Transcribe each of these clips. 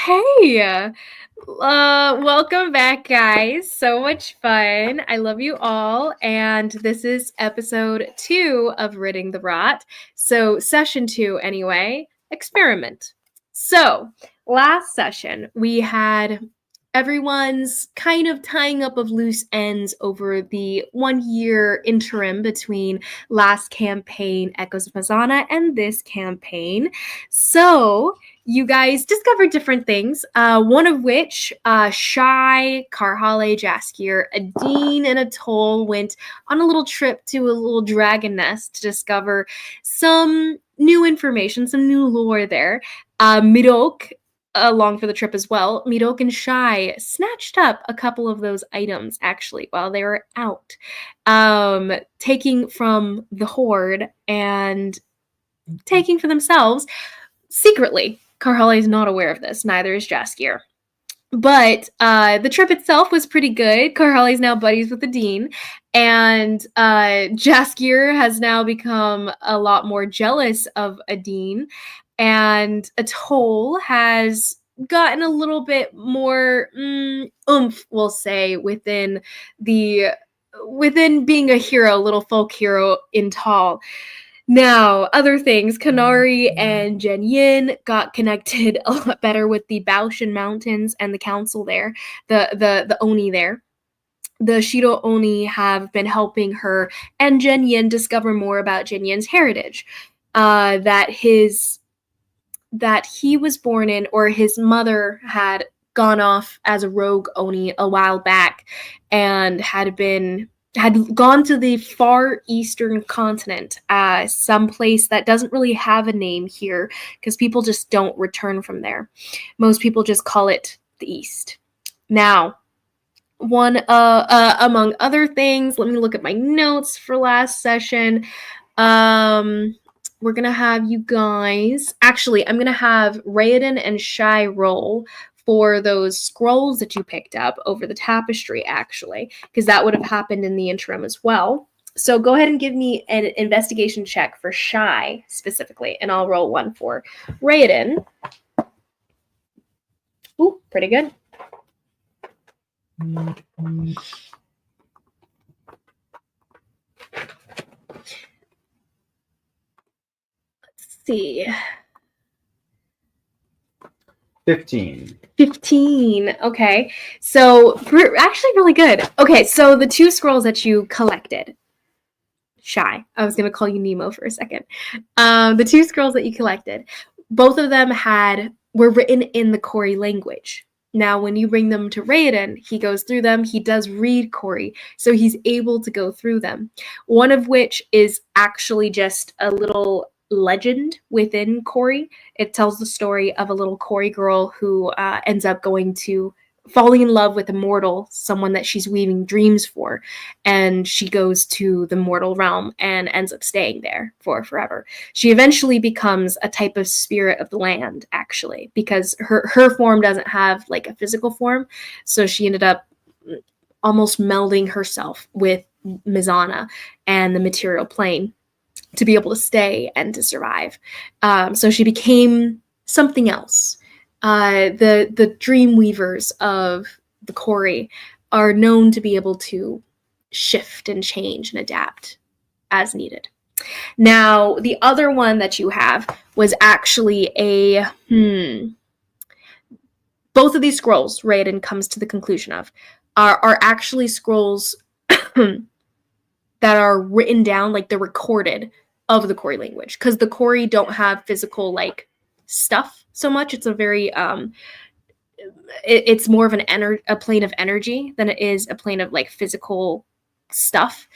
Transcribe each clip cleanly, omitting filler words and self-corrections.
Hey, welcome back, guys. So much fun. I love you all. And this is episode 2 of Ridding the Rot. So, session 2, anyway, experiment. So, last session, we had everyone's kind of tying up of loose ends over the 1 year interim between last campaign, Echoes of Mazana, and this campaign. So, you guys discovered different things, one of which Shy, Karhale, Jaskier, Adine, and Atoll went on a little trip to a little dragon nest to discover some new information, some new lore there. Midok, along for the trip as well, Midok and Shy snatched up a couple of those items, actually, while they were out, taking from the Horde and taking for themselves secretly. Karhale is not aware of this, neither is Jaskier. But the trip itself was pretty good. Karhale is now buddies with the dean, and Jaskier has now become a lot more jealous of Adine, and Atoll has gotten a little bit more oomph, we'll say, within being a hero, little folk hero in Tall. Now, other things, Kanari and Jen Yin got connected a lot better with the Baoshan Mountains and the council there, the Oni there. The Shido Oni have been helping her and Jen Yin discover more about Jen Yin's heritage. That he was born in, or his mother had gone off as a rogue Oni a while back and had gone to the far eastern continent, some place that doesn't really have a name here because people just don't return from there. Most people just call it the East. Now, among other things, let me look at my notes for last session. We're going to have you guys... Actually, I'm going to have Raoden and Shy roll for those scrolls that you picked up over the tapestry, actually, because that would have happened in the interim as well. So go ahead and give me an investigation check for Shy specifically, and I'll roll one for Raoden. Ooh, pretty good. Let's see. 15. Okay. So, actually really good. Okay, so the 2 scrolls that you collected. Shy. I was going to call you Nemo for a second. The 2 scrolls that you collected, both of them were written in the Kori language. Now, when you bring them to Raoden, he goes through them. He does read Kori, so he's able to go through them. One of which is actually just a little legend within Kori. It tells the story of a little Kori girl who ends up falling in love with a mortal, someone that she's weaving dreams for, and she goes to the mortal realm and ends up staying there for forever. She eventually becomes a type of spirit of the land, actually, because her form doesn't have like a physical form, so she ended up almost melding herself with Mazana and the material plane to be able to stay and to survive. So she became something else. The dream weavers of the Kori are known to be able to shift and change and adapt as needed. Now, the other one that you have was actually both of these scrolls, Raoden comes to the conclusion of, are actually scrolls that are written down, like they're recorded of the Kori language, because the Kori don't have physical like stuff so much. It's a very it's more of a plane of energy than it is a plane of like physical stuff.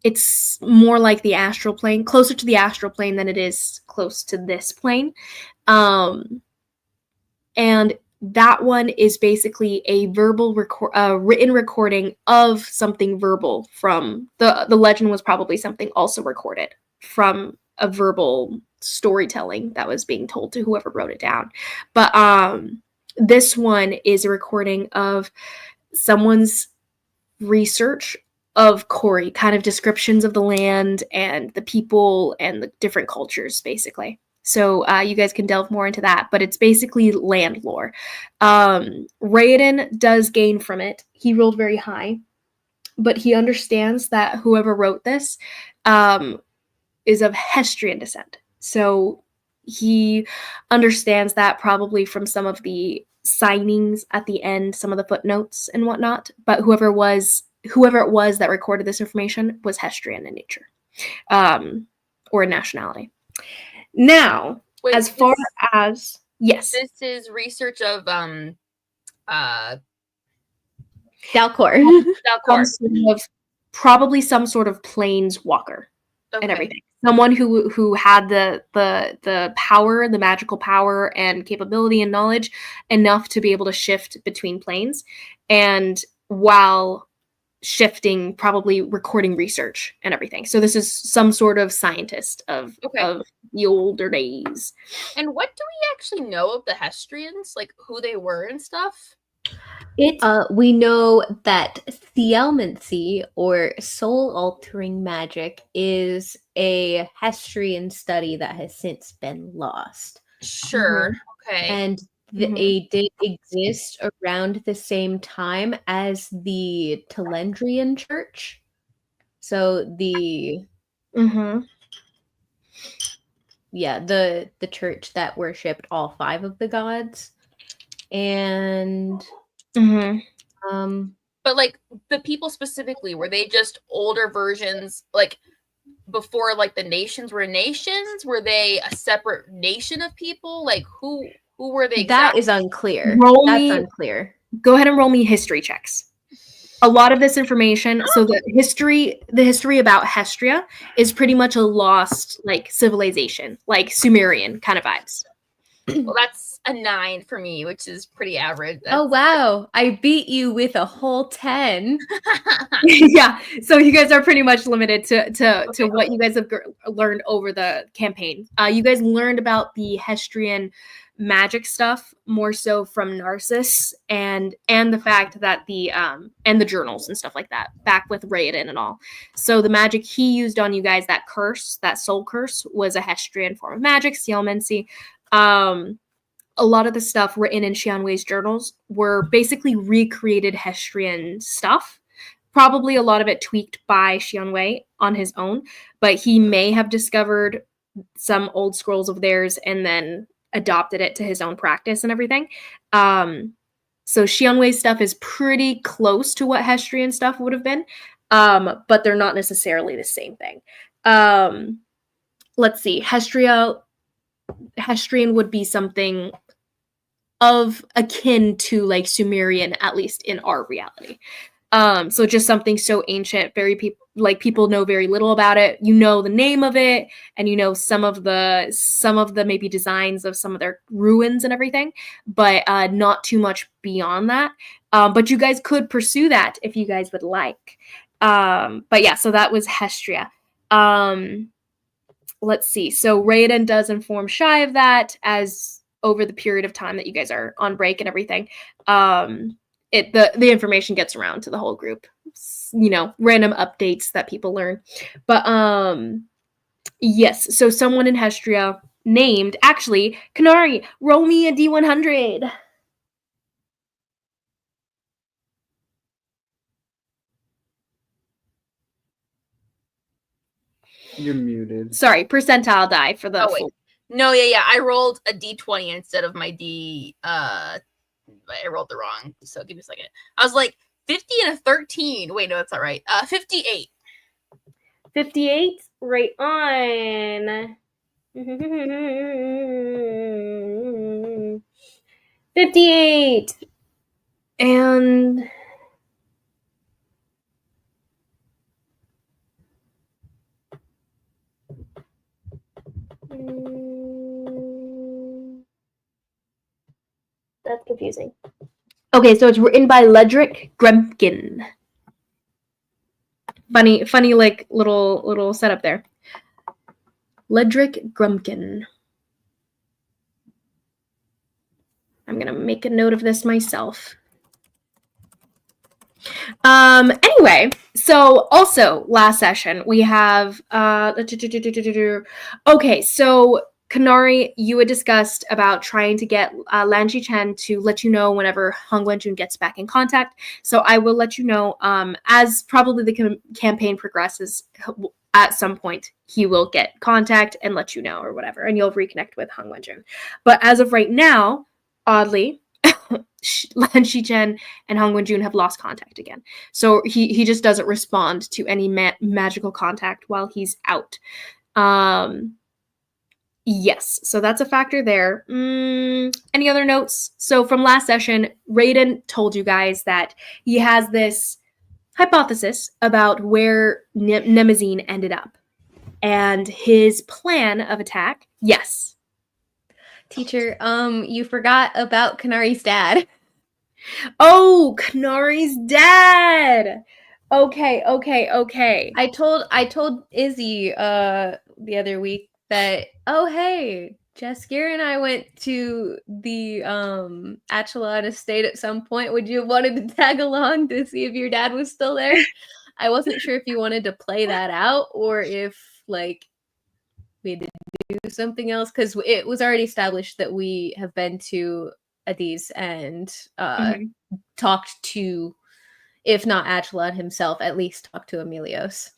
It's more like the astral plane, closer to the astral plane than it is close to this plane. And that one is basically a verbal written recording of something verbal from the legend. Was probably something also recorded from a verbal storytelling that was being told to whoever wrote it down. But this one is a recording of someone's research of Kori, kind of descriptions of the land and the people and the different cultures, basically. So you guys can delve more into that, but it's basically land lore. Raoden does gain from it. He rolled very high, but he understands that whoever wrote this is of Hestrian descent. So he understands that probably from some of the signings at the end, some of the footnotes and whatnot. But whoever it was that recorded this information was Hestrian in nature, or nationality. Now, Wait, as far as yes, this is research of Dalcor. probably some sort of planeswalker and everything. Someone who had the power, the magical power and capability and knowledge enough to be able to shift between planes, and while shifting, probably recording research and everything. So this is some sort of scientist of the older days. And what do we actually know of the Hestrians? Like who they were and stuff? We know that thealmancy, or soul-altering magic, is a Hestrian study that has since been lost. Sure. Okay. And they did exist around the same time as the Telendrian Church. So the the church that worshipped all 5 of the gods. And but like the people specifically, were they just older versions, like before like the nations were nations? Were they a separate nation of people? Like who were they exactly? That is unclear. Unclear. Go ahead and roll me history checks. A lot of this information, so the history about Hestria is pretty much a lost like civilization, like Sumerian kind of vibes. Well, that's a 9 for me, which is pretty average. Oh wow, I beat you with a whole 10. Yeah, so you guys are pretty much limited to what you guys have learned over the campaign. You guys learned about the Hestrian magic stuff more so from Narcissus and the fact that the and the journals and stuff like that back with Raoden and all. So the magic he used on you guys, that curse, that soul curse, was a Hestrian form of magic, Sealmancy. A lot of the stuff written in Xianwei's journals were basically recreated Hestrian stuff. Probably a lot of it tweaked by Xianwei on his own, but he may have discovered some old scrolls of theirs and then adopted it to his own practice and everything. So Xianwei's stuff is pretty close to what Hestrian stuff would have been, but they're not necessarily the same thing. Let's see. Hestrian would be something of akin to like Sumerian, at least in our reality. So just something so ancient, people know very little about it. You know the name of it, and you know some of the maybe designs of some of their ruins and everything, but not too much beyond that. But you guys could pursue that if you guys would like. But yeah, so that was Hestria. Let's see. So Raoden does inform Shy of that as over the period of time that you guys are on break and everything. The information gets around to the whole group. You know, random updates that people learn. But yes, so someone in Hestria named, actually, Kanari, roll me a D100. You're muted. Sorry, percentile die for the full. No, yeah. I rolled a D20 instead of my D. I rolled the wrong. So give me a second. I was like 50 and a 13. Wait, no, that's not right. 58. 58, right on. 58. And that's confusing. Okay, so it's written by Ledric Grempkin. Funny, like little setup there. Ledric Grempkin. I'm gonna make a note of this myself. Anyway, so also last session we have okay, so Kanari, you had discussed about trying to get Lan Chen to let you know whenever Hong Wenjun gets back in contact. So I will let you know as probably the campaign progresses. At some point, he will get contact and let you know or whatever, and you'll reconnect with Hong Wenjun. But as of right now, oddly, Lan Chen and Hong Wenjun have lost contact again. So he just doesn't respond to any magical contact while he's out. Yes, so that's a factor there. Any other notes? So from last session, Raoden told you guys that he has this hypothesis about where Mnemosyne ended up. And his plan of attack, yes. Teacher, you forgot about Kanari's dad. Oh, Kanari's dad! Okay. I told Izzy the other week that, oh hey, Jaskier and I went to the Achelon estate at some point. Would you have wanted to tag along to see if your dad was still there? I wasn't sure if you wanted to play that out or if like we had to do something else, because it was already established that we have been to Adiz and talked to, if not Achelon himself, at least talk to Emilios.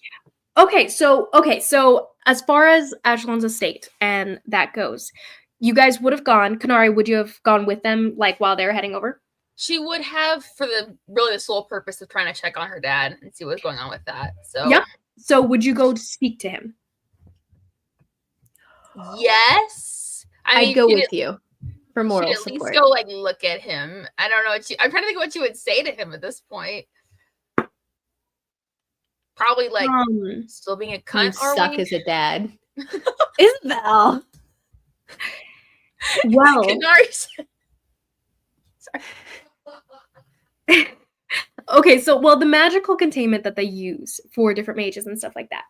Okay, so as far as Achelon's estate and that goes, you guys would have gone. Kanari, would you have gone with them like while they were heading over? She would have, for the sole purpose of trying to check on her dad and see what's going on with that. So yeah. So would you go to speak to him? Yes. I'd go with you for moral at support. least go like look at him. I don't know what I'm trying to think of what you would say to him at this point. Probably like still being a cunt. You suck as a dad. Isabel. Well, sorry. Okay, so the magical containment that they use for different mages and stuff like that,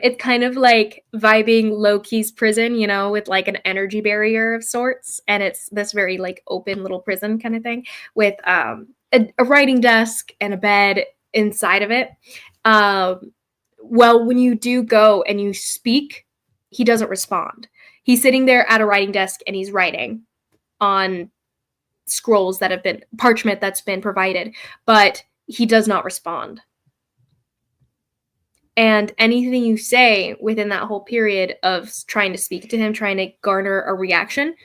it's kind of like vibing Loki's prison, you know, with like an energy barrier of sorts, and it's this very like open little prison kind of thing with a writing desk and a bed inside of it. Well, when you do go and you speak, he doesn't respond. He's sitting there at a writing desk and he's writing on scrolls that have been parchment that's been provided, but he does not respond. And anything you say within that whole period of trying to speak to him, trying to garner a reaction,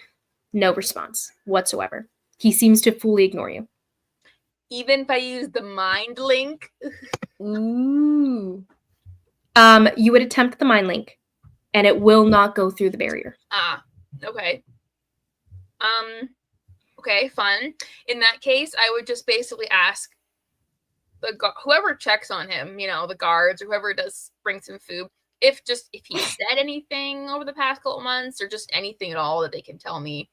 no response whatsoever. He seems to fully ignore you. Even if I use the mind link? Ooh. You would attempt the mind link and it will not go through the barrier. Okay. Okay, fun. In that case, I would just basically ask whoever checks on him, you know, the guards or whoever does bring some food, if he said anything over the past couple months or just anything at all that they can tell me,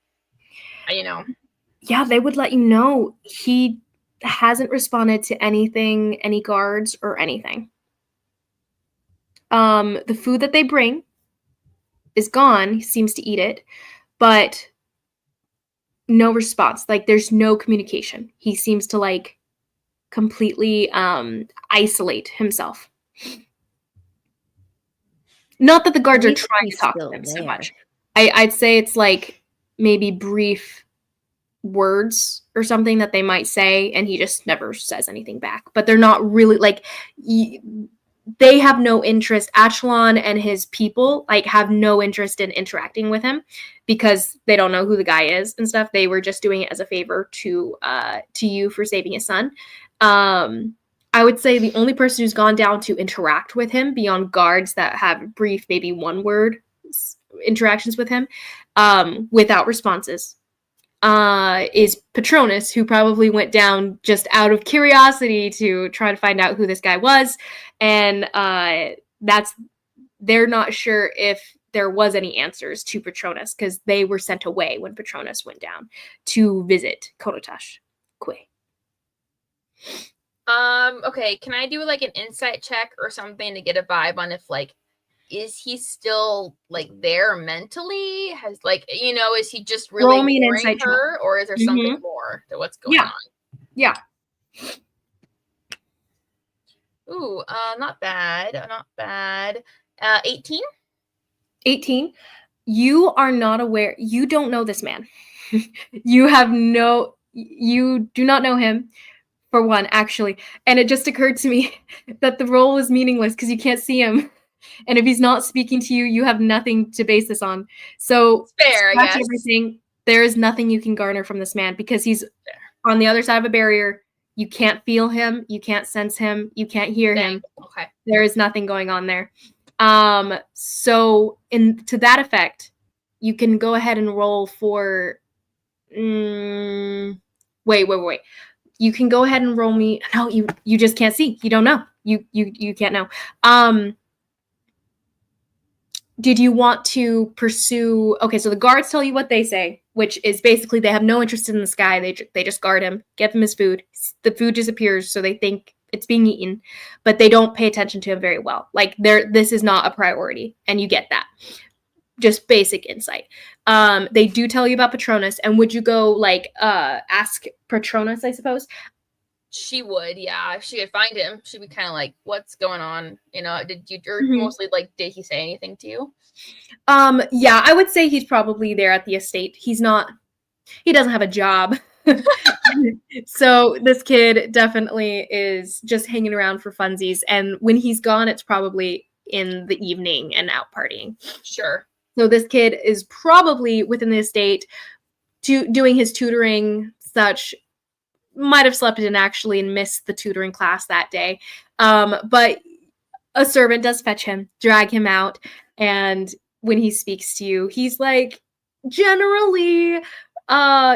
you know. Yeah, they would let you know. He hasn't responded to anything, any guards or anything. The food that they bring is gone. He seems to eat it, but no response. Like there's no communication. He seems to like completely isolate himself. Not that the guards are trying to talk to him so much. I'd say it's like maybe brief words or something that they might say, and he just never says anything back. But they're not really like they have no interest. Achelon and his people like have no interest in interacting with him because they don't know who the guy is and stuff. They were just doing it as a favor to you for saving his son. I would say the only person who's gone down to interact with him beyond guards that have brief, maybe one word interactions with him, without responses, is Patronus, who probably went down just out of curiosity to try to find out who this guy was. And they're not sure if there was any answers to Patronus because they were sent away when Patronus went down to visit Konotash Kue. Okay, can I do like an insight check or something to get a vibe on if like, is he still like there mentally? Has like, you know, is he just really ignoring her, or is there something more to what's going on? Yeah. Ooh, not bad. 18? 18. you are not aware. You don't know this man. You do not know him, for one, actually. And it just occurred to me that the role is meaningless because you can't see him. And if he's not speaking to you, you have nothing to base this on. So It's fair, I scratch guess. everything. There is nothing you can garner from this man because he's on the other side of a barrier. You can't feel him. You can't sense him. You can't hear him. Okay. There is nothing going on there. So to that effect, you can go ahead and roll for. Wait. You can go ahead and roll me. No, you just can't see. You don't know. You can't know. Did you want to pursue? Okay, so the guards tell you what they say, which is basically they have no interest in this guy. They just guard him, give him his food. The food disappears, so they think it's being eaten, but they don't pay attention to him very well. Like this is not a priority, and you get that. Just basic insight. They do tell you about Patronus, and would you go ask Patronus, I suppose? She would, yeah. If she could find him, she'd be kind of like, "What's going on?" You know, did you mostly did he say anything to you? Yeah, I would say he's probably there at the estate. He doesn't have a job. So this kid definitely is just hanging around for funsies, and when he's gone, it's probably in the evening and out partying. Sure. So this kid is probably within the estate doing his tutoring, such. Might have slept in actually and missed the tutoring class that day. But a servant does fetch him, drag him out, and when he speaks to you, he's generally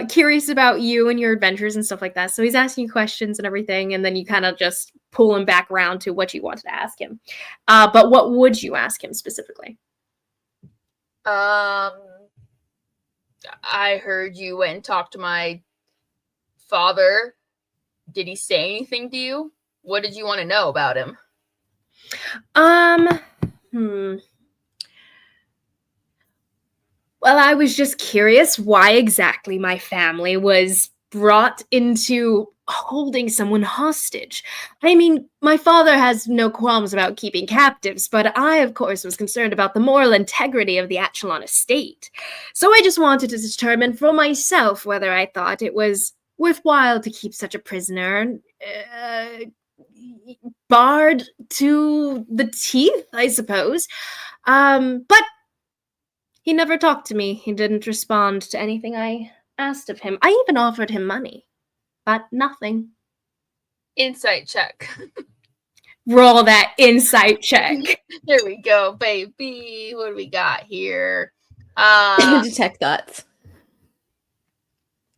curious about you and your adventures and stuff like that. So he's asking you questions and everything, and then you kind of just pull him back around to what you wanted to ask him. But what would you ask him specifically? I heard you went and talked to my father. Did he say anything to you? What did you want to know about him? Well, I was just curious why exactly my family was brought into holding someone hostage. I mean, my father has no qualms about keeping captives, but I, of course, was concerned about the moral integrity of the Achelon estate. So I just wanted to determine for myself whether I thought it was worthwhile to keep such a prisoner barred to the teeth, I suppose. But he never talked to me. He didn't respond to anything I asked of him. I even offered him money, but nothing. Insight check. Roll that insight check. There we go, baby. What do we got here? Detect thoughts.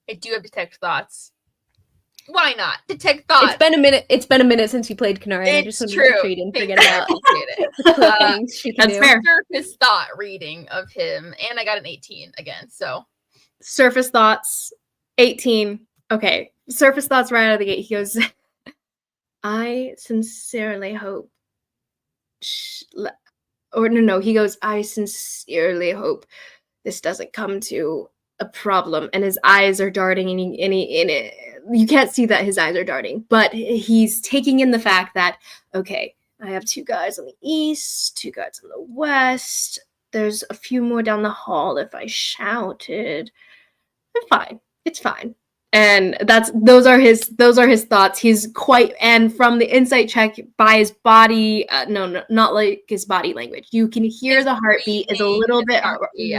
I do have detect thoughts. Why not? Detect thoughts. It's been a minute since you played Kanari. I just wanted to make sure you didn't forget about it. That's fair. Surface thought reading of him, and I got an 18 again. So surface thoughts, 18. Okay, surface thoughts right out of the gate. He goes, I sincerely hope. He goes, I sincerely hope this doesn't come to a problem. And his eyes are darting, and you can't see that his eyes are darting, but he's taking in the fact that, okay, I have 2 guys on the east, 2 guys on the west. There's a few more down the hall if I shouted. I'm fine. It's fine. And those are his thoughts. He's quite, and from the insight check by his body, no, not like his body language. You can hear the heartbeat is a little bit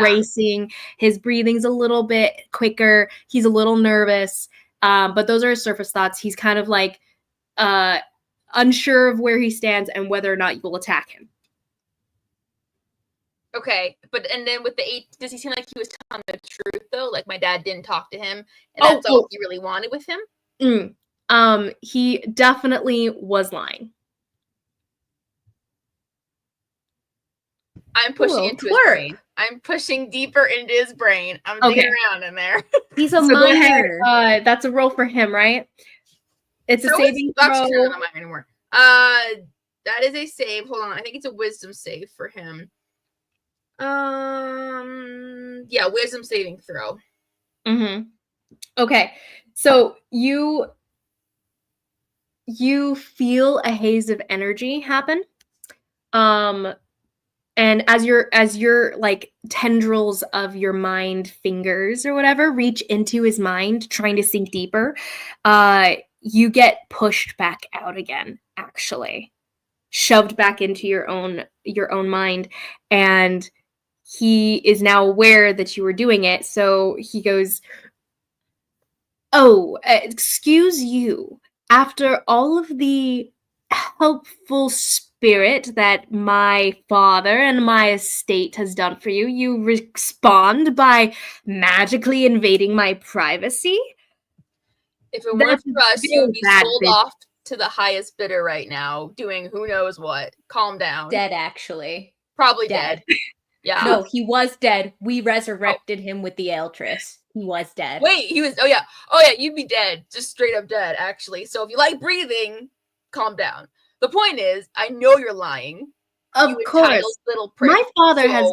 racing. His breathing's a little bit quicker. He's a little nervous. But those are his surface thoughts. He's kind of unsure of where he stands and whether or not you will attack him. Okay, and then with the 8, does he seem like he was telling the truth though? Like my dad didn't talk to him, and that's all he really wanted with him? He definitely was lying. I'm pushing into his brain. I'm pushing deeper into his brain. I'm digging around in there. He's a minor. That's a roll for him, right? It's a saving throw. That's not a minor anymore. That is a save. Hold on. I think it's a wisdom save for him. Yeah, wisdom saving throw. Okay. So you feel a haze of energy happen. And as your like tendrils of your mind fingers or whatever reach into his mind, trying to sink deeper, you get pushed back out again, actually. Shoved back into your own mind, and he is now aware that you were doing it. So he goes, "Oh, excuse you. After all of the helpful spirit that my father and my estate has done for you, you respond by magically invading my privacy? If it weren't That's for us, very you'd be bad, sold bitch." off to the highest bidder right now, doing who knows what. Calm down. Dead, actually. Probably Dead. dead. Yeah. No, he was dead. We resurrected him with the Eltress. He was dead. Wait, he was. Oh yeah, you'd be dead, just straight up dead, actually. So if you like breathing, calm down. The point is, I know you're lying. Of you course. entitled little prick. My father has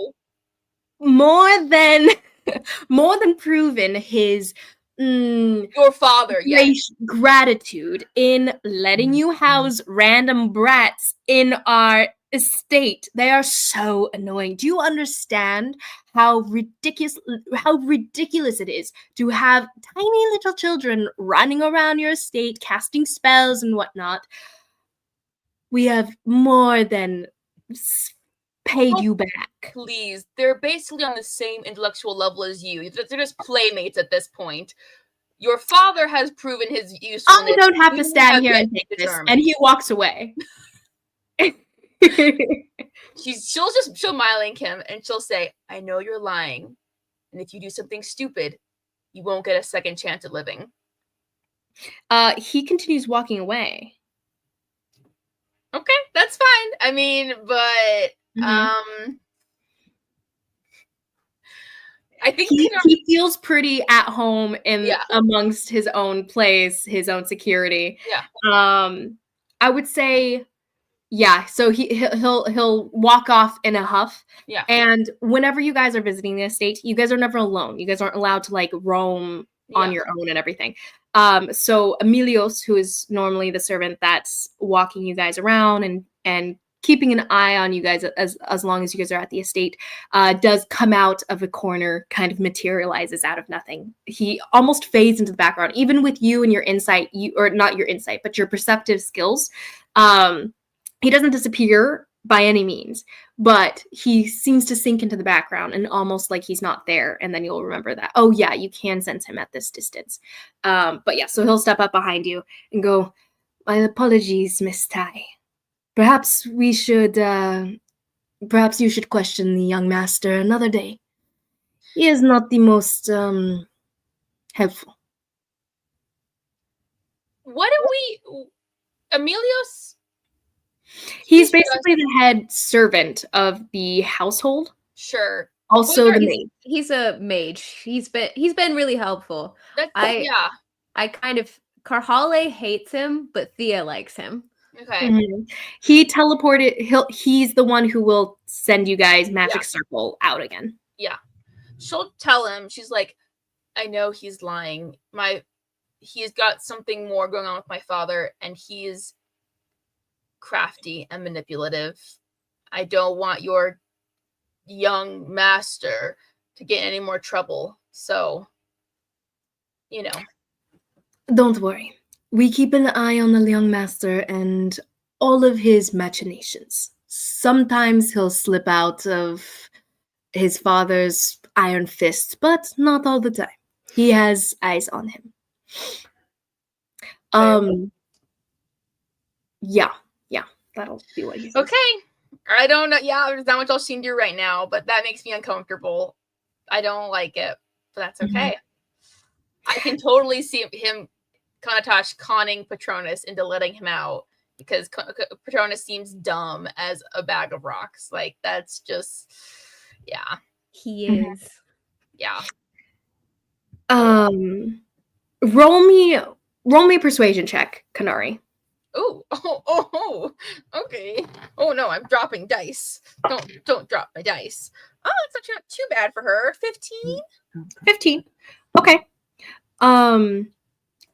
more than proven his your father, yes. gratitude in letting you house random brats in our estate. They are so annoying. Do you understand how ridiculous it is to have tiny little children running around your estate casting spells and whatnot? We have more than paid you back. Please, they're basically on the same intellectual level as you. They're just playmates at this point. Your father has proven his usefulness. I don't have to stand here and take this. And he walks away. She'll mind him and she'll say, I know you're lying. And if you do something stupid, you won't get a second chance at living. He continues walking away. Okay, that's fine. I mean, but I think he feels pretty at home in amongst his own place, his own security. Yeah. I would say, yeah. So he'll walk off in a huff. Yeah. And whenever you guys are visiting the estate, you guys are never alone. You guys aren't allowed to like roam on your own and everything. So Emilios, who is normally the servant that's walking you guys around and keeping an eye on you guys as long as you guys are at the estate, does come out of a corner, kind of materializes out of nothing. He almost fades into the background, even with you and your insight, or not your insight, but your perceptive skills. He doesn't disappear by any means, but he seems to sink into the background and almost like he's not there. And then you'll remember that, oh yeah, you can sense him at this distance. But yeah, so he'll step up behind you and go, my apologies, Miss Tai. Perhaps you should question the young master another day. He is not the most helpful. What do we... Emilios? He's basically the head servant of the household. Sure. Also the maid. He's a mage. He's been really helpful. I kind of... Karhale hates him, but Thea likes him. Okay. Mm-hmm. He teleported. He's the one who will send you guys magic circle out again. Yeah. She'll tell him. She's like, I know he's lying. He's got something more going on with my father, and he's crafty and manipulative. I don't want your young master to get any more trouble. So, Don't worry. We keep an eye on the young master and all of his machinations. Sometimes he'll slip out of his father's iron fist, but not all the time. He has eyes on him. Yeah, that'll be what he says. Okay. I don't know. Yeah, there's not much else you can do right now, but that makes me uncomfortable. I don't like it, but that's okay. I can totally see him, Kanatosh, conning Patronus into letting him out, because Patronus seems dumb as a bag of rocks. Like, that's just, yeah. He is. Yeah. Roll me a persuasion check, Kanari. Oh, okay. Oh no, I'm dropping dice. Don't drop my dice. Oh, it's not too bad for her. 15? 15. Okay.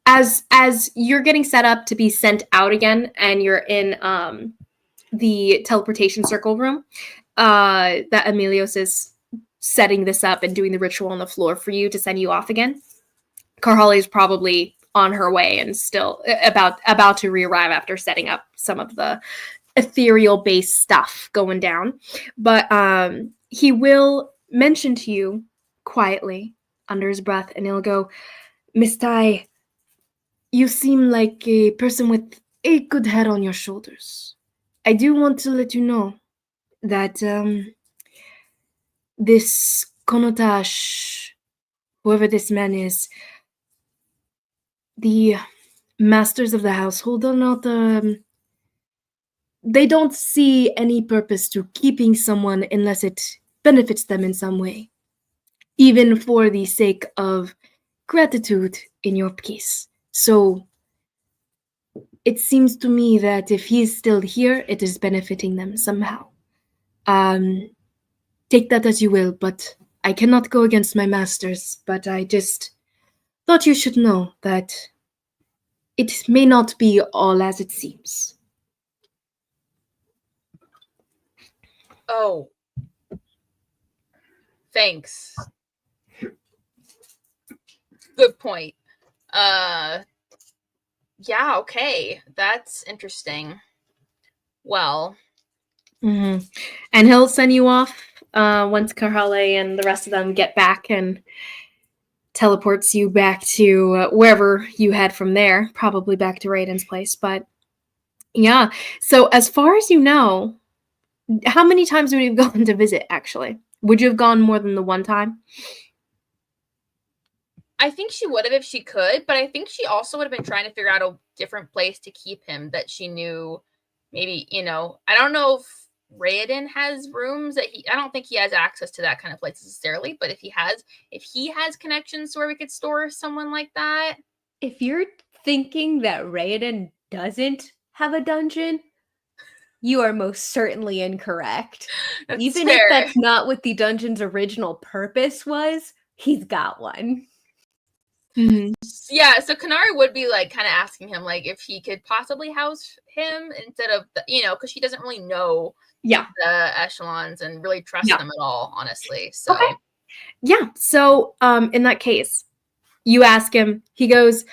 As you're getting set up to be sent out again, and you're in the teleportation circle room, that Emilios is setting this up and doing the ritual on the floor for you to send you off again. Karhali is probably on her way and still about to re-arrive after setting up some of the ethereal based stuff going down. But he will mention to you quietly under his breath, and he'll go, Miss Tai, you seem like a person with a good head on your shoulders. I do want to let you know that this Konotash, whoever this man is, the masters of the household are not they don't see any purpose to keeping someone unless it benefits them in some way, even for the sake of gratitude in your case. So it seems to me that if he is still here, it is benefiting them somehow. Take that as you will, but I cannot go against my masters, but I just thought you should know that it may not be all as it seems. Oh. Thanks. Good point. Yeah, okay. That's interesting. Well. Mm-hmm. And he'll send you off once Karhale and the rest of them get back and teleports you back to wherever you head from there, probably back to Raiden's place. But yeah, so as far as you know, how many times would you have gone to visit, actually? Would you have gone more than the one time? I think she would have if she could, but I think she also would have been trying to figure out a different place to keep him that she knew maybe, I don't know if Raoden has rooms that I don't think he has access to that kind of place necessarily, but if he has connections to where we could store someone like that. If you're thinking that Raoden doesn't have a dungeon, you are most certainly incorrect. That's Even fair. if that's not what the dungeon's original purpose was, he's got one. Mm-hmm. Yeah, so Kanari would be like kind of asking him like if he could possibly house him instead of because she doesn't really know the echelons and really trust them at all, honestly. So okay. Yeah. So in that case, you ask him, he goes,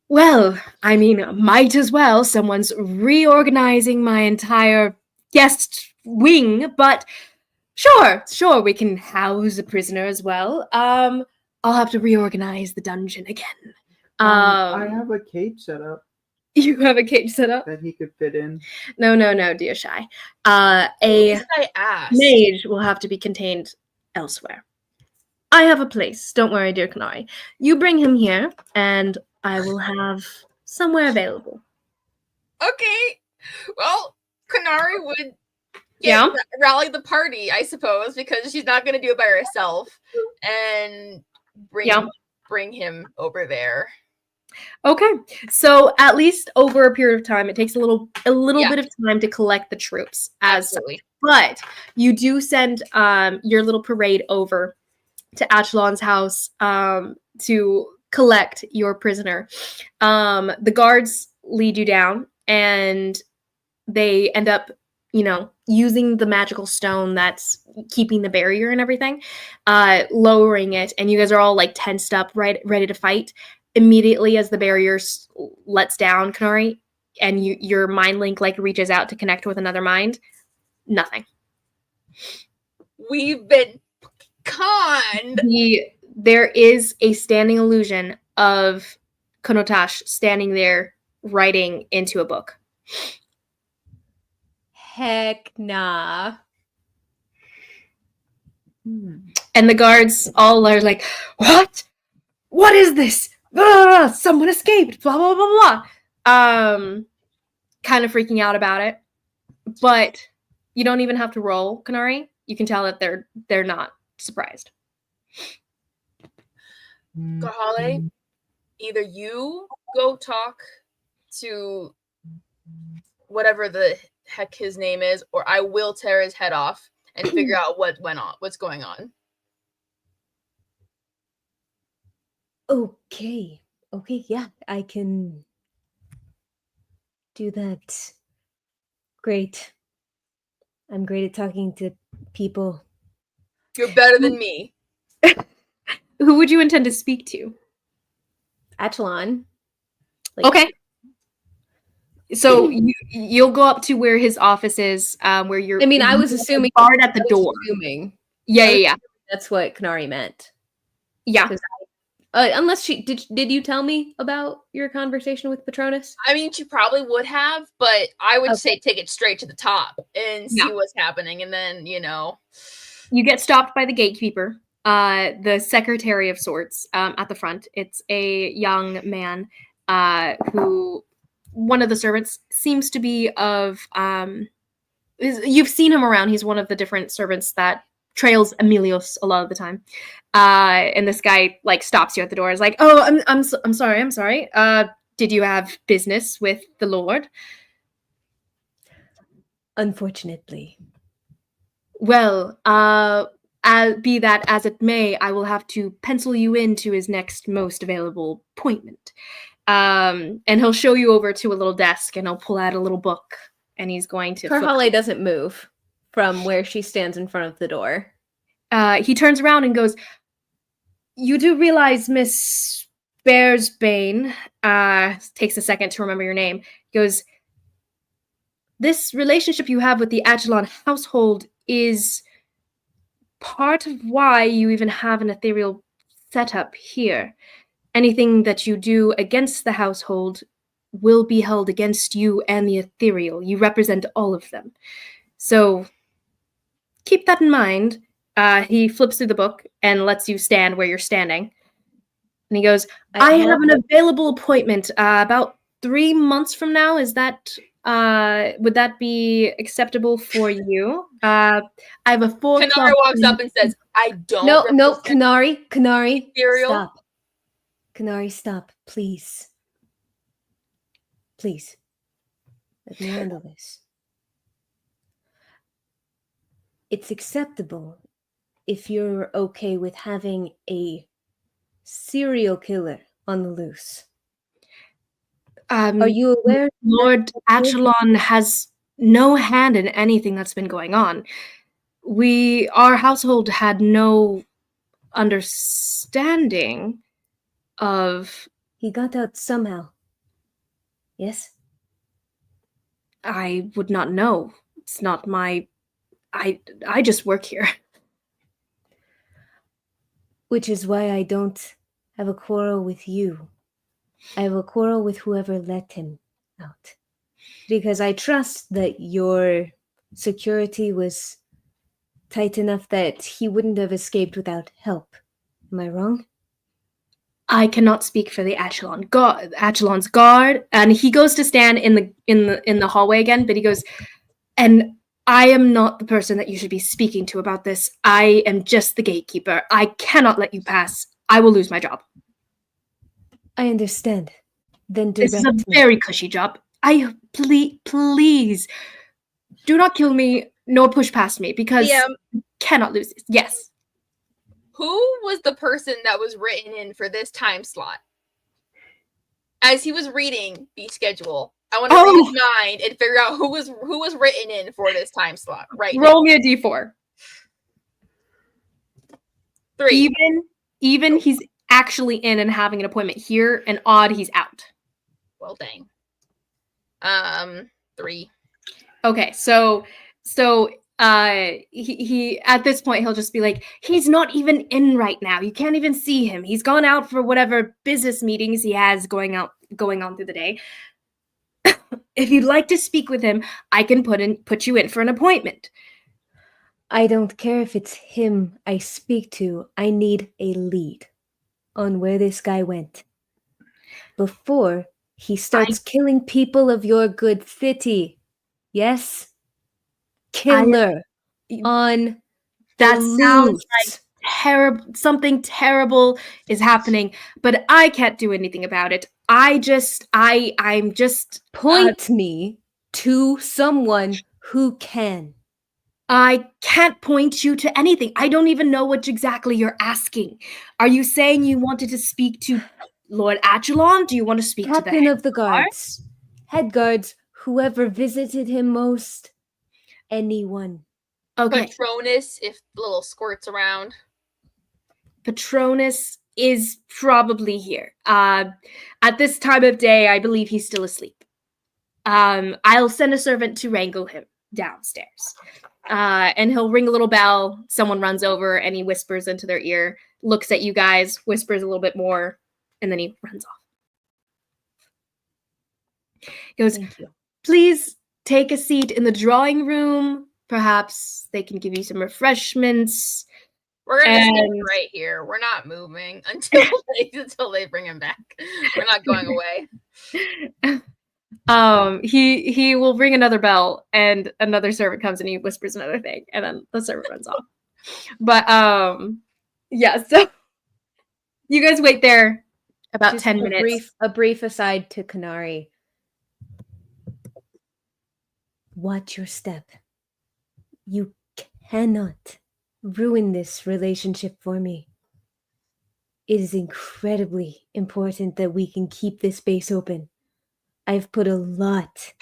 well, I mean, might as well. Someone's reorganizing my entire guest wing, but sure, we can house a prisoner as well. I'll have to reorganize the dungeon again. I have a cage set up. You have a cage set up? That he could fit in. No, dear Shy. A mage will have to be contained elsewhere. I have a place. Don't worry, dear Kanari. You bring him here, and I will have somewhere available. Okay. Well, Kanari would rally the party, I suppose, because she's not going to do it by herself, and bring him over there. Okay, so at least over a period of time, it takes a little bit of time to collect the troops. But you do send your little parade over to Achelon's house to collect your prisoner. The guards lead you down, and they end up, using the magical stone that's keeping the barrier and everything, lowering it, and you guys are all like tensed up, ready to fight. Immediately as the barrier lets down, Kanari, and your mind link like reaches out to connect with another mind, nothing. We've been conned. There is a standing illusion of Konotash standing there writing into a book. Heck nah. And the guards all are like, what? What is this? Someone escaped, blah, blah, blah, blah. Kind of freaking out about it. But you don't even have to roll, Kanari. You can tell that they're not surprised. Kahale, either you go talk to whatever the heck his name is, or I will tear his head off and figure out what's going on. Okay, yeah, I can do that. Great. I'm great at talking to people. You're better than me. Who would you intend to speak to? Echelon. Okay. So you'll go up to where his office is, where you're. I mean, I was assuming guard at the door. Yeah. That's what Kanari meant. Yeah. Unless she did you tell me about your conversation with Patronus? I mean, she probably would have, but I would say take it straight to the top and see what's happening, and then you get stopped by the gatekeeper, the secretary of sorts, at the front. It's a young man, who one of the servants seems to be of. You've seen him around. He's one of the different servants that trails Emilios a lot of the time. And this guy stops you at the door. Is like, "Oh, I'm sorry. Did you have business with the Lord?" Unfortunately. Well, be that as it may, I will have to pencil you into his next most available appointment. And he'll show you over to a little desk, and he'll pull out a little book, and he's going to. Karhale doesn't move from where she stands in front of the door. He turns around and goes, "You do realize, Miss Bearsbane," takes a second to remember your name, goes, "this relationship you have with the Agilon household is part of why you even have an ethereal setup here. Anything that you do against the household will be held against you and the ethereal. You represent all of them. So keep that in mind." He flips through the book and lets you stand where you're standing. And he goes, "I have an available appointment about 3 months from now. Is that would that be acceptable for you? I have a 4 o'clock." Kanari walks up and says, "I don't." No, Kanari, Ethereal. stop. Kanari, stop, please. Please. Let me handle this. It's acceptable if you're okay with having a serial killer on the loose. Are you aware? Lord Achelon has no hand in anything that's been going on. Our household had no understanding of. He got out somehow. Yes? I would not know. It's not my. I just work here. Which is why I don't have a quarrel with you. I have a quarrel with whoever let him out. Because I trust that your security was tight enough that he wouldn't have escaped without help. Am I wrong? I cannot speak for the Achelon's guard, and he goes to stand in the hallway again, but he goes, "And I am not the person that you should be speaking to about this. I am just the gatekeeper. I cannot let you pass. I will lose my job." I understand. Then this is a very cushy job. Please do not kill me nor push past me, because you cannot lose this. Yes. Who was the person that was written in for this time slot? As he was reading the schedule, I want to read his mind and figure out who was written in for this time slot. Right. Roll me a d4. 3. Even he's actually in and having an appointment here, and odd he's out. Well, dang. 3. Okay, so he at this point he'll just be like, "He's not even in right now. You can't even see him. He's gone out for whatever business meetings he has going on through the day. If you'd like to speak with him, I can put you in for an appointment." I don't care if it's him I speak to. I need a lead on where this guy went before he starts killing people of your good city. Yes? Killer on that the sounds loose. like terrible. Something terrible is happening, but I can't do anything about it. I'm just point me to someone who can. I can't point you to anything. I don't even know what exactly you're asking. Are you saying you wanted to speak to Lord Achelon? Do you want to speak to the captain of the guards, head guards, whoever visited him most? Anyone. Okay. Patronus, if little squirts around. Patronus is probably here. At this time of day, I believe he's still asleep. I'll send a servant to wrangle him downstairs. And he'll ring a little bell. Someone runs over and he whispers into their ear, looks at you guys, whispers a little bit more, and then he runs off. He goes, please take a seat in the drawing room. Perhaps they can give you some refreshments. We're gonna stay right here. We're not moving until they bring him back. We're not going away. He will ring another bell, and another servant comes and he whispers another thing, and then the servant runs off. But yeah. So you guys wait there about Just 10 minutes. A brief aside to Kanari. Watch your step. You cannot ruin this relationship for me. It is incredibly important that we can keep this space open. I've put a lot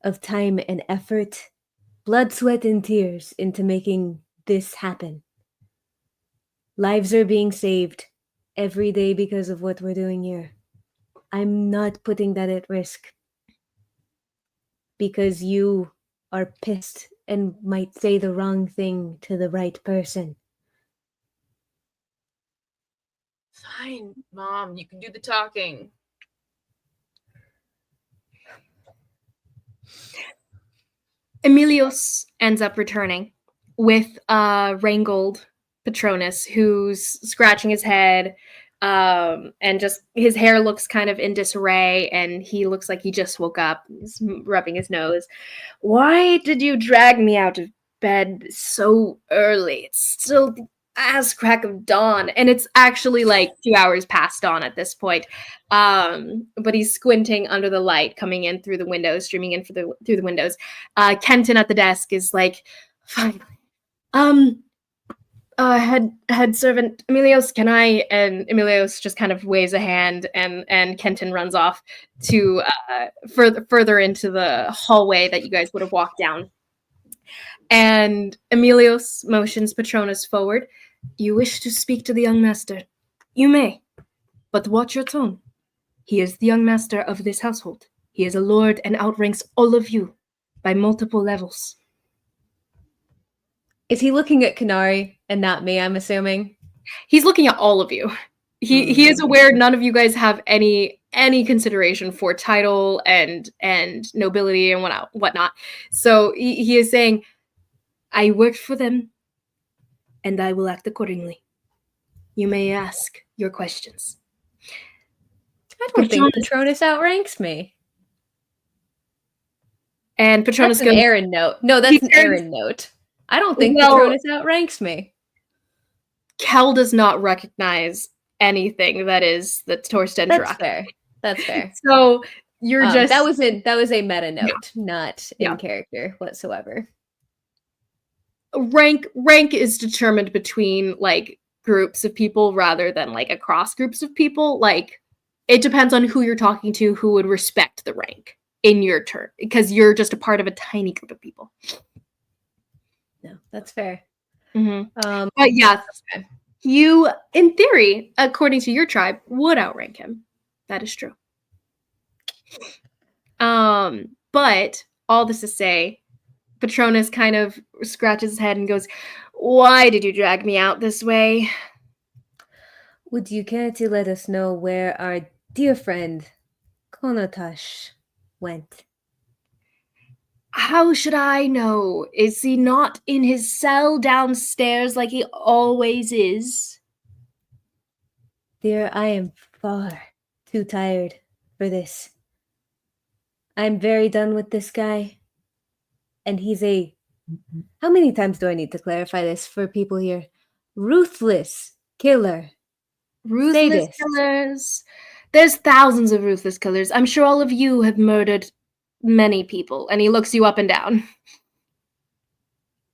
of time and effort, blood, sweat, and tears into making this happen. Lives are being saved every day because of what we're doing here. I'm not putting that at risk because you are pissed and might say the wrong thing to the right person. Fine, Mom. You can do the talking. Emilios ends up returning with wrangled Patronus, who's scratching his head, and just his hair looks kind of in disarray, and he looks like he just woke up. He's rubbing his nose. Why did you drag me out of bed so early? It's still the ass crack of dawn, and it's actually like 2 hours past dawn at this point. But he's squinting under the light coming in through the windows, streaming in through the windows. Kenton at the desk is like, finally. Head servant Emilios, can I? And Emilios just kind of waves a hand, and Kenton runs off to further into the hallway that you guys would have walked down. And Emilios motions Patronus forward. You wish to speak to the young master? You may, but watch your tone. He is the young master of this household. He is a lord and outranks all of you by multiple levels. Is he looking at Kanari and not me, I'm assuming? He's looking at all of you. He is aware none of you guys have any consideration for title and nobility and whatnot. So he is saying, I worked for them, and I will act accordingly. You may ask your questions. I don't think Patronus outranks me. And Patronus that's an Aaron note. No, that's an Aaron note. I don't think Patronus outranks me. Kel does not recognize anything that Torsten That's fair. So you're just that was a meta note, not in character whatsoever. Rank is determined between like groups of people rather than like across groups of people. Like it depends on who you're talking to, who would respect the rank in your turn, because you're just a part of a tiny group of people. No, that's fair. Mm-hmm. But yeah, you, in theory, according to your tribe, would outrank him. That is true. But all this to say, Patronus kind of scratches his head and goes, why did you drag me out this way? Would you care to let us know where our dear friend Konotash went? How should I know? Is he not in his cell downstairs like he always is? Dear, I am far too tired for this. I'm very done with this guy. And he's a... How many times do I need to clarify this for people here? Ruthless killer. Ruthless killers. There's thousands of ruthless killers. I'm sure all of you have murdered many people. And he looks you up and down.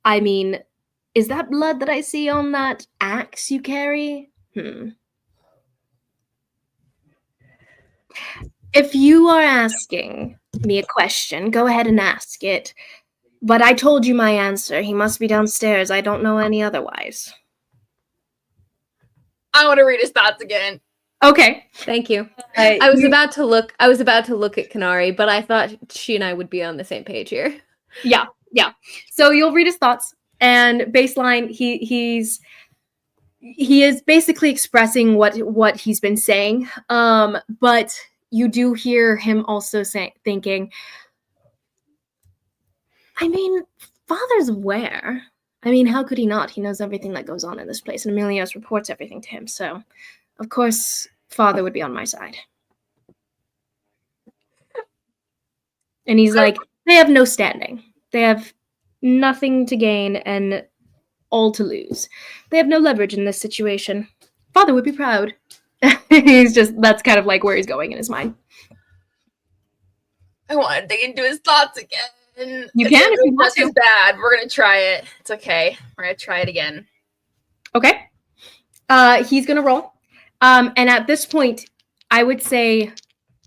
I mean, is that blood that I see on that axe you carry? If you are asking me a question, go ahead and ask it. But I told you my answer. He must be downstairs. I don't know any otherwise. I want to read his thoughts again. Okay. Thank you. I was about to look at Kanari, but I thought she and I would be on the same page here. Yeah. So you'll read his thoughts, and baseline, he is basically expressing what he's been saying. But you do hear him also thinking, I mean, Father's aware. I mean, how could he not? He knows everything that goes on in this place, and Emilios reports everything to him. So, of course, Father would be on my side. And he's like, they have no standing. They have nothing to gain and all to lose. They have no leverage in this situation. Father would be proud. That's kind of like where he's going in his mind. I want to dig into his thoughts again. You can if you want to. It's bad. We're going to try it. It's okay. We're going to try it again. Okay. He's going to roll. And at this point, I would say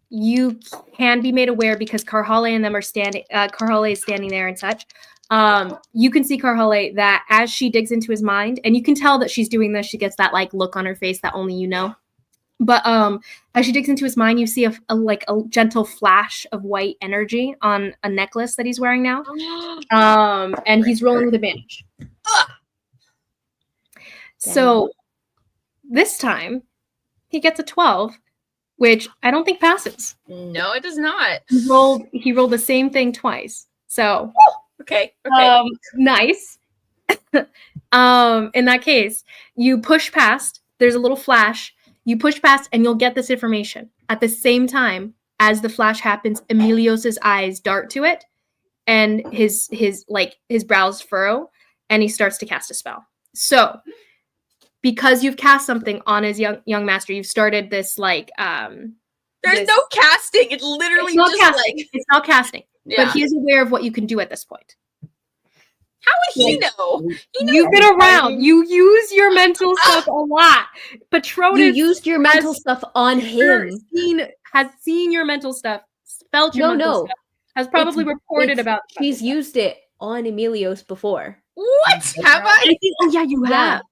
you can be made aware because Karhale and them are standing. Karhale is standing there and such. You can see Karhale that as she digs into his mind, and you can tell that she's doing this, she gets that like look on her face that only you know. But as she digs into his mind, you see a gentle flash of white energy on a necklace that he's wearing now. And he's rolling with advantage. So this time he gets a 12, which I don't think passes. No, it does not. He rolled the same thing twice. So okay. Nice. In that case, you push past. There's a little flash. You push past, and you'll get this information. At the same time as the flash happens, Emilios's eyes dart to it, and his brows furrow, and he starts to cast a spell. So, because you've cast something on his young master, you've started this like There's no casting. It's literally it's not casting. Yeah. But he is aware of what you can do at this point. How would he know? You've been around. You use your mental stuff a lot. Patronus, you used your mental stuff on him. Has seen your mental stuff. Felt your mental stuff. Has probably reported about. She's used it on Emilios before. What? Have I? Oh yeah, you have.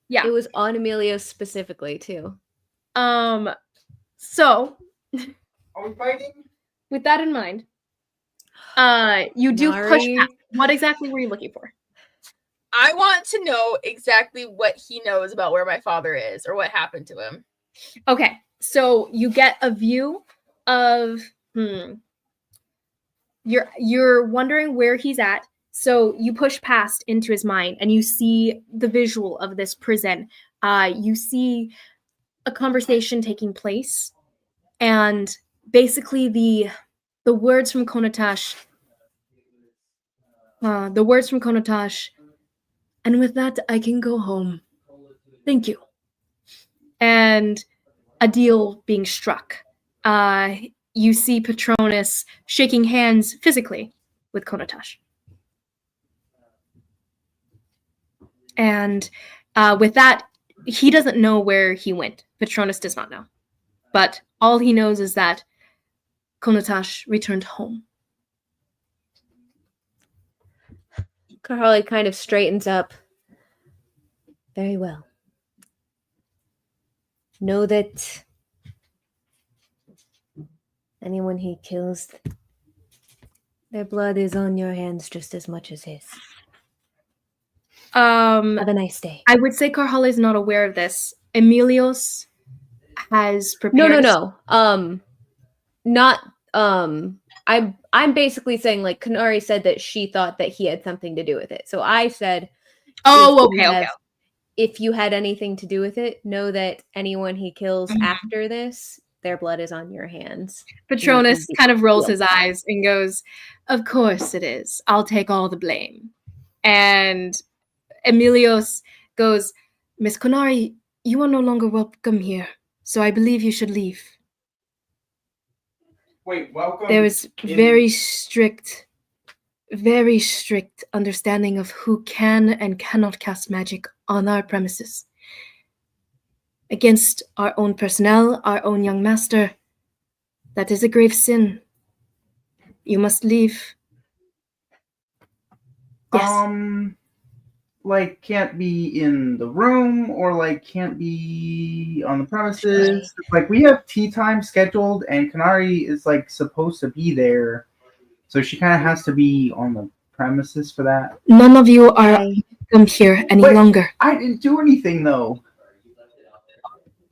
Yeah, it was on Emilios specifically too. So, are we fighting? With that in mind, you do push back. What exactly were you looking for? I want to know exactly what he knows about where my father is or what happened to him. Okay, so you get a view of You're wondering where he's at. So you push past into his mind and you see the visual of this prison. You see a conversation taking place, and basically the words from Konatash. And with that, I can go home. Thank you. And a deal being struck. You see Patronus shaking hands physically with Konatash. And with that, he doesn't know where he went. Patronus does not know. But all he knows is that Konatash returned home. Karhale kind of straightens up. Very well. Know that anyone he kills, their blood is on your hands just as much as his. Have a nice day. I would say Karhale is not aware of this. Emilios has prepared. No. I'm basically saying, like, Kanari said that she thought that he had something to do with it. So I said, okay. If you had anything to do with it, know that anyone he kills after this, their blood is on your hands. Patronus kind of rolls his eyes and goes, of course it is. I'll take all the blame. And Emilios goes, Miss Konari, you are no longer welcome here, so I believe you should leave. Wait, welcome? There is very strict understanding of who can and cannot cast magic on our premises. Against our own personnel, our own young master. That is a grave sin. You must leave. Yes. Like can't be in the room or like can't be on the premises. Like we have tea time scheduled and Kanari is like supposed to be there. So she kind of has to be on the premises for that. None of you are welcome here any Wait. longer. I didn't do anything though.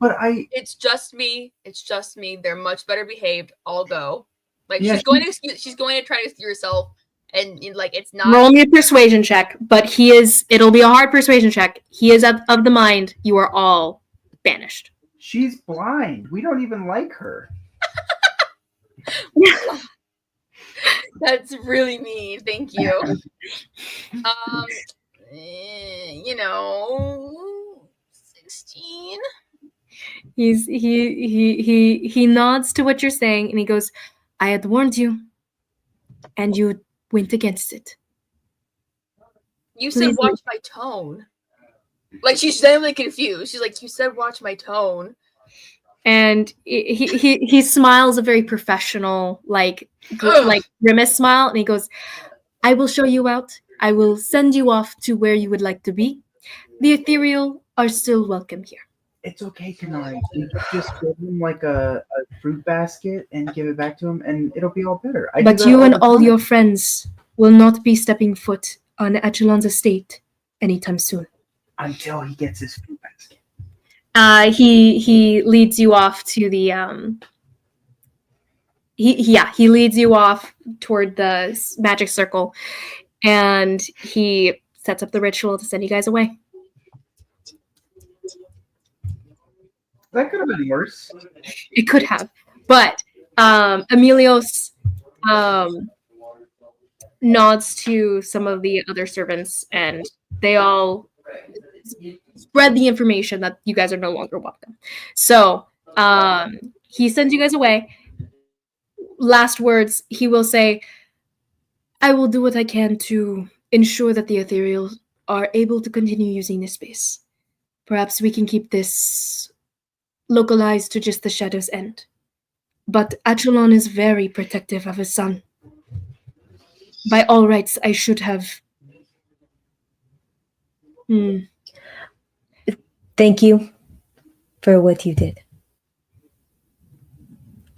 But It's just me. It's just me. They're much better behaved. I'll go. Like Yeah, she's going to try to excuse herself, and like it's not. Roll me a persuasion check, but it'll be a hard persuasion check. He is of the mind. You are all banished. she's blind. We don't even like her. That's really mean. Thank you. You know, 16. He nods to what you're saying and he goes, I had warned you and you went against it. You said watch my tone. Like she's genuinely confused. She's like, you said watch my tone. And he smiles a very professional, like grimace smile, and he goes, I will show you out. I will send you off to where you would like to be. The ethereal are still welcome here. It's okay, Kanari. We could just give him like a fruit basket and give it back to him, and it'll be all better. But you and all your friends will not be stepping foot on Echelon's estate anytime soon. Until he gets his fruit basket. He leads you off to the he leads you off toward the magic circle, and he sets up the ritual to send you guys away. That could have been worse. It could have, but Emilios nods to some of the other servants, and they all spread the information that you guys are no longer welcome. So he sends you guys away. Last words, he will say, I will do what I can to ensure that the ethereal are able to continue using this space. Perhaps we can keep this localized to just the Shadow's End. But Echelon is very protective of his son. By all rights, I should have... Thank you for what you did.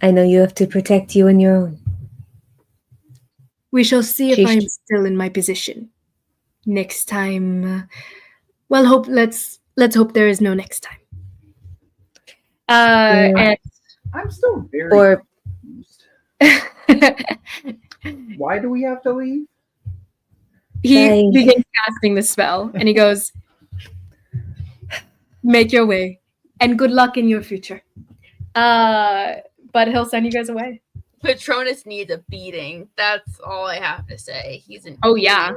I know you have to protect you and your own. We shall see if I'm still in my position. Next time... well, let's hope there is no next time. And I'm still very confused. Why do we have to leave? He begins casting the spell, and he goes, make your way, and good luck in your future. But he'll send you guys away. Patronus needs a beating. That's all I have to say. He's an yeah.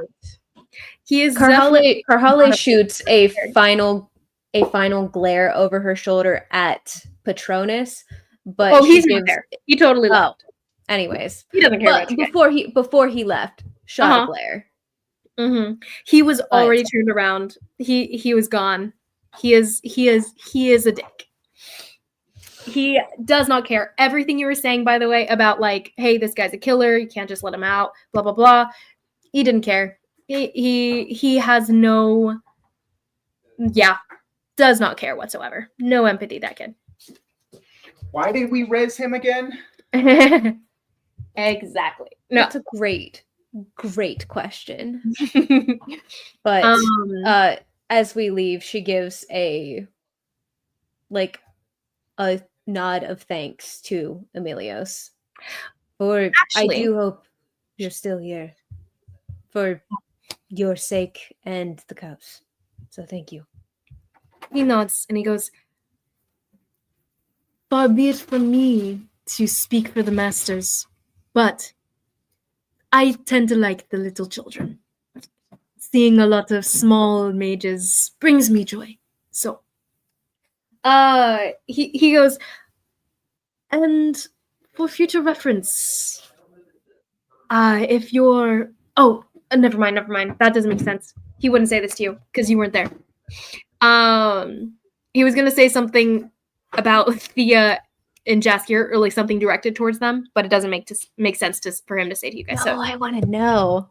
He is Karhale shoots a final glare over her shoulder at Patronus, but he's not there. He totally left. Anyways, he doesn't care. But before he left, shot a glare. Mm-hmm. He was already turned around. He was gone. He is a dick. He does not care. Everything you were saying, by the way, about like, hey, this guy's a killer. You can't just let him out. Blah blah blah. He didn't care. He has no. Yeah, does not care whatsoever. No empathy, that kid. Why did we res him again? Exactly. No, that's a great question. But as we leave, she gives a nod of thanks to Emilios. I do hope you're still here for your sake and the cubs. So thank you. He nods and he goes, far be it from me to speak for the masters, but I tend to like the little children. Seeing a lot of small mages brings me joy. So, he goes, and for future reference, if you're... Oh, never mind. That doesn't make sense. He wouldn't say this to you because you weren't there. He was going to say something about Thea and Jaskier, or like something directed towards them, but it doesn't make sense for him to say to you guys. No, I want to know.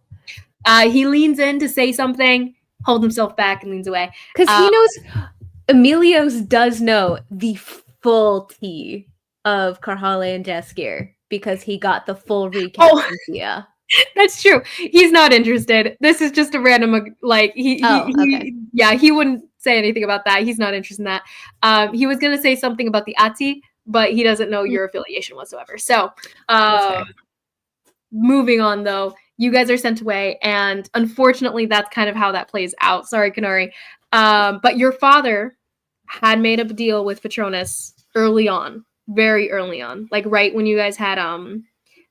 He leans in to say something, holds himself back, and leans away. Because he knows, Emilios does know the full tea of Karhale and Jaskier because he got the full recap from Thea. That's true. He's not interested. This is just a random, like, he wouldn't say anything about that. He's not interested in that. He was going to say something about the Ati, but he doesn't know your affiliation whatsoever. So, moving on, though, you guys are sent away, and unfortunately, that's kind of how that plays out. Sorry, Kanari. But your father had made a deal with Patronus early on, very early on, like right when you guys had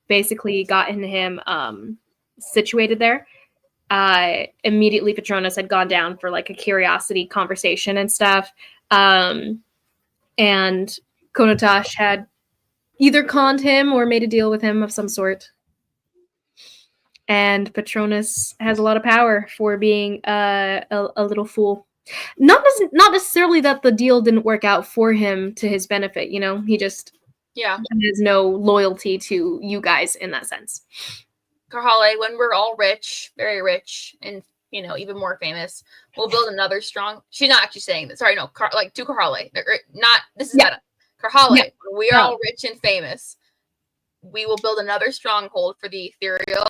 basically gotten him situated there. Immediately Patronus had gone down for like a curiosity conversation and stuff. And Konotash had either conned him or made a deal with him of some sort. And Patronus has a lot of power for being a little fool. Not necessarily that the deal didn't work out for him to his benefit, you know? He just has no loyalty to you guys in that sense. Karhale, when we're all rich, very rich, and even more famous, we'll build another strong. She's not actually saying that. Sorry, no, to Karhale. Not this is meta. Karhale, when we are all rich and famous, we will build another stronghold for the ethereal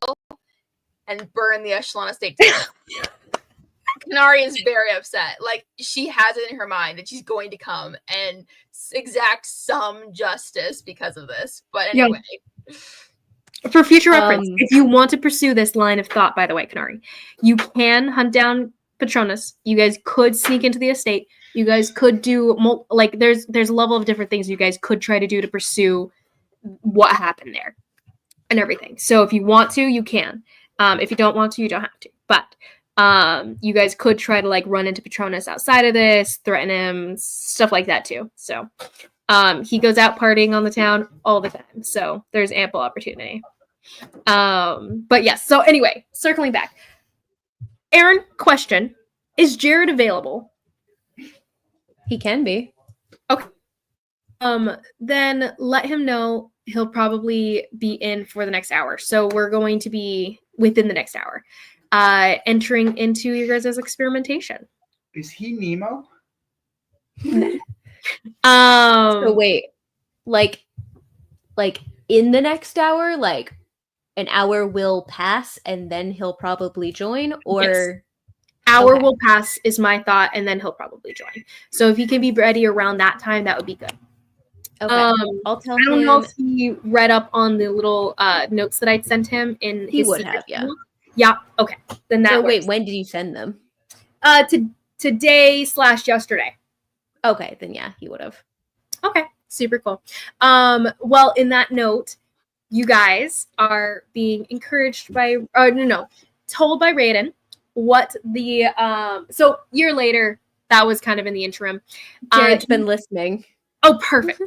and burn the Echelon estate down. Kanari is very upset. Like, she has it in her mind that she's going to come and exact some justice because of this. But anyway. For future reference, if you want to pursue this line of thought, by the way, Kanari, you can hunt down Patronus. You guys could sneak into the estate. You guys could do, there's a level of different things you guys could try to do to pursue what happened there and everything. So if you want to, you can. If you don't want to, you don't have to. But you guys could try to like run into Patronus outside of this, threaten him, stuff like that too. So he goes out partying on the town all the time. So there's ample opportunity. But yes, so anyway, circling back. Aaron, question. Is Jared available? He can be. Okay. Then let him know he'll probably be in for the next hour. So we're going to be within the next hour. Entering into your guys' experimentation. Is he Nemo? So wait, like in the next hour, like an hour will pass and then he'll probably join, or yes. Hour will pass is my thought, and then he'll probably join. So if he can be ready around that time, that would be good. Okay. I'll tell him. I don't know if he read up on the little notes that I'd sent him in he his would have, Yeah, okay. Then that works. Wait, when did you send them? Today/yesterday. Okay, then yeah, he would have. Okay, super cool. Well, in that note, you guys are being encouraged by told by Raoden what the so year later, that was kind of in the interim. Jared's been listening. Oh, perfect.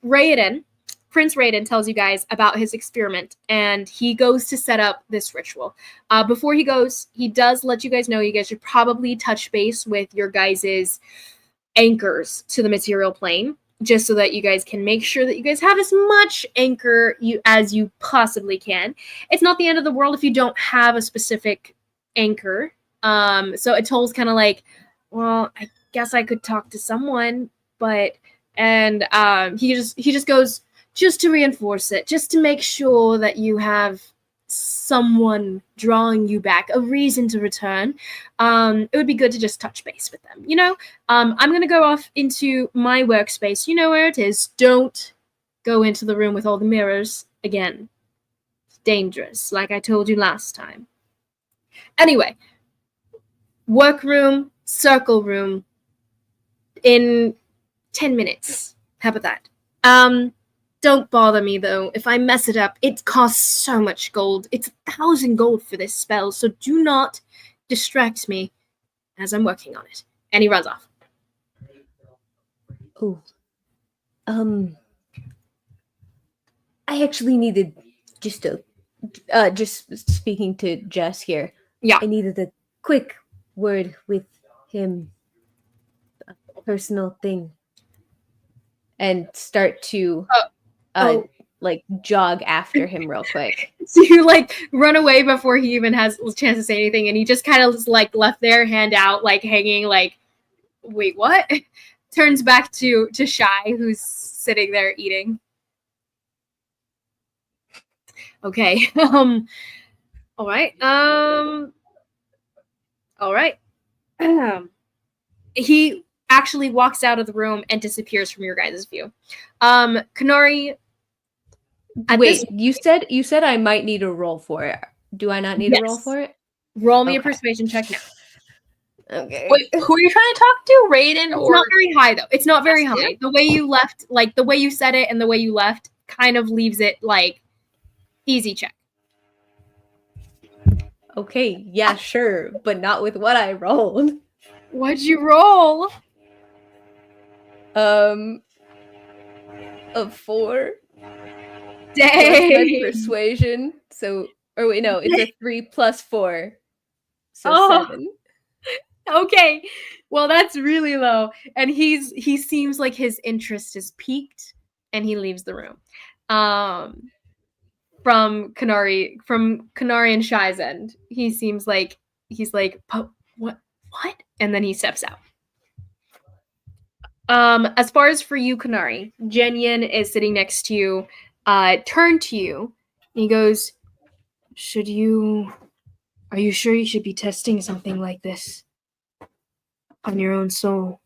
Raoden, Prince Raoden tells you guys about his experiment, and he goes to set up this ritual. Before he goes, he does let you guys know you guys should probably touch base with your guys' anchors to the material plane, just so that you guys can make sure that you guys have as much anchor as you possibly can. It's not the end of the world if you don't have a specific anchor. So Atol's kind of like, well, I guess I could talk to someone, but he just goes, just to reinforce it, just to make sure that you have someone drawing you back, a reason to return. It would be good to just touch base with them, I'm gonna go off into my workspace. You know where it is. Don't go into the room with all the mirrors again. It's dangerous, like I told you last time. Anyway, workroom, circle room, in 10 minutes. How about that? Don't bother me, though. If I mess it up, it costs so much gold. It's 1,000 gold for this spell, so do not distract me as I'm working on it. And he runs off. Oh. I actually needed just speaking to Jess here. Yeah. I needed a quick word with him. A personal thing. And start to like jog after him real quick. So you like run away before he even has a chance to say anything, and he just kind of like left there, hand out, like hanging, like, wait, what? Turns back to Shy, who's sitting there eating. Okay. All right. All right. He actually walks out of the room and disappears from your guys' view. Kanari. Wait, you said I might need a roll for it. Do I not need a roll for it? Roll me a persuasion check now. Okay. Wait, who are you trying to talk to? Raoden It's or not very high though. It's not very That's high. it? The way you left, like the way you said it and the way you left, kind of leaves it like easy check. Okay, yeah, sure, but not with what I rolled. What'd you roll? A 4. Plus my Dang. persuasion. So, or wait, no, it's a 3 plus 4. So Oh. 7. Okay. Well, that's really low. And he seems like his interest is piqued and he leaves the room. From Kanari and Shy's end, he seems like he's like, what? And then he steps out. As far as for you, Kanari, Jenyen is sitting next to you, turned to you, and he goes, are you sure you should be testing something like this on your own soul?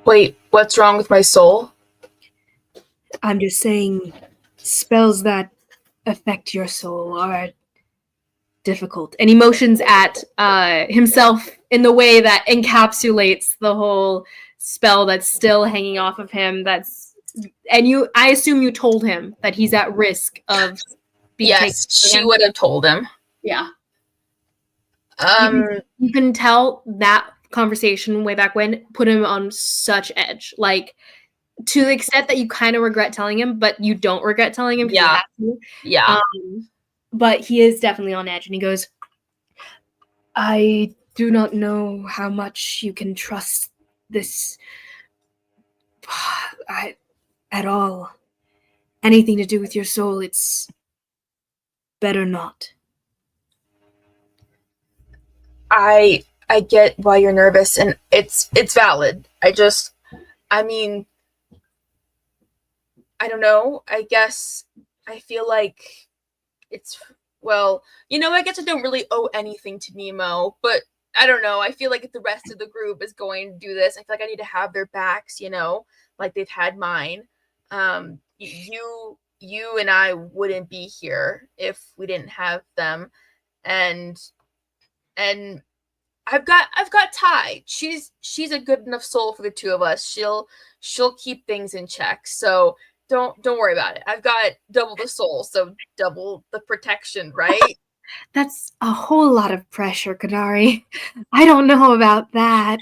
Wait, what's wrong with my soul? I'm just saying, spells that affect your soul are difficult. And he motions at himself in the way that encapsulates the whole spell that's still hanging off of him. I assume you told him that he's at risk of being Yes, she would have told him. Yeah. You can tell that conversation way back when put him on such edge. Like, to the extent that you kind of regret telling him, but you don't regret telling him. Yeah. Yeah. But he is definitely on edge, and he goes, I do not know how much you can trust this at all. Anything to do with your soul, it's better not. I get why you're nervous, and it's valid. I mean, I don't know. I guess I feel like it's, well, I guess I don't really owe anything to Nemo, but I don't know. I feel like if the rest of the group is going to do this, I feel like I need to have their backs, like they've had mine. You and I wouldn't be here if we didn't have them. And I've got Ty. She's a good enough soul for the two of us. She'll keep things in check. So don't worry about it. I've got double the soul, so double the protection, right? That's a whole lot of pressure, Kanari. I don't know about that.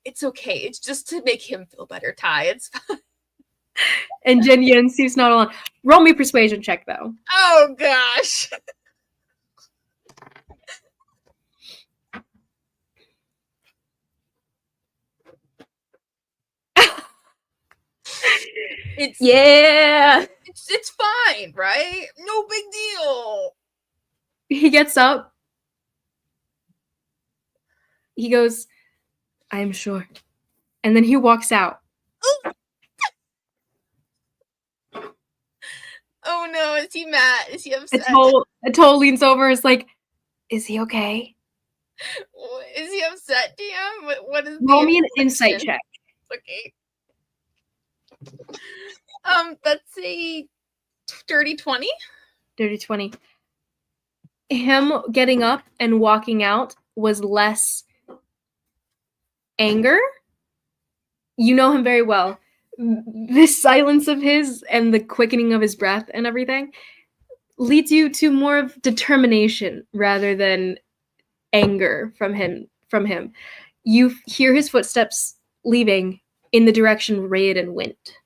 It's okay. It's just to make him feel better, Ty. It's fine. And Jenyen seems not alone. Roll me a persuasion check, though. Oh, gosh. It's fine, right? No big deal. He gets up. He goes, I'm sure. And then he walks out. Oh no, is he mad? Is he upset? Atoll leans over and is like, is he okay? Is he upset, DM? What is Roll me an insight check. Okay. That's a dirty 20. Dirty 20. Him getting up and walking out was less anger. You know him very well. This silence of his and the quickening of his breath and everything leads you to more of determination rather than anger from him. You hear his footsteps leaving in the direction Raoden went.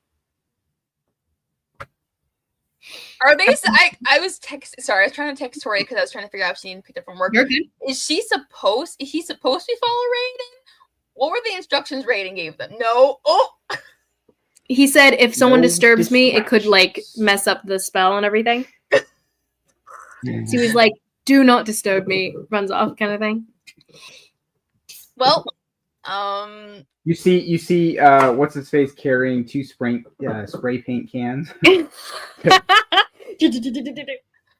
Are they? I was Sorry, I was trying to text Tori because I was trying to figure out if she picked up from work. You're good. Is he supposed to follow Raoden? What were the instructions Raoden gave them? No. Oh. He said if someone No disturbs me, it could like distractions. mess up the spell and everything. So he was like, "Do not disturb me." Runs off, kind of thing. Well, You see, what's his face carrying 2 spray paint cans.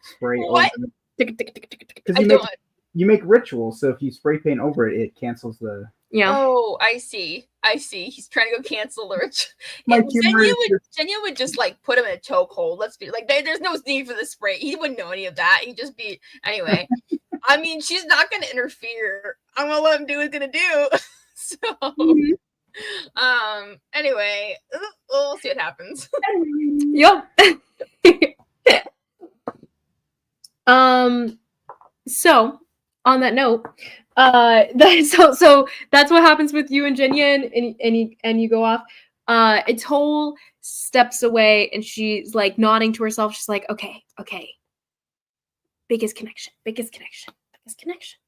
Spray What? over because I don't. you make rituals, so if you spray paint over it, it cancels the. Yeah. Oh, I see. He's trying to go cancel the ritual. My humor is Genya would just like put him in a chokehold. Let's be like, there's no need for the spray. He wouldn't know any of that. He'd just be anyway. I mean, she's not going to interfere. I'm gonna let him do what he's gonna do. So, anyway, we'll see what happens. Yep. So on that note, so that's what happens with you and Jenya, and you go off. It's whole steps away, and she's like nodding to herself. She's like, okay. Biggest connection.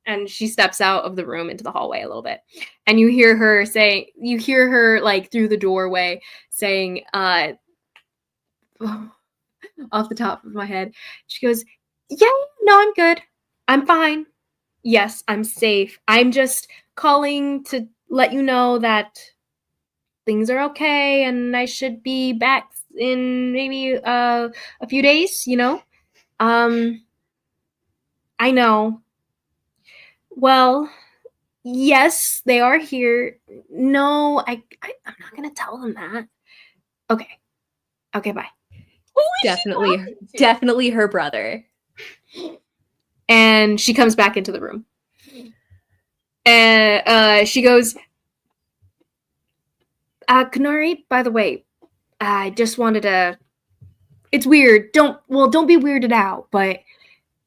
And she steps out of the room into the hallway a little bit. And you hear her like through the doorway saying, off the top of my head, she goes, yeah, no, I'm good. I'm fine. Yes, I'm safe. I'm just calling to let you know that things are okay and I should be back in maybe a few days, you know? I know. Well, yes, they are here. No, I'm not gonna tell them that. Okay, bye. Definitely her brother. And she comes back into the room. And she goes, Kanari, by the way, I just wanted to. It's weird. Don't be weirded out, but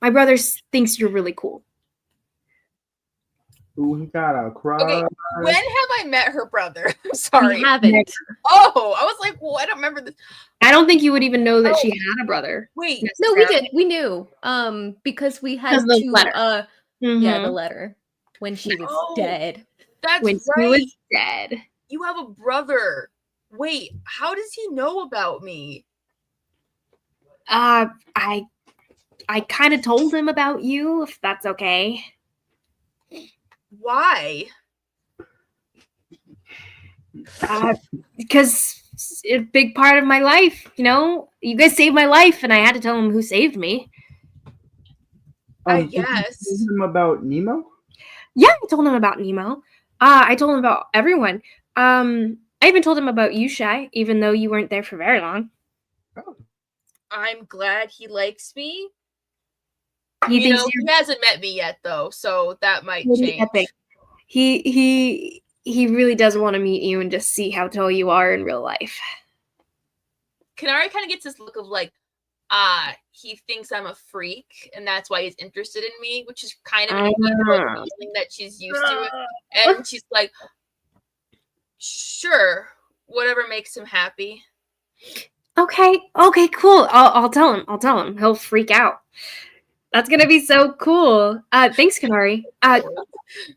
my brother thinks you're really cool. Ooh, he got a crush. Okay, when have I met her brother? I'm sorry. We haven't. Oh, I was like, well, I don't remember this. I don't think you would even know that she had a brother. Wait, No, we did. We knew. Because we had the to. letter. Yeah, the letter when she was dead. That's when right. She was dead. You have a brother. Wait, how does he know about me? I kind of told him about you, if that's okay. Why? Because it's a big part of my life, you know? You guys saved my life, and I had to tell him who saved me. I Did you guess. tell him about Nemo? Yeah, I told him about Nemo. I told him about everyone. I even told him about you, Shy, even though you weren't there for very long. Oh. I'm glad he likes me. He hasn't met me yet, though, so that might change. Epic. He really does want to meet you and just see how tall you are in real life. Kanari kind of gets this look of like, he thinks I'm a freak, and that's why he's interested in me, which is kind of an feeling that she's used to. And she's like, sure, whatever makes him happy. Okay, cool. I'll tell him. He'll freak out. That's gonna be so cool. Thanks, Kanari.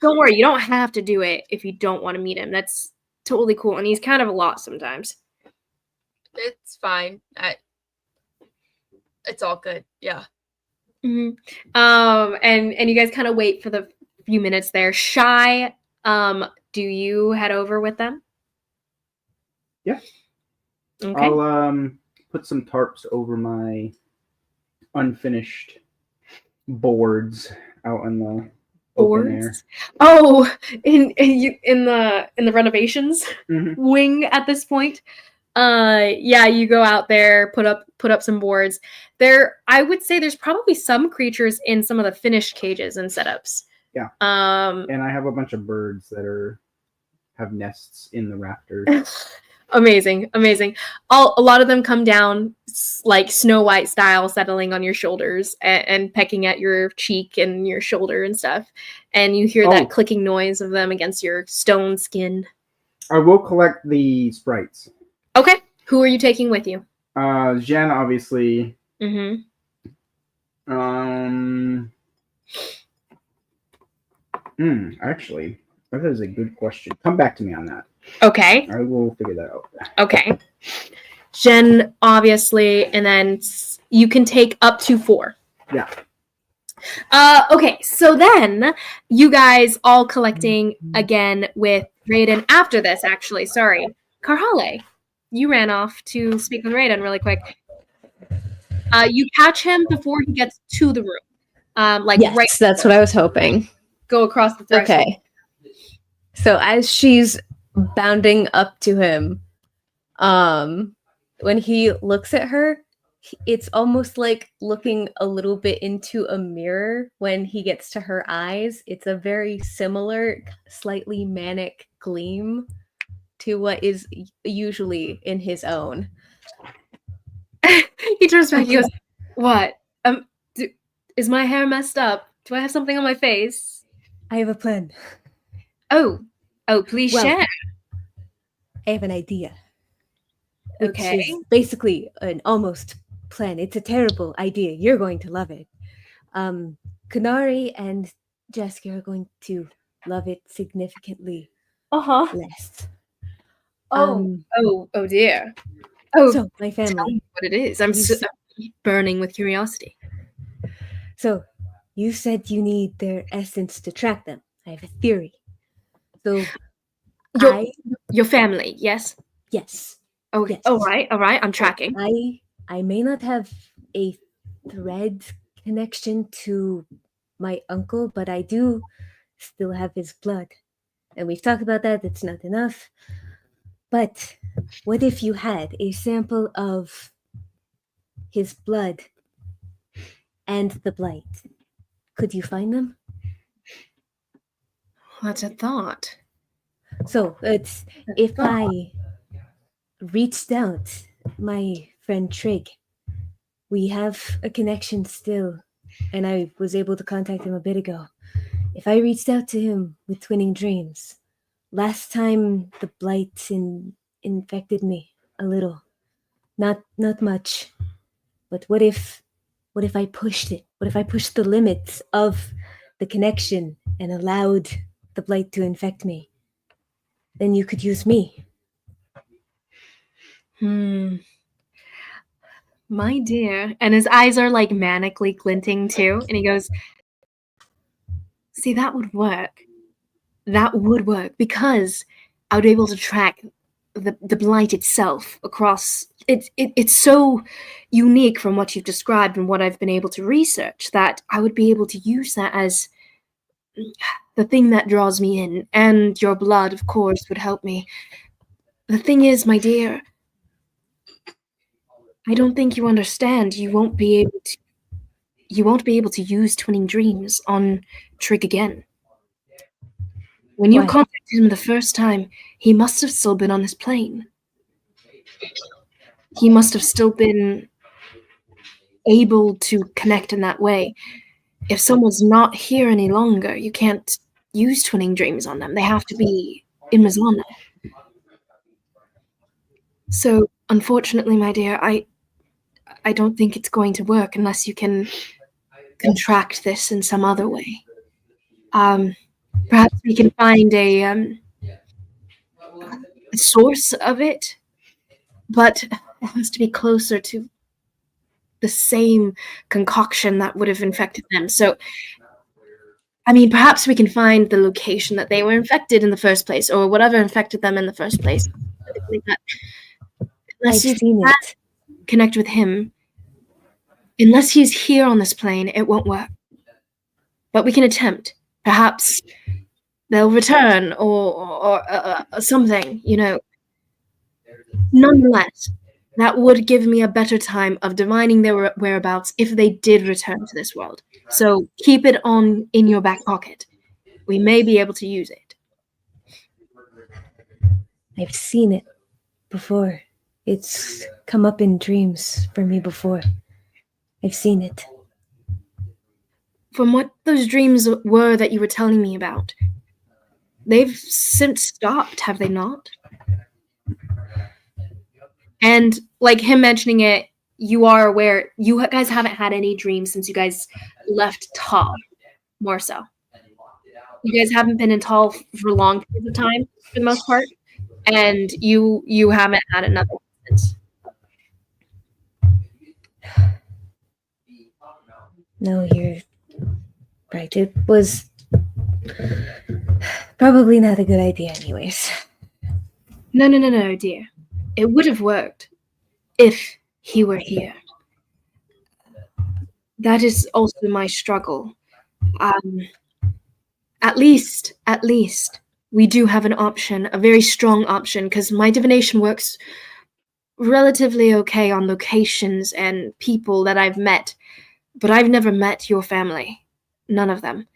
Don't worry, you don't have to do it if you don't want to meet him. That's totally cool, and he's kind of a lot sometimes. It's fine. It's all good. Yeah. Mm-hmm. And you guys kind of wait for the few minutes there. Shy, do you head over with them? Yeah. Okay. I'll put some tarps over my unfinished boards out in the open air. Oh, in the renovations wing at this point. Yeah, you go out there, put up some boards. I would say there's probably some creatures in some of the finished cages and setups. Yeah. And I have a bunch of birds that have nests in the rafters. Amazing. A lot of them come down like Snow White style, settling on your shoulders and pecking at your cheek and your shoulder and stuff. And you hear that clicking noise of them against your stone skin. I will collect the sprites. Okay. Who are you taking with you? Jen, obviously. Mm-hmm. Actually, that is a good question. Come back to me on that. Okay. I will figure that out. Okay. Jen, obviously, and then you can take up to 4. Yeah. Okay, so then you guys all collecting again with Raoden after this, actually. Sorry. Karhale, you ran off to speak with Raoden really quick. You catch him before he gets to the room. Yes, right that's what I was hoping. Go across the threshold. Okay. So as she's bounding up to him, when he looks at her, it's almost like looking a little bit into a mirror when he gets to her eyes. It's a very similar, slightly manic gleam to what is usually in his own. He turns back, he goes, what? Is my hair messed up? Do I have something on my face? I have a plan. Oh, please share. I have an idea. Okay. Which is basically an almost plan. It's a terrible idea. You're going to love it. Kanari and Jessica are going to love it significantly less. Oh dear. Oh, so my family. Tell me what it is. I'm burning with curiosity. So, you said you need their essence to track them. I have a theory. So, your family, yes? Yes. Okay. Yes. All right. I'm tracking. I may not have a thread connection to my uncle, but I do still have his blood. And we've talked about that. It's not enough. But what if you had a sample of his blood and the blight? Could you find them? That's a thought. So if I reached out, my friend Trig, we have a connection still, and I was able to contact him a bit ago. If I reached out to him with Twinning Dreams, last time the blight infected me a little, not much, but what if I pushed it? What if I pushed the limits of the connection and allowed the blight to infect me? Then you could use me. My dear. And his eyes are like manically glinting too. And he goes, see, that would work. That would work because I would be able to track the blight itself across. It's so unique from what you've described and what I've been able to research that I would be able to use that as the thing that draws me in. And your blood, of course, would help me. The thing is, my dear, I don't think you understand. You won't be able to use Twinning Dreams on Trig again. When you contacted him the first time, he must have still been on this plane. He must have still been able to connect in that way. If someone's not here any longer, you can't use Twinning Dreams on them. They have to be in Mnemosyne. So, unfortunately, my dear, I don't think it's going to work unless you can contract this in some other way. Perhaps we can find a source of it, but it has to be closer to the same concoction that would have infected them. So, I mean, perhaps we can find the location that they were infected in the first place, or whatever infected them in the first place. Unless you can connect with him, unless he's here on this plane, it won't work. But we can attempt. Perhaps they'll return, or something, you know. Nonetheless, that would give me a better time of divining their whereabouts if they did return to this world. So keep it in your back pocket. We may be able to use it. I've seen it before. It's come up in dreams for me before. I've seen it. From what those dreams were that you were telling me about, they've since stopped, have they not? And like him mentioning it, you are aware, you guys haven't had any dreams since you guys left Tal, more so. You guys haven't been in Tal for long periods of time, for the most part. and you haven't had another instance. No, you're right. It was probably not a good idea anyways. No, dear. It would have worked if he were here. That is also my struggle. At least, we do have an option, a very strong option, because my divination works relatively okay on locations and people that I've met, but I've never met your family. None of them.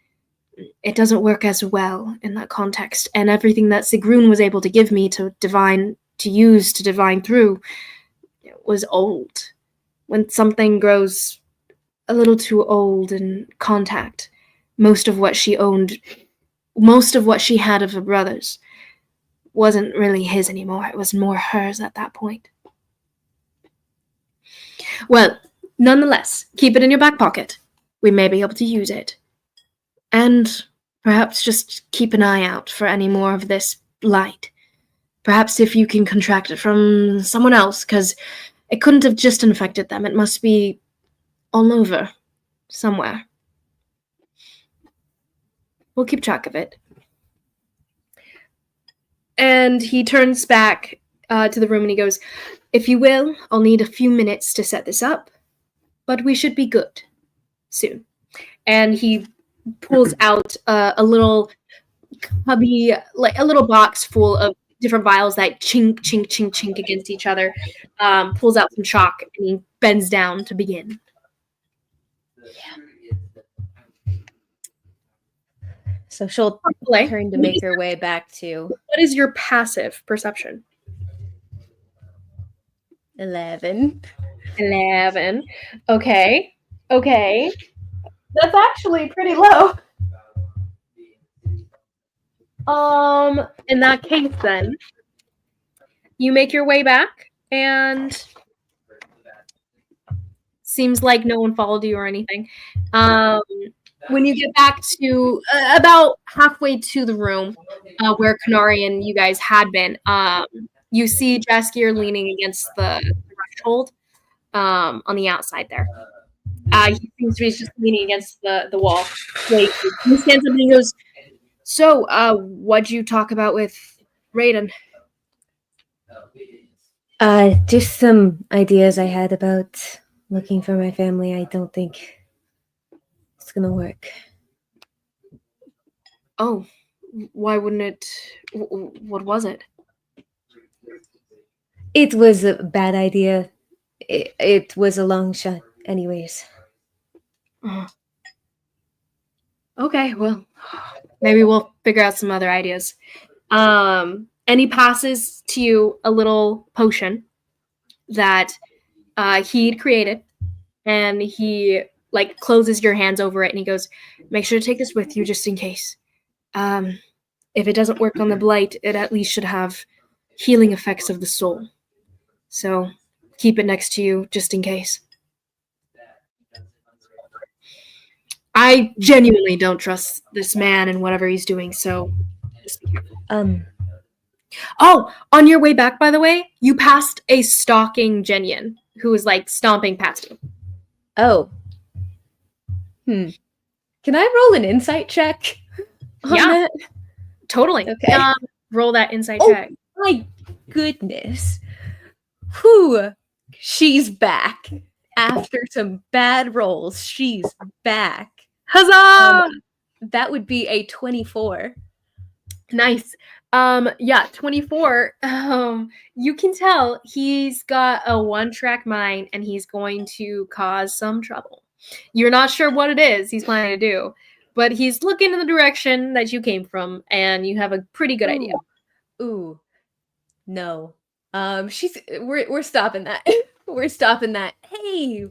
It doesn't work as well in that context, and everything that Sigrun was able to give me to use to divine through was old. When something grows a little too old in contact, most of what she had of her brothers wasn't really his anymore. It was more hers at that point. Well, nonetheless, keep it in your back pocket. We may be able to use it. And perhaps just keep an eye out for any more of this light. Perhaps if you can contract it from someone else, because it couldn't have just infected them. It must be all over somewhere. We'll keep track of it. And he turns back to the room and he goes, if you will, I'll need a few minutes to set this up, but we should be good soon. And he pulls out a little cubby, like a little box full of different vials that chink, chink, chink, chink against each other, pulls out some chalk, and he bends down to begin. So she'll turn to make her way back to... What is your passive perception? 11. Okay. That's actually pretty low. In that case then, you make your way back, and seems like no one followed you or anything. When you get back to about halfway to the room where Kanari and you guys had been, you see Jaskier leaning against the threshold on the outside there. He seems to be just leaning against the wall. He stands up and he goes, so, what'd you talk about with Raoden? Just some ideas I had about looking for my family. I don't think it's gonna work. Oh, why wouldn't it? What was it? It was a bad idea. It was a long shot anyways. Okay, well, maybe we'll figure out some other ideas. And he passes to you a little potion that he'd created, and he closes your hands over it, and he goes, make sure to take this with you just in case. If it doesn't work on the blight, it at least should have healing effects of the soul. So keep it next to you just in case. I genuinely don't trust this man and whatever he's doing, so just be careful. Oh, on your way back, by the way, you passed a stalking Genyan who was stomping past you. Oh. Can I roll an insight check on that? Totally. Okay. Roll that insight check. My goodness. Whew. She's back. After some bad rolls, she's back. Huzzah! That would be a 24. Nice. 24. You can tell he's got a one-track mind, and he's going to cause some trouble. You're not sure what it is he's planning to do, but he's looking in the direction that you came from, and you have a pretty good idea. Ooh. No. We're stopping that. We're stopping that. Hey,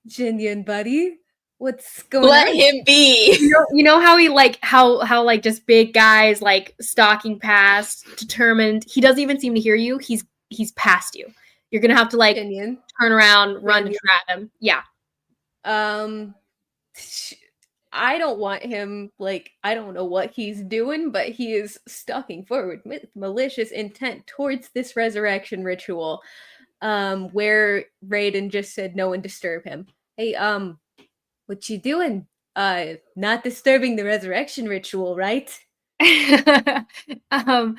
Genyan buddy. What's going on? Let him be. You know how he how just big guys stalking past, determined. He doesn't even seem to hear you. He's past you. You're gonna have to turn around, run to grab him. Yeah. I don't want him, like, I don't know what he's doing, but he is stalking forward with malicious intent towards this resurrection ritual, where Raoden just said no one disturb him. Hey, what you doing? Not disturbing the resurrection ritual, right? um,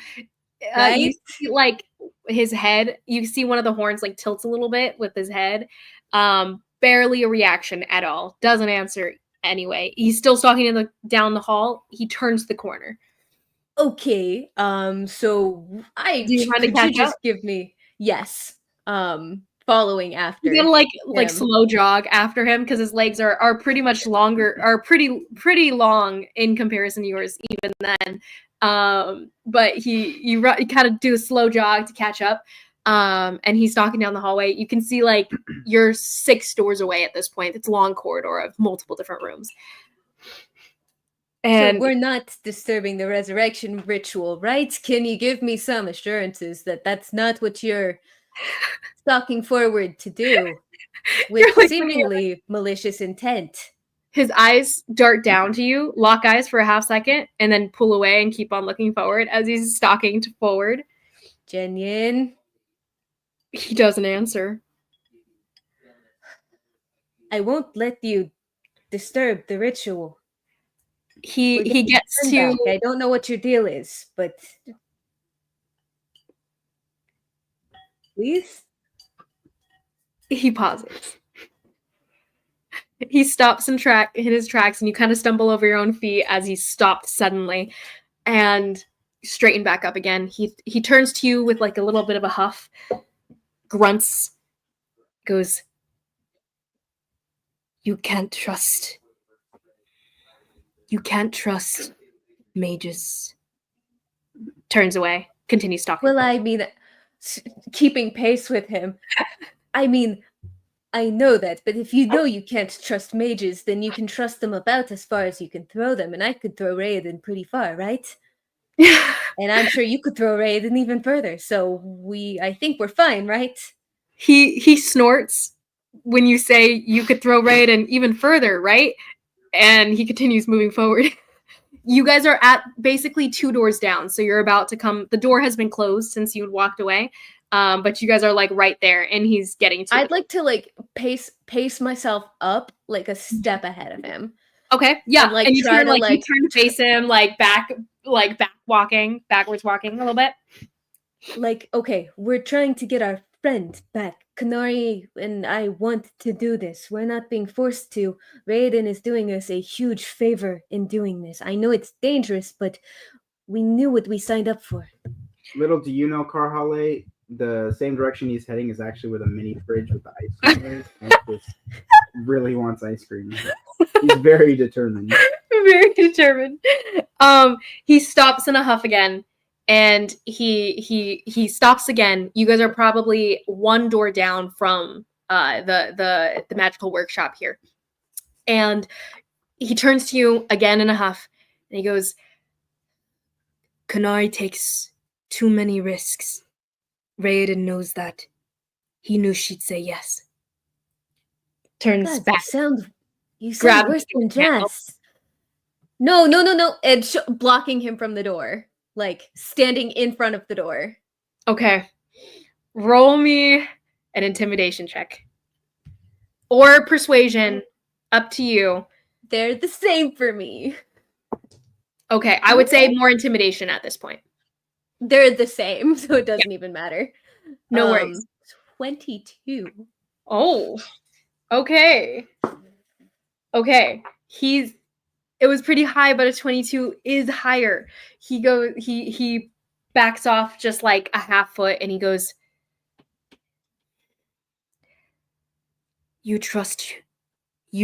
Right? you see, like, his head, you see one of the horns, like, tilts a little bit with his head. Barely a reaction at all. Doesn't answer anyway. He's still stalking down the hall. He turns the corner. Okay, so Do you mind to could catch you just up? give me, yes, following after You gotta like him. slow jog after him because his legs are pretty much longer, are pretty long in comparison to yours even then. But you kind of do a slow jog to catch up. And he's stalking down the hallway. You can see like you're 6 doors away at this point. It's a long corridor of multiple different rooms. And so we're not disturbing the resurrection ritual, right? Can you give me some assurances that that's not what you're stalking forward to do with like, seemingly malicious intent? his eyes dart down to you, lock eyes for a half second, and then pull away and keep on looking forward as he's stalking forward. Jenyin? He doesn't answer. I won't let you disturb the ritual. He gets to... I don't know what your deal is, but please? He pauses. He stops in his tracks, and you kind of stumble over your own feet as he stopped suddenly and straighten back up again. He turns to you with like a little bit of a huff, grunts, goes, You can't trust mages. Turns away, continues stalking. Well, I mean, keeping pace with him. I mean, I know that, but if you know you can't trust mages, then you can trust them about as far as you can throw them, and I could throw Raoden pretty far, right? And I'm sure you could throw Raoden even further, so I think we're fine, right? He snorts when you say you could throw Raoden even further, right? And he continues moving forward. You guys are at basically 2 doors down, so you're about to come. The door has been closed since you had walked away, but you guys are like right there, and he's getting to. I'd like to like pace myself up like a step ahead of him. Okay, yeah, and, like, and you try turn to like like you turn to face him, backwards walking a little bit. Like, okay, we're trying to get our friend back. Kanari and I want to do this. We're not being forced to. Raoden is doing us a huge favor in doing this. I know it's dangerous, but we knew what we signed up for. Little do you know, Carhale, the same direction he's heading is actually where the mini fridge with the ice cream is. And just really wants ice cream. He's very determined. Very determined. He stops in a huff again, and he stops again. You guys are probably 1 door down from the magical workshop here, and he turns to you again in a huff, and he goes, "Kanari takes too many risks. Raoden knows that. He knew she'd say yes." Turns God, back. You sound worse than Jess. No. And blocking him from the door. Like, standing in front of the door. Okay. Roll me an intimidation check. Or persuasion. Up to you. They're the same for me. Okay, I would say more intimidation at this point. They're the same, so it doesn't even matter. No worries. 22. Oh. Okay. Okay. It was pretty high, but a 22 is higher. He backs off just like a half foot, and he goes, You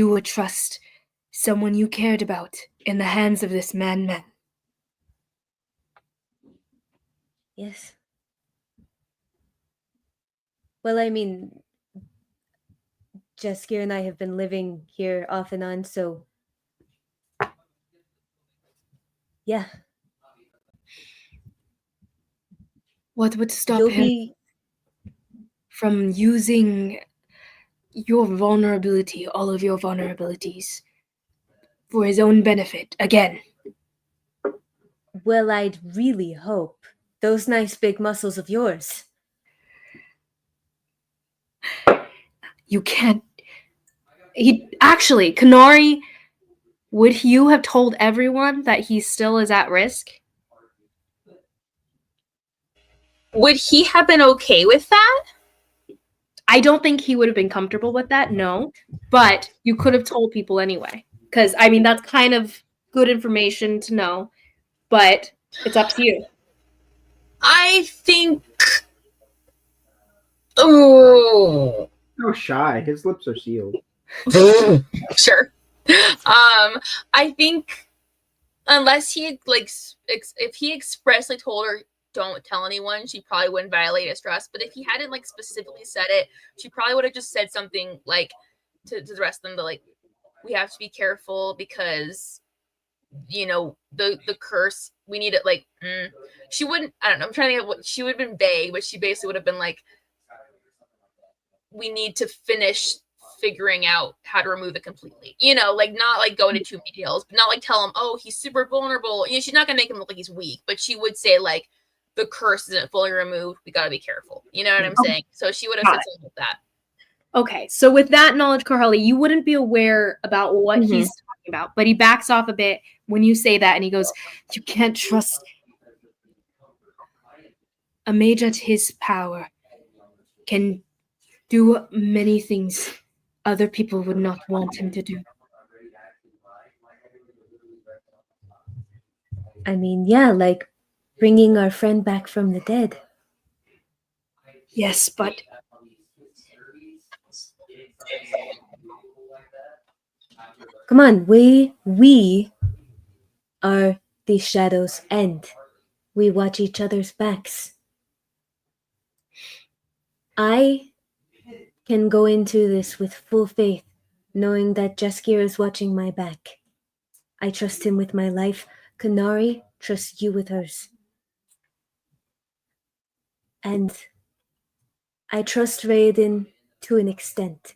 would trust someone you cared about in the hands of this madman. Yes. Well, I mean, Jeskier and I have been living here off and on, so yeah. What would stop him from using your vulnerability, all of your vulnerabilities, for his own benefit again. Well, I'd really hope. Those nice big muscles of yours. You can't. Kanari, would you have told everyone that he still is at risk? Would he have been okay with that? I don't think he would have been comfortable with that, no. But you could have told people anyway. Because, I mean, that's kind of good information to know. But it's up to you. I think... Oh. So shy. His lips are sealed. Sure. I think unless he if he expressly told her don't tell anyone, she probably wouldn't violate his trust. But if he hadn't specifically said it, she probably would have just said something to the rest of them that we have to be careful because the curse, we need it. She wouldn't, I don't know, I'm trying to think of what she would have been vague, but she basically would have been we need to finish figuring out how to remove it completely. Not go into too many details, but not tell him, oh, he's super vulnerable. She's not gonna make him look like he's weak, but she would say the curse isn't fully removed. We gotta be careful. You know what I'm saying? So she would have said something like that. Okay, so with that knowledge, Karhali, you wouldn't be aware about what he's talking about, but he backs off a bit when you say that, and he goes, you can't trust a mage at his power can do many things other people would not want him to do. I mean, yeah, bringing our friend back from the dead. Yes, but come on, we are the shadow's end. We watch each other's backs. I can go into this with full faith, knowing that Jaskier is watching my back. I trust him with my life. Kanari trusts you with hers. And I trust Raoden to an extent.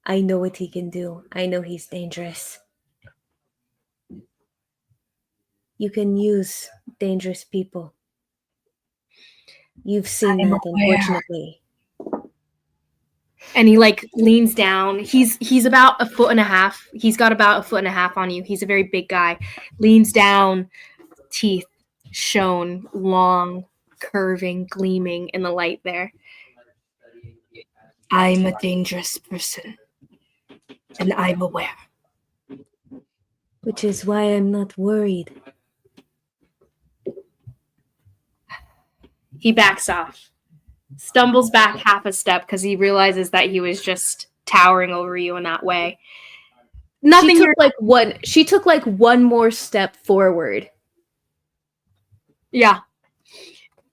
I know what he can do. I know he's dangerous. You can use dangerous people. You've seen that, unfortunately. And he leans down. He's about 1.5 feet. He's got about 1.5 feet on you. He's a very big guy. Leans down, teeth shown, long, curving, gleaming in the light there. I'm a dangerous person, and I'm aware. Which is why I'm not worried. He backs off, stumbles back half a step because he realizes that he was just towering over you in that way. Nothing. She took one more step forward. Yeah.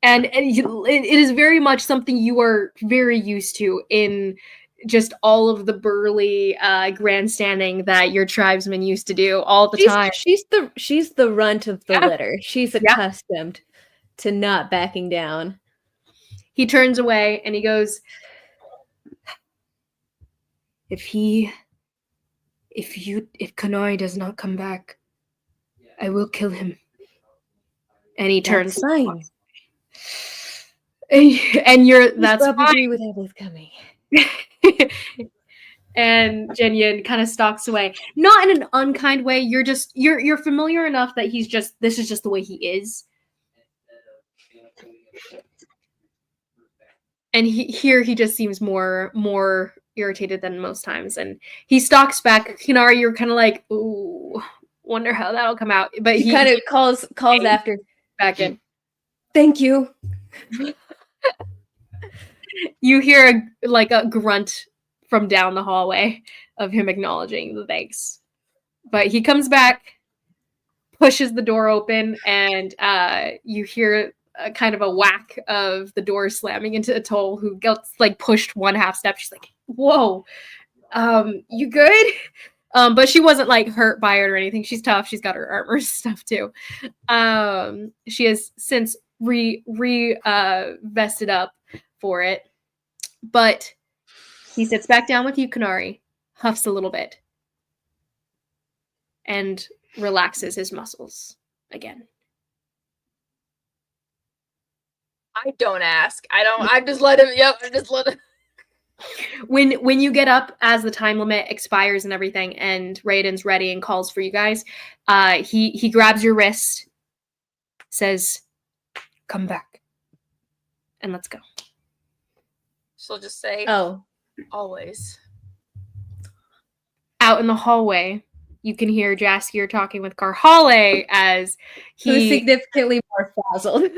And it is very much something you are very used to in just all of the burly grandstanding that your tribesmen used to do all the time. She's the runt of the litter. She's accustomed to not backing down. He turns away and he goes, if Kanari does not come back, I will kill him. And he turns. That's fine. And that's probably what I was coming. And Jenyan kind of stalks away, not in an unkind way. You're familiar enough that this is just the way he is. And he just seems more irritated than most times, and he stalks back. Kinari, you're kind of ooh, wonder how that'll come out. But he kind of calls after back in. Thank you. You hear a grunt from down the hallway of him acknowledging the thanks. But he comes back, pushes the door open, and you hear kind of a whack of the door slamming into Atoll, who gets pushed 1/2 step. She's like, whoa, you good? But she wasn't hurt by it or anything. She's tough. She's got her armor stuff too. She has since vested up for it. But he sits back down with you, Kanari, huffs a little bit. and relaxes his muscles again. I don't ask. I just let him. Yep, I just let him. When you get up, as the time limit expires and everything, and Raoden's ready and calls for you guys, he grabs your wrist, says, "Come back, and let's go." She'll just say, Oh, always. Out in the hallway, you can hear Jaskier talking with Karhale as who's he significantly more frazzled.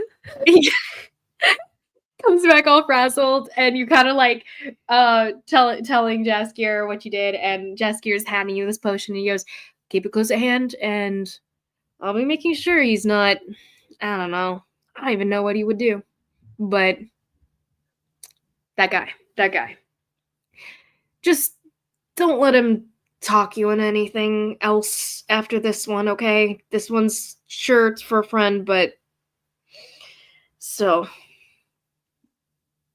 comes back all frazzled, and you kind of like telling Jaskier what you did, and Jaskier's handing you this potion, and he goes, "Keep it close at hand, and I'll be making sure he's not, I don't know, I don't even know what he would do, but that guy. Just don't let him talk you into anything else after this one, okay? This one's sure it's for a friend, but so."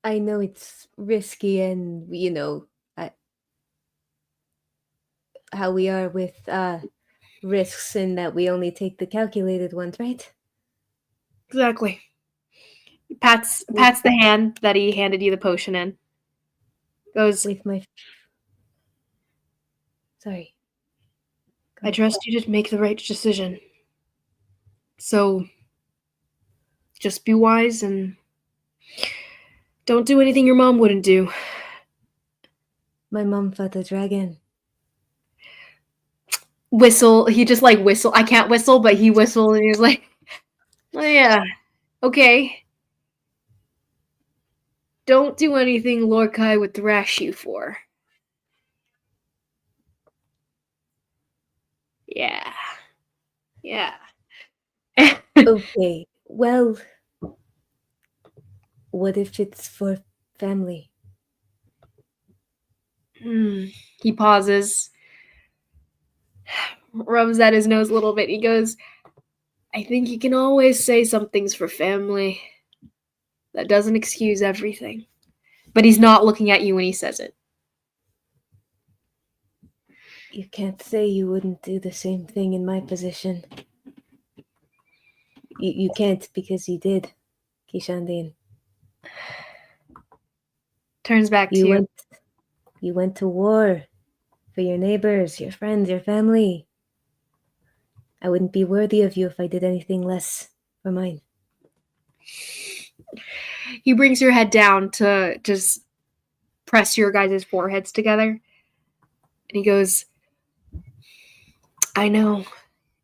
I know it's risky, and how we are with risks, in that we only take the calculated ones, right? Exactly. Pats the hand that he handed you the potion in. Goes, With my sorry. "I trust you to make the right decision. So just be wise and don't do anything your mom wouldn't do." My mom fought a dragon. Whistle. He just like whistle. I can't whistle, but he whistled and he was like, "Oh yeah, okay. Don't do anything Lorkai would thrash you for." Yeah. Yeah. Okay, well, what if it's for family? He pauses, rubs at his nose a little bit. He goes, "I think you can always say something's for family. That doesn't excuse everything." But he's not looking at you when he says it. You can't say you wouldn't do the same thing in my position. You can't, because you did, Kishandin. Turns back to you. You went to war for your neighbors, your friends, your family. I wouldn't be worthy of you if I did anything less for mine. He brings your head down to just press your guys' foreheads together. And he goes, "I know.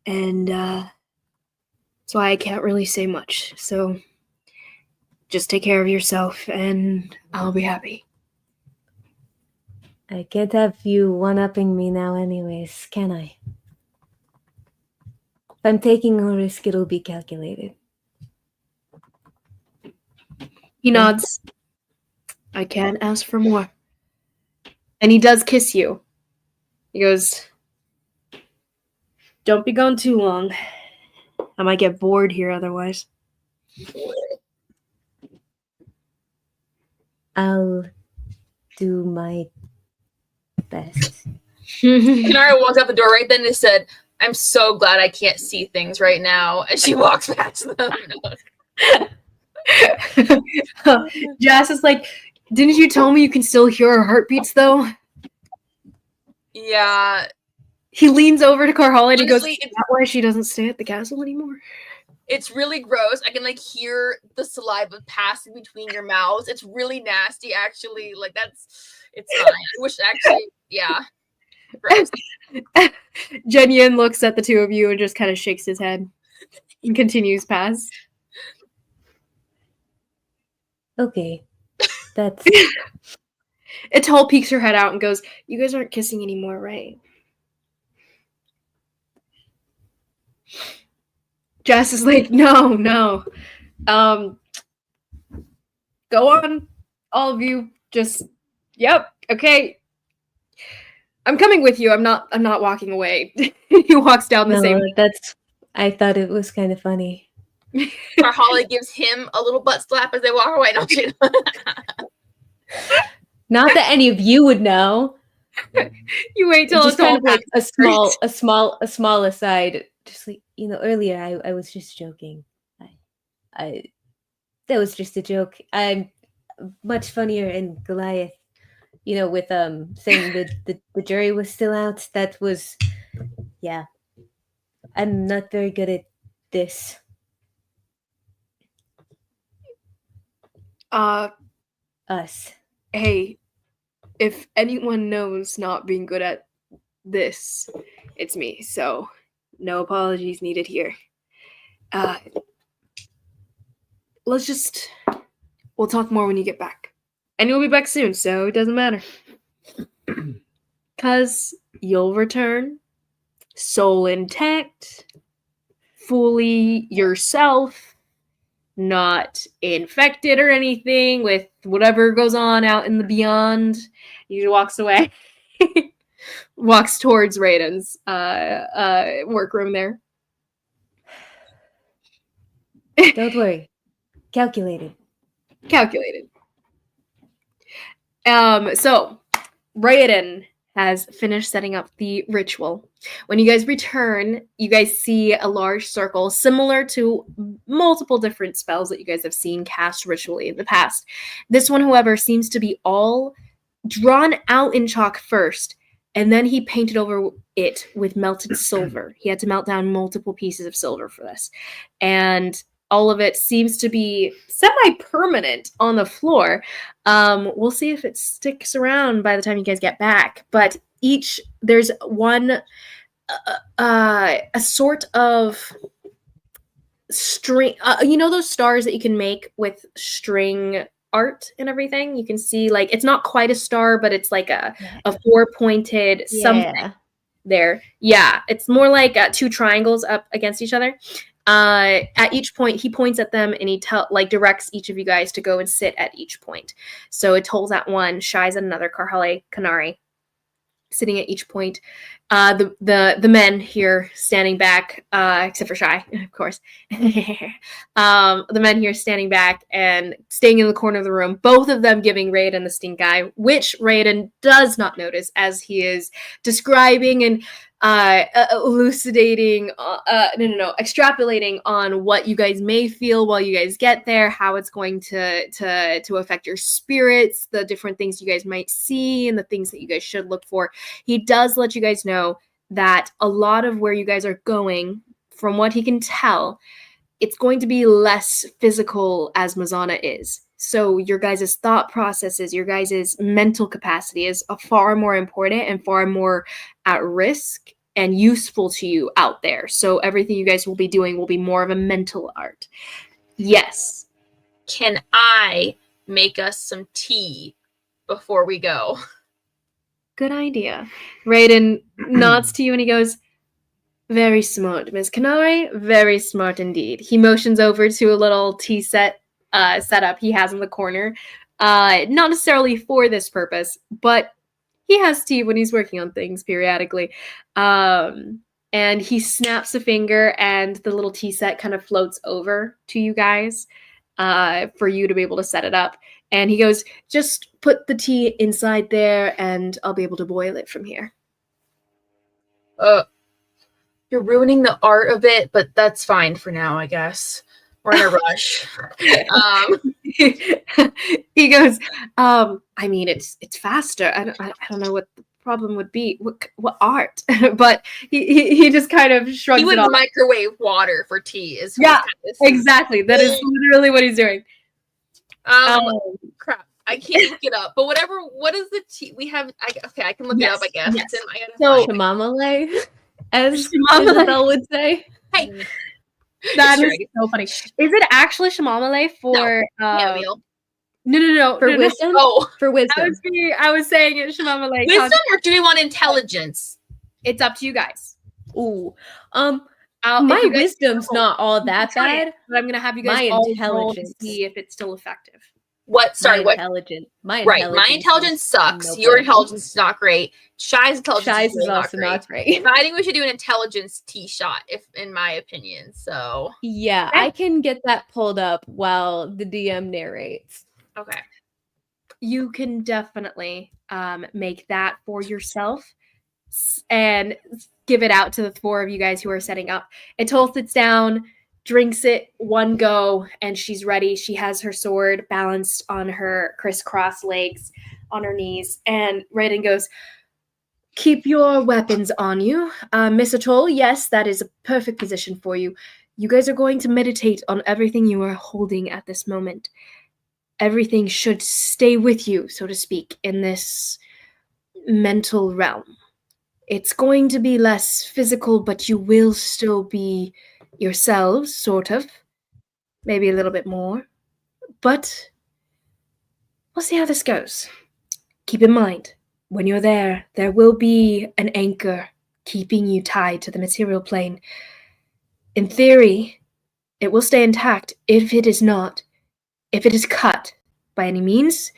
And that's why I can't really say much. So just take care of yourself and I'll be happy." I can't have you one-upping me now anyways, can I? If I'm taking a risk, it'll be calculated. He nods. "I can't ask for more." And he does kiss you. He goes, "Don't be gone too long. I might get bored here otherwise." I'll do my best. Kanara walks out the door right then and said, "I'm so glad I can't see things right now." And she walks past them. Jazz is like, "Didn't you tell me you can still hear our heartbeats though?" Yeah. He leans over to Karhale and he goes, Honestly, "Is that why she doesn't stay at the castle anymore?" It's really gross. I can like hear the saliva passing between your mouths. It's really nasty, actually. Like it's fine. I wish actually, yeah. Gross. Jenyen looks at the two of you and just kind of shakes his head and continues past. Okay. That's Ital peeks her head out and goes, "You guys aren't kissing anymore, right?" Jess is like, no. Go on, all of you. Just, yep, okay. I'm coming with you. I'm not walking away. He walks down the same. I thought it was kind of funny. Karhale gives him a little butt slap as they walk away. No, she Not that any of you would know. You wait till just it's all kind of like past. a small aside. Just like, earlier I was just joking. I that was just a joke. I'm much funnier in Goliath. With saying the jury was still out. That was, yeah. I'm not very good at this. Us. Hey, if anyone knows not being good at this, it's me. So, no apologies needed here. We'll talk more when you get back. And you'll be back soon, so it doesn't matter. 'Cause you'll return, soul intact, fully yourself, not infected or anything with whatever goes on out in the beyond. He walks away. Walks towards Raiden's workroom there. Don't worry. Calculated. So Raiden has finished setting up the ritual. When you guys return, you guys see a large circle similar to multiple different spells that you guys have seen cast ritually in the past. This one, however, seems to be all drawn out in chalk first, and then he painted over it with melted silver. He had to melt down multiple pieces of silver for this. And all of it seems to be semi-permanent on the floor. We'll see if it sticks around by the time you guys get back. But there's one, a sort of string. Those stars that you can make with string art and everything? You can see, like, it's not quite a star, but it's like a four-pointed something there. Yeah, it's more like two triangles up against each other. At each point, he points at them and he directs each of you guys to go and sit at each point. So it Toll's at one, Shy's at another, Karhale, Kanari, sitting at each point. The men here standing back, except for Shy, of course. The men here standing back and staying in the corner of the room, both of them giving Raiden the stink eye, which Raiden does not notice as he is describing and elucidating, extrapolating on what you guys may feel while you guys get there, how it's going to affect your spirits, the different things you guys might see, and the things that you guys should look for. He does let you guys know that a lot of where you guys are going, from what he can tell, it's going to be less physical as Mnemosyne is. So your guys' thought processes, your guys' mental capacity is far more important and far more at risk and useful to you out there. So everything you guys will be doing will be more of a mental art. Yes. Can I make us some tea before we go? Good idea. Raiden nods to you and he goes, very smart, Miss Kanari. Very smart indeed. He motions over to a little tea setup he has in the corner. Not necessarily for this purpose, but he has tea when he's working on things periodically. And he snaps a finger and the little tea set kind of floats over to you guys for you to be able to set it up. And he goes, just put the tea inside there and I'll be able to boil it from here. You're ruining the art of it, but that's fine for now, I guess. We're in a rush. He goes, I mean, it's faster. I don't know what the problem would be. What art? But he just kind of shrugs it off. He would microwave water for tea. Exactly. That is literally what he's doing. Crap. I can't look it up. But whatever. What is the tea we have? I can look it up. I guess. Yes. So Shamamale, as Isabel would say. Hey. That is so funny. Is it actually Shamamale for No. For wisdom? Oh, for wisdom. I was saying it Shamamale. Wisdom, or do we want intelligence? It's up to you guys. Ooh. My wisdom's not all that bad. But I'm gonna have you guys all roll to see if it's still effective. What? Sorry, what? My intelligence sucks. Your intelligence is not great. Shy's intelligence is also not great. I think we should do an intelligence tea shot, in my opinion. So yeah, I can get that pulled up while the DM narrates. Okay. you can definitely make that for yourself and give it out to the four of you guys who are setting up. Etoll sits down, drinks it one go, and she's ready. She has her sword balanced on her crisscross legs on her knees, and Raiden goes, keep your weapons on you. Miss Atoll, yes, that is a perfect position for you. You guys are going to meditate on everything you are holding at this moment. Everything should stay with you, so to speak, in this mental realm. It's going to be less physical, but you will still be yourselves, sort of. Maybe a little bit more. But we'll see how this goes. Keep in mind, when you're there will be an anchor keeping you tied to the material plane. In theory, it will stay intact. If it is not, if it is cut by any means,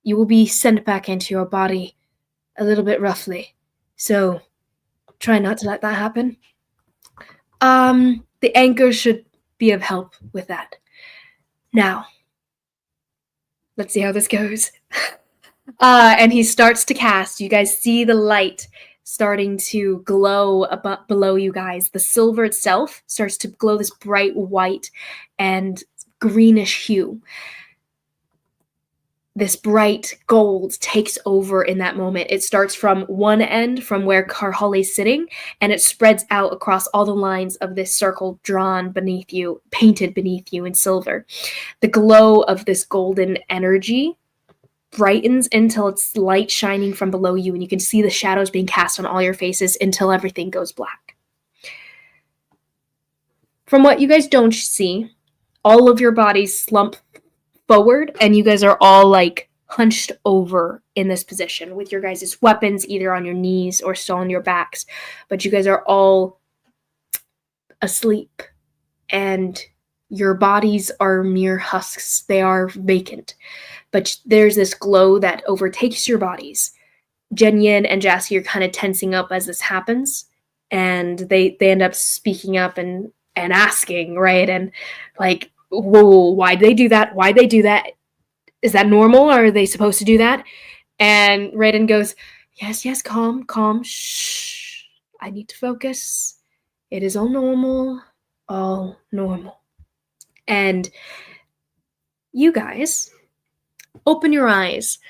you will be sent back into your body a little bit roughly. So try not to let that happen. The anchor should be of help with that. Now, let's see how this goes. And he starts to cast. You guys see the light starting to glow below you guys. The silver itself starts to glow this bright white and greenish hue. This bright gold takes over in that moment. It starts from one end, from where Karhale's sitting, and it spreads out across all the lines of this circle drawn beneath you, painted beneath you in silver. The glow of this golden energy brightens until it's light shining from below you, and you can see the shadows being cast on all your faces until everything goes black. From what you guys don't see, all of your bodies slump forward, and you guys are all like hunched over in this position with your guys' weapons either on your knees or still on your backs, but you guys are all asleep, and your bodies are mere husks. They are vacant, but there's this glow that overtakes your bodies. Jen Yin and Jassy are kind of tensing up as this happens, and they end up speaking up and asking, right? And like, whoa, why'd they do that? Why'd they do that? Is that normal? Are they supposed to do that? And Raiden goes, yes, calm, shh. I need to focus. It is all normal. And you guys open your eyes.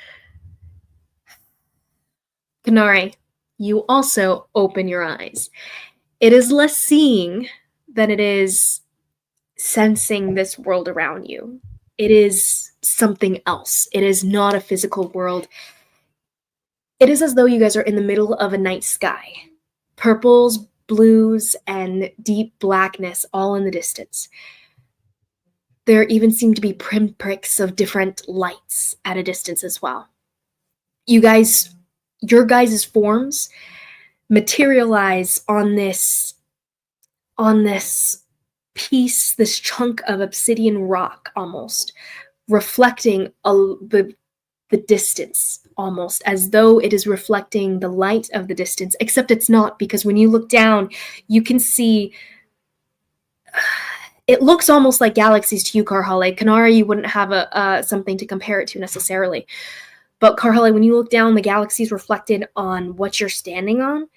Kanare, you also open your eyes. It is less seeing than it is sensing this world around you. It is something else. It is not a physical world. It is as though you guys are in the middle of a night sky. Purples, blues, and deep blackness all in the distance. There even seem to be pinpricks of different lights at a distance as well. Your guys' forms materialize on this piece, this chunk of obsidian rock almost, reflecting the distance almost, as though it is reflecting the light of the distance, except it's not, because when you look down, you can see it looks almost like galaxies to you, Karhale. Kanara, you wouldn't have something to compare it to necessarily. But Karhale, when you look down, the galaxies reflected on what you're standing on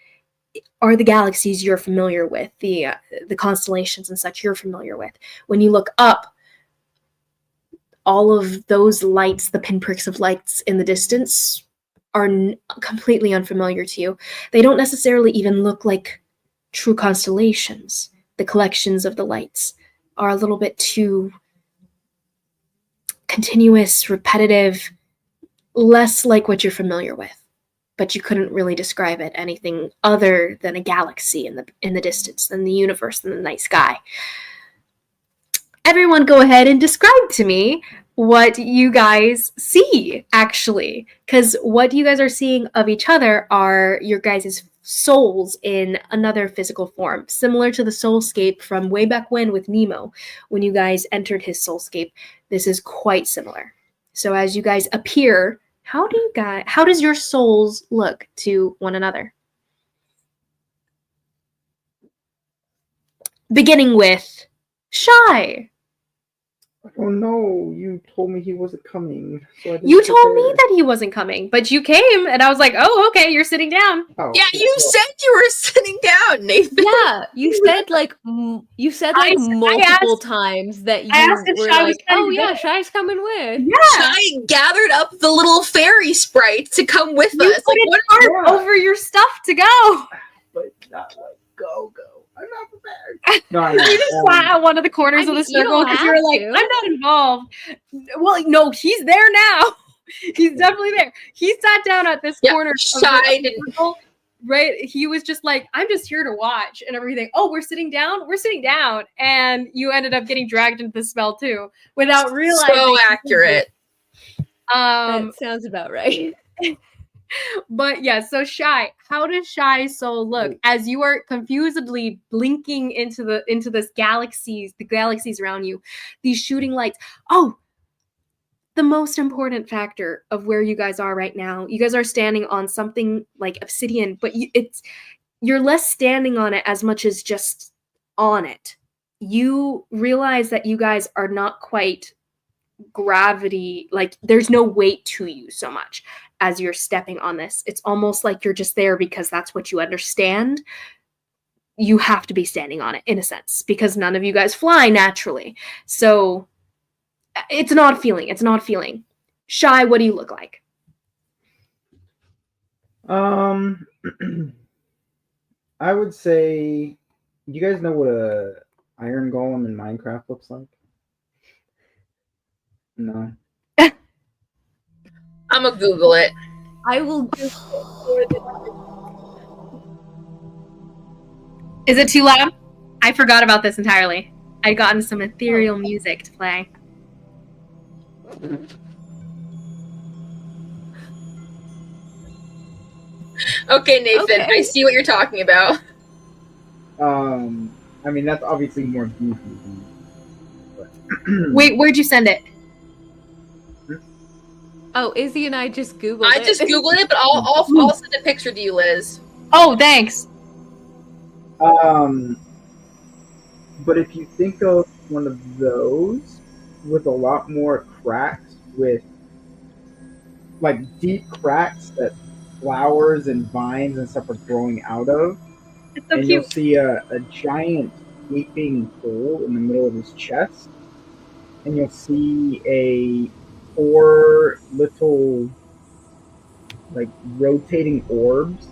are the galaxies you're familiar with, the constellations and such you're familiar with. When you look up, all of those lights, the pinpricks of lights in the distance, are completely unfamiliar to you. They don't necessarily even look like true constellations. The collections of the lights are a little bit too continuous, repetitive, less like what you're familiar with. But you couldn't really describe it anything other than a galaxy in the distance, than the universe, than the night sky. Everyone go ahead and describe to me what you guys see, actually. Because what you guys are seeing of each other are your guys' souls in another physical form, similar to the soulscape from way back with Nemo, when you guys entered his soulscape. This is quite similar. So as you guys appear, how does your souls look to one another? Beginning with Shy. Oh no, you told me he wasn't coming. So I didn't You told me prepare. that he wasn't coming, but you came, and I was like, "Oh, okay, you're sitting down." Oh, Yeah, you said you were sitting down, Nathan. Yeah, you said like multiple times that I asked you if were Shy was like, coming "Oh to yeah, go. Shy's coming with." Yeah, I gathered up the little fairy sprite to come with you us. put Like, a what? tarp over your stuff to go. but not like go. I'm not prepared. No, I know. You just sat at one of the corners I of mean, the you circle don't because you were have like, to. "I'm not involved." Well, no, he's there now. He's definitely there. He sat down at this Yeah, corner of Shy the didn't. circle. Right, he was just like, "I'm just here to watch," and everything. Oh, we're sitting down. We're sitting down, and you ended up getting dragged into the spell too, without realizing. So accurate. That sounds about right. But yeah, so Shy, how does Shy's soul look as you are confusedly blinking into this galaxies, the galaxies around you, these shooting lights? Oh, the most important factor of where you guys are right now. You guys are standing on something like obsidian, but you're less standing on it as much as just on it. You realize that you guys are not quite gravity, like there's no weight to you so much as you're stepping on this. It's almost like you're just there because that's what you understand. You have to be standing on it in a sense because none of you guys fly naturally. So it's an odd feeling. It's an odd feeling. Shy, what do you look like? I would say, you guys know what a iron golem in Minecraft looks like? No. I'm gonna Google it. I will. Is it too loud? I forgot about this entirely. I'd gotten some ethereal music to play. Okay, Nathan, Okay. I see what you're talking about. I mean, that's obviously more goofy. But Wait, where'd you send it? Oh, Izzy and I just Googled I it. just Googled it, but I'll send a picture to you, Liz. Oh, thanks. But if you think of one of those with a lot more cracks, with like deep cracks that flowers and vines and stuff are growing out of, It's so and cute. you'll see a giant gaping hole in the middle of his chest, and you'll see 4 little like rotating orbs,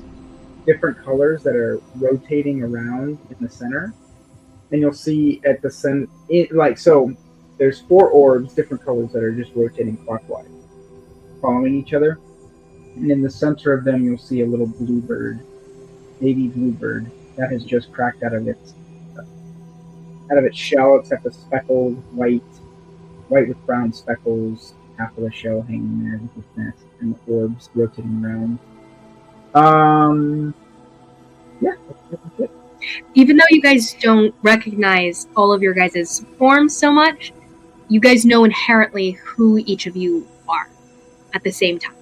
different colors that are rotating around in the center. And you'll see at the center, so there's 4 orbs, different colors that are just rotating clockwise, following each other. And in the center of them, you'll see a little bluebird, baby bluebird, that has just cracked out of its shell. It's got the speckled white with brown speckles, half of the shell hanging there with its nest, and the orbs rotating around. Yeah, that's it. Even though you guys don't recognize all of your guys' forms so much, you guys know inherently who each of you are at the same time.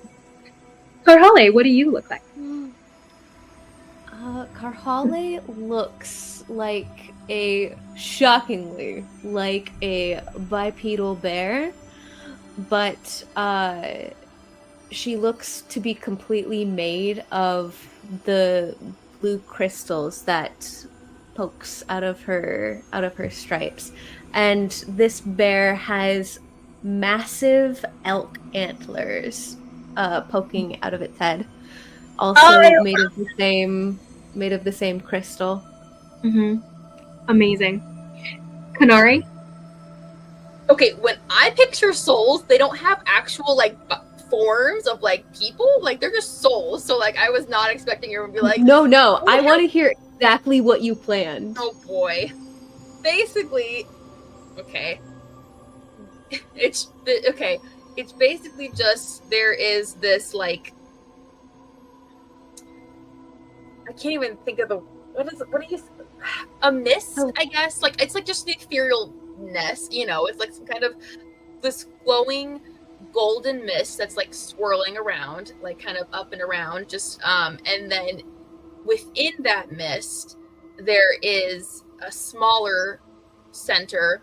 Karhale, what do you look like? Karhale looks shockingly like a bipedal bear, but she looks to be completely made of the blue crystals that pokes out of her stripes. And this bear has massive elk antlers poking out of its head, also made of the same crystal. Mm-hmm. Amazing. Kanari? Okay, when I picture souls, they don't have actual forms of people. They're just souls. So I was not expecting you to be like, No, I want to hear exactly what you planned. Oh boy. Basically, okay. It's basically just there is this I can't even think of what do you a mist, I guess. It's just the etherealness, it's some kind of this glowing golden mist that's swirling around, kind of up and around, just and then within that mist there is a smaller center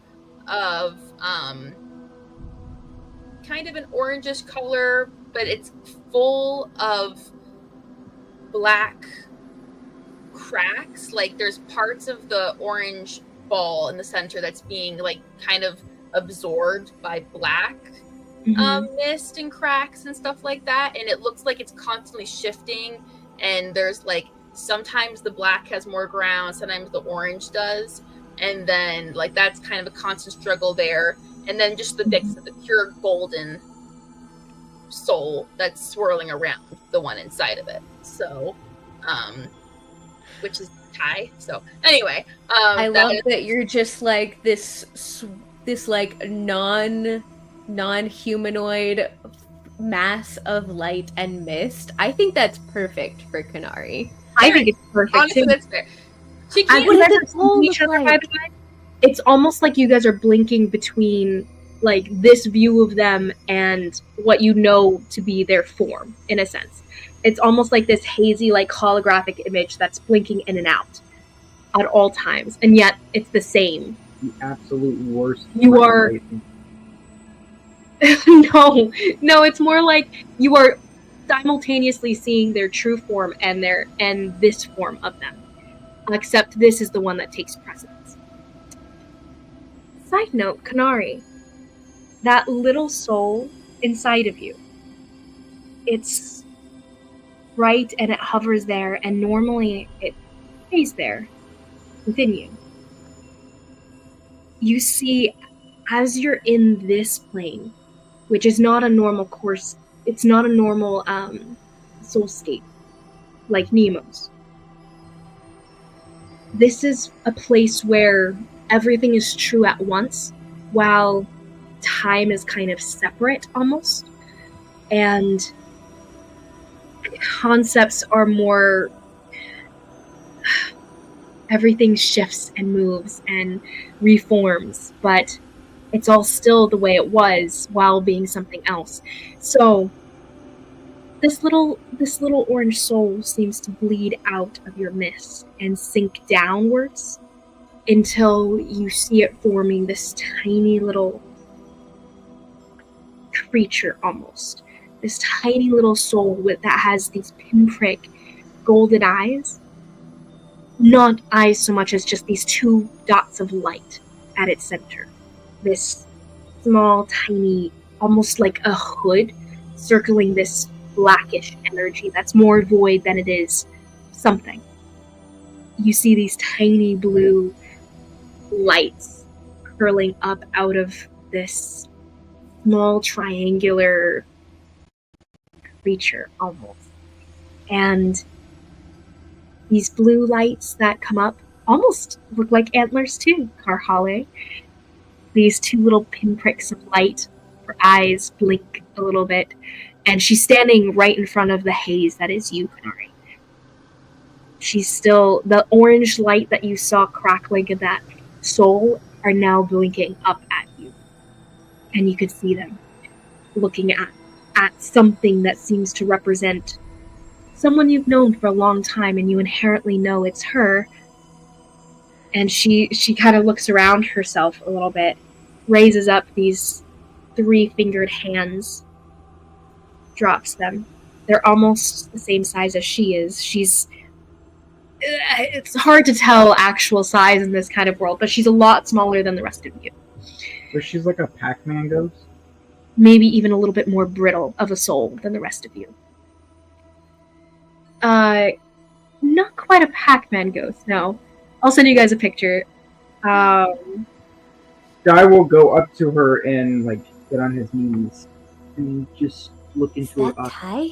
of kind of an orangish color, but it's full of black cracks. Like there's parts of the orange ball in the center that's being like kind of absorbed by black mist and cracks and stuff like that, and it looks like it's constantly shifting, and there's like sometimes the black has more ground, sometimes the orange does, and then like that's kind of a constant struggle there, and then just the pure golden soul that's swirling around the one inside of it. So which is Tai. So anyway, I love that you're just like this like non-humanoid mass of light and mist. I think that's perfect for Kanari. I think it's perfect. Honestly, too. that's fair. She What can't. does it look each other, by the way? It's almost like you guys are blinking between like this view of them and what you know to be their form, in a sense. It's almost like this hazy, like holographic image that's blinking in and out at all times, and yet it's the same. The absolute worst. You are. No, it's more like you are simultaneously seeing their true form and this form of them. Except this is the one that takes precedence. Side note, Kanari, that little soul inside of you, it's bright and it hovers there, and normally it stays there within you. You see, as you're in this plane, which is not a normal course, it's not a normal soulscape like Nemo's. This is a place where everything is true at once, while time is kind of separate almost, and concepts are more. Everything shifts and moves and reforms, but it's all still the way it was while being something else. So this little orange soul seems to bleed out of your mist and sink downwards until you see it forming this tiny little creature, almost. This tiny little soul that has these pinprick golden eyes. Not eyes so much as just these two dots of light at its center. This small, tiny, almost like a hood circling this blackish energy that's more void than it is something. You see these tiny blue lights curling up out of this small triangular creature almost. And these blue lights that come up almost look like antlers too, Karhale. These two little pinpricks of light. Her eyes blink a little bit, and she's standing right in front of the haze that is you, Kanari. She's still, the orange light that you saw crackling in that soul are now blinking up at you. And you could see them looking at something that seems to represent someone you've known for a long time, and you inherently know it's her. And she kind of looks around herself a little bit, raises up these 3-fingered hands, drops them. They're almost the same size as she is. It's hard to tell actual size in this kind of world, but she's a lot smaller than the rest of you. So she's like a Pac-Man ghost? Maybe even a little bit more brittle of a soul than the rest of you. Not quite a Pac-Man ghost, no. I'll send you guys a picture. Guy will go up to her and like get on his knees and just look into her eyes. Tai?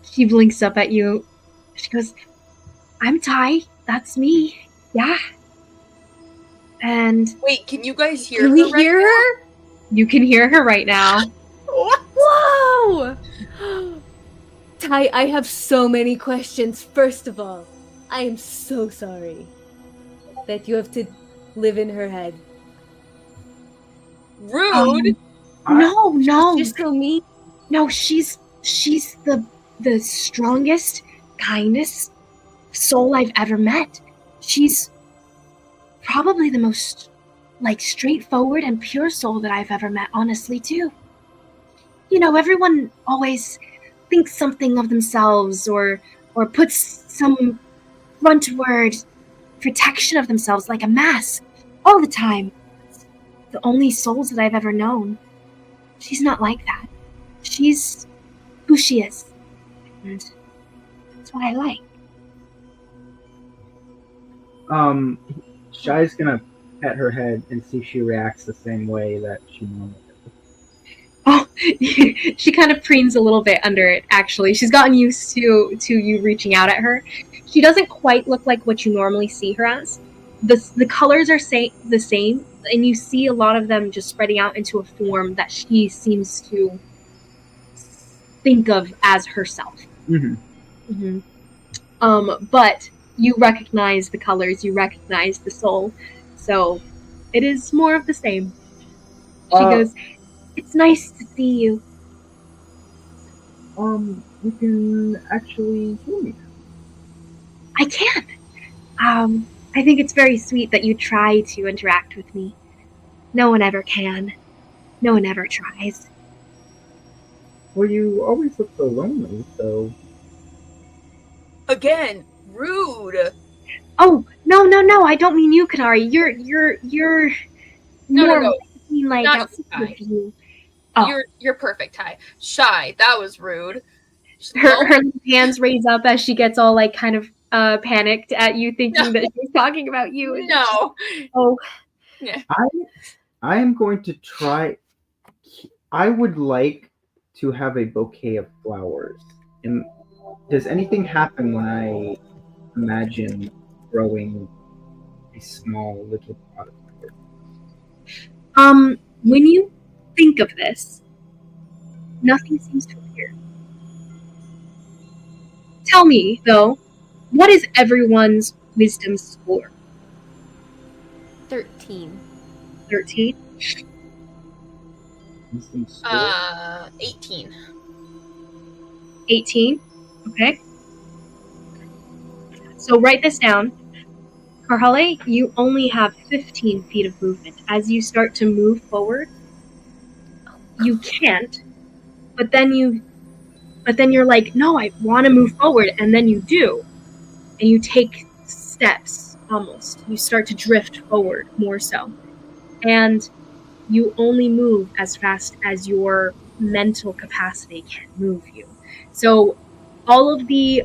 She blinks up at you. She goes, "I'm Tai. That's me. Yeah." And wait, can you guys hear can her? We hear her? You can hear her right now. What? Whoa! Tai, I have so many questions. First of all, I am so sorry that you have to live in her head. Rude. No. You're so mean. No, she's the strongest, kindest soul I've ever met. She's probably the most like straightforward and pure soul that I've ever met, honestly, too. You know, everyone always thinks something of themselves or puts some front-word protection of themselves like a mask all the time. The only souls that I've ever known, she's not like that. She's who she is. And that's what I like. Shy's gonna pet her head and see if she reacts the same way that she normally does. Oh, she kind of preens a little bit under it, actually. She's gotten used to you reaching out at her. She doesn't quite look like what you normally see her as. The colors are the same, and you see a lot of them just spreading out into a form that she seems to think of as herself. But you recognize the colors, you recognize the soul, so it is more of the same. She goes, "It's nice to see you." You can actually hear me. I can. I think it's very sweet that you try to interact with me. No one ever can. No one ever tries. Well, you always look so lonely, so... Again, rude. Oh, no, I don't mean you, Kanari. You're No. I mean, like, Not outside you. of you. Oh. You're perfect, Ty. Shy, that was rude. Her hands raise up as she gets all, like, kind of panicked at you, thinking that she's talking about you. No. Oh. Yeah. I am going to try... I would like to have a bouquet of flowers. And does anything happen when I imagine growing a small little pot of flowers? When you think of this, nothing seems to appear. Tell me, though, what is everyone's wisdom score? 13. 13? Wisdom score? 18. 18? Okay. So write this down. Karhale, you only have 15 feet of movement. As you start to move forward, you can't, but then you're like, no, I want to move forward, and then you do. And you take steps, almost. You start to drift forward, more so. And you only move as fast as your mental capacity can move you. So all of the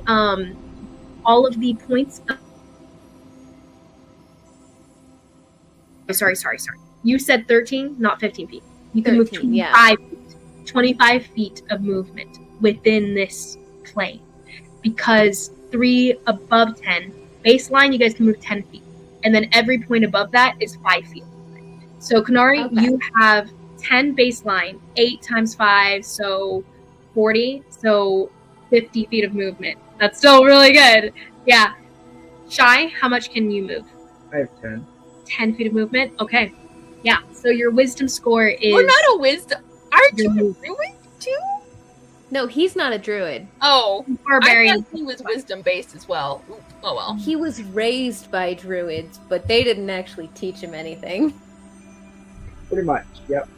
points... Sorry. You said 13, not 15 feet. You can 13, move 25 feet of movement within this plane. Because 3 above 10, baseline, you guys can move 10 feet. And then every point above that is 5 feet. So, Kanari, Okay. You have 10 baseline, 8 times 5, so 40, so 50 feet of movement. That's still really good. Yeah. Shy, how much can you move? I have 10. 10 feet of movement? Okay. Yeah, so your wisdom score is... We're not a wisdom. Aren't you a druid too? No, he's not a druid. Oh, barbarian. I thought he was wisdom based as well. Oh well. He was raised by druids, but they didn't actually teach him anything. Pretty much, yep.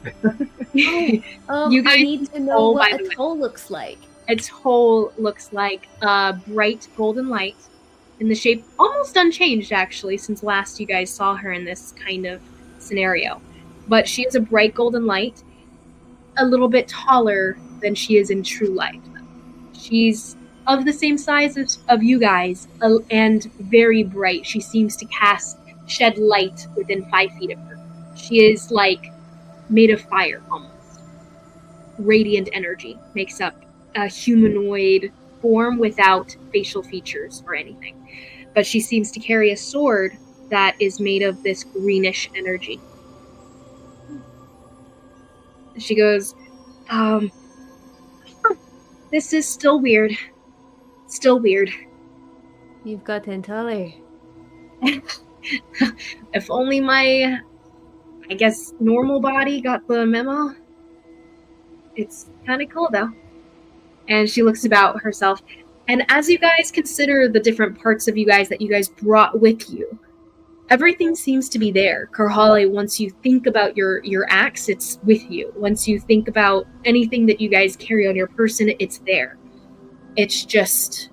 You I guys need to know by what the a way. toll looks like. Its hole looks like a bright golden light in the shape almost unchanged, actually, since last you guys saw her in this kind of scenario. But she is a bright golden light, a little bit taller than she is in true light. She's of the same size of you guys, and very bright. She seems to shed light within 5 feet of her. She is like made of fire almost. Radiant energy makes up a humanoid form without facial features or anything. But she seems to carry a sword that is made of this greenish energy. She goes, this is still weird. Still weird. You've gotten taller. If only my, I guess, normal body got the memo. It's kind of cool, though. And she looks about herself. And as you guys consider the different parts of you guys that you guys brought with you, everything seems to be there. Karhale, once you think about your axe, it's with you. Once you think about anything that you guys carry on your person, it's there. It's just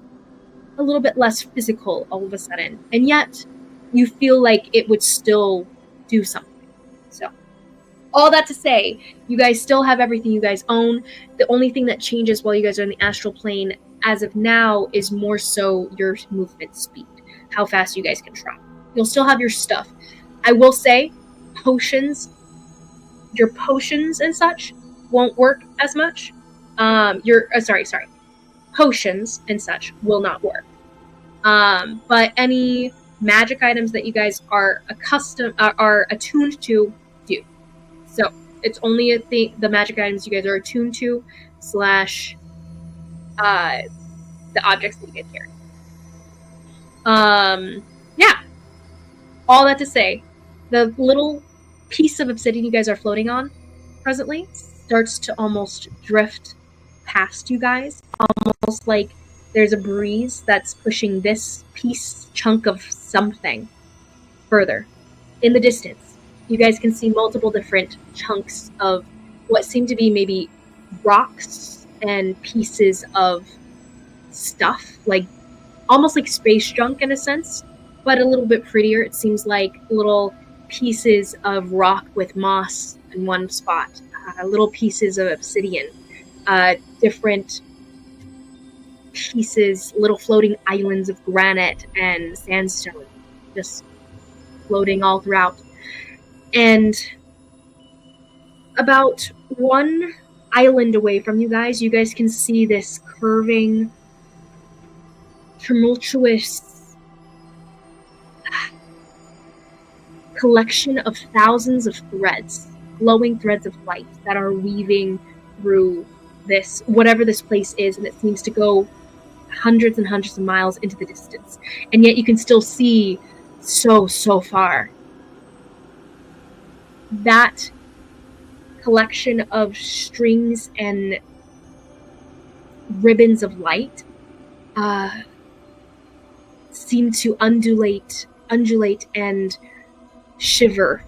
a little bit less physical all of a sudden. And yet, you feel like it would still do something. So, all that to say, you guys still have everything you guys own. The only thing that changes while you guys are in the astral plane as of now is more so your movement speed, how fast you guys can travel. You'll still have your stuff. I will say, your potions and such won't work as much. Potions and such will not work. But any magic items that you guys are attuned to do. So it's only the magic items you guys are attuned to / the objects that you get here. Yeah. All that to say, the little piece of obsidian you guys are floating on presently starts to almost drift past you guys, almost like there's a breeze that's pushing this chunk of something further. In the distance, you guys can see multiple different chunks of what seem to be maybe rocks and pieces of stuff, like almost like space junk in a sense, but a little bit prettier. It seems like little pieces of rock with moss in one spot, little pieces of obsidian, different pieces, little floating islands of granite and sandstone, just floating all throughout. And about one island away from you guys can see this curving, tumultuous collection of thousands of threads, glowing threads of light that are weaving through this, whatever this place is, and it seems to go hundreds and hundreds of miles into the distance. And yet you can still see so far. That collection of strings and ribbons of light seem to undulate and shiver.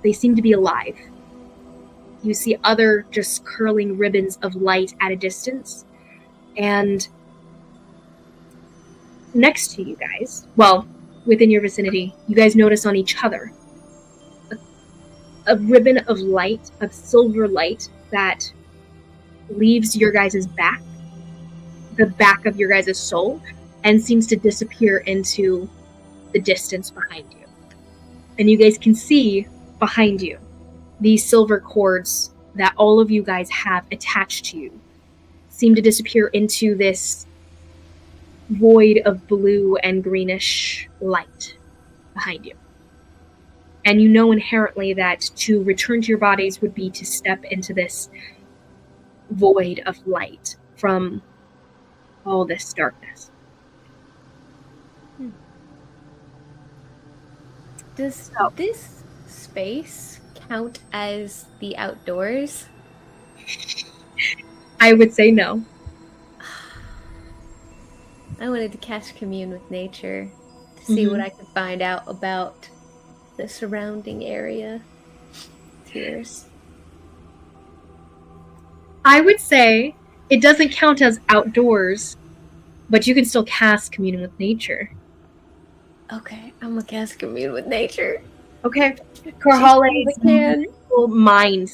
They seem to be alive. You see other just curling ribbons of light at a distance. And next to you guys, well, within your vicinity, you guys notice on each other a ribbon of light, of silver light, that leaves your guys' back, the back of your guys' soul, and seems to disappear into the distance behind you. And you guys can see behind you these silver cords that all of you guys have attached to you seem to disappear into this void of blue and greenish light behind you. And you know inherently that to return to your bodies would be to step into this void of light from all this darkness. Does this space count as the outdoors? I would say no. I wanted to cast Commune with Nature to see what I could find out about the surrounding area. Tears. I would say it doesn't count as outdoors, but you can still cast Commune with Nature. Okay, I'm gonna cast Commune with Nature. Okay. Karhale's mind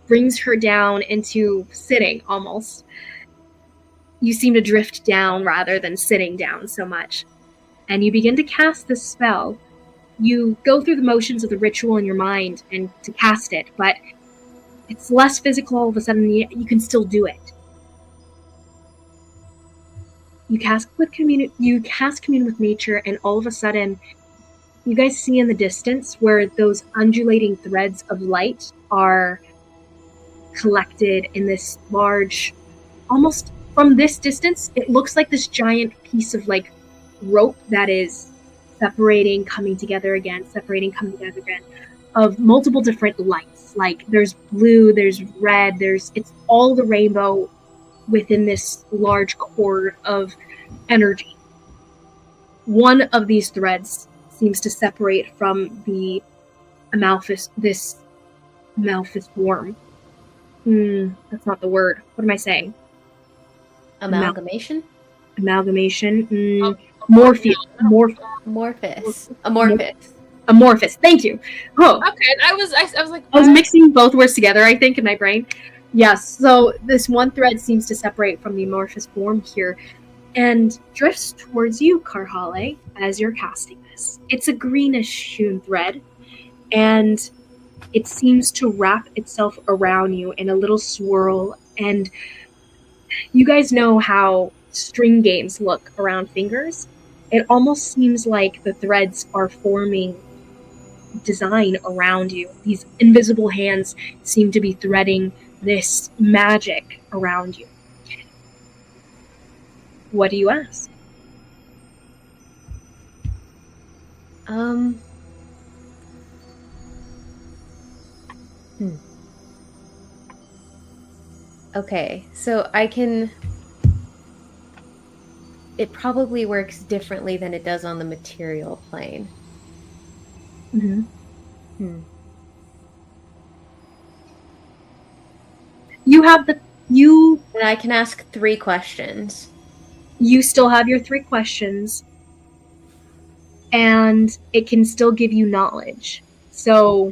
brings her down into sitting almost. You seem to drift down rather than sitting down so much. And you begin to cast this spell. You go through the motions of the ritual in your mind and to cast it, but it's less physical all of a sudden. You can still do it. You cast Commune with Nature, and all of a sudden, you guys see in the distance where those undulating threads of light are collected in this large, almost from this distance, it looks like this giant piece of like rope that is separating, coming together again, of multiple different lights. Like there's blue, there's red, it's all the rainbow within this large cord of energy. One of these threads seems to separate from the this amorphous worm. That's not the word. What am I saying? Amalgamation? Amalgamation. Amorphous. Amorphous. Thank you. Oh, Okay, I was like, I was mixing both words together, I think, in my brain. Yes, so this one thread seems to separate from the amorphous form here and drifts towards you, Karhale, as you're casting this. It's a greenish hewn thread, and it seems to wrap itself around you in a little swirl. And you guys know how string games look around fingers? It almost seems like the threads are forming design around you. These invisible hands seem to be threading this magic around you. What do you ask? Okay, so it probably works differently than it does on the material plane. You have And I can ask 3 questions. You still have your 3 questions, and it can still give you knowledge. So,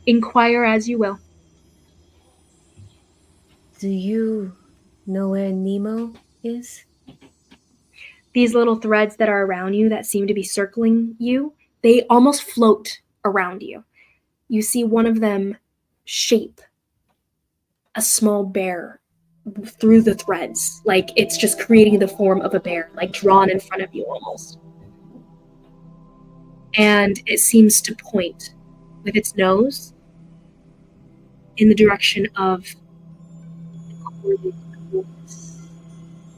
inquire as you will. Do you know where Nemo is? These little threads that are around you that seem to be circling you, they almost float around you. You see one of them shape a small bear through the threads, like it's just creating the form of a bear, like drawn in front of you almost. And it seems to point with its nose in the direction of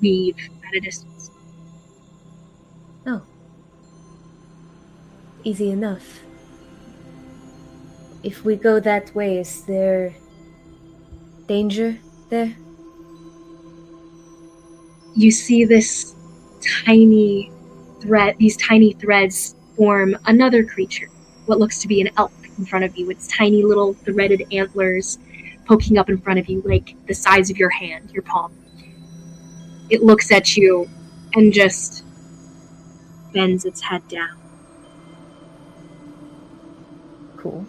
weave at a distance. Oh. Easy enough. If we go that way, is there danger there? You see this tiny thread, these tiny threads form another creature, what looks to be an elk in front of you. Its tiny little threaded antlers poking up in front of you, like the size of your hand, your palm. It looks at you and just bends its head down. Cool.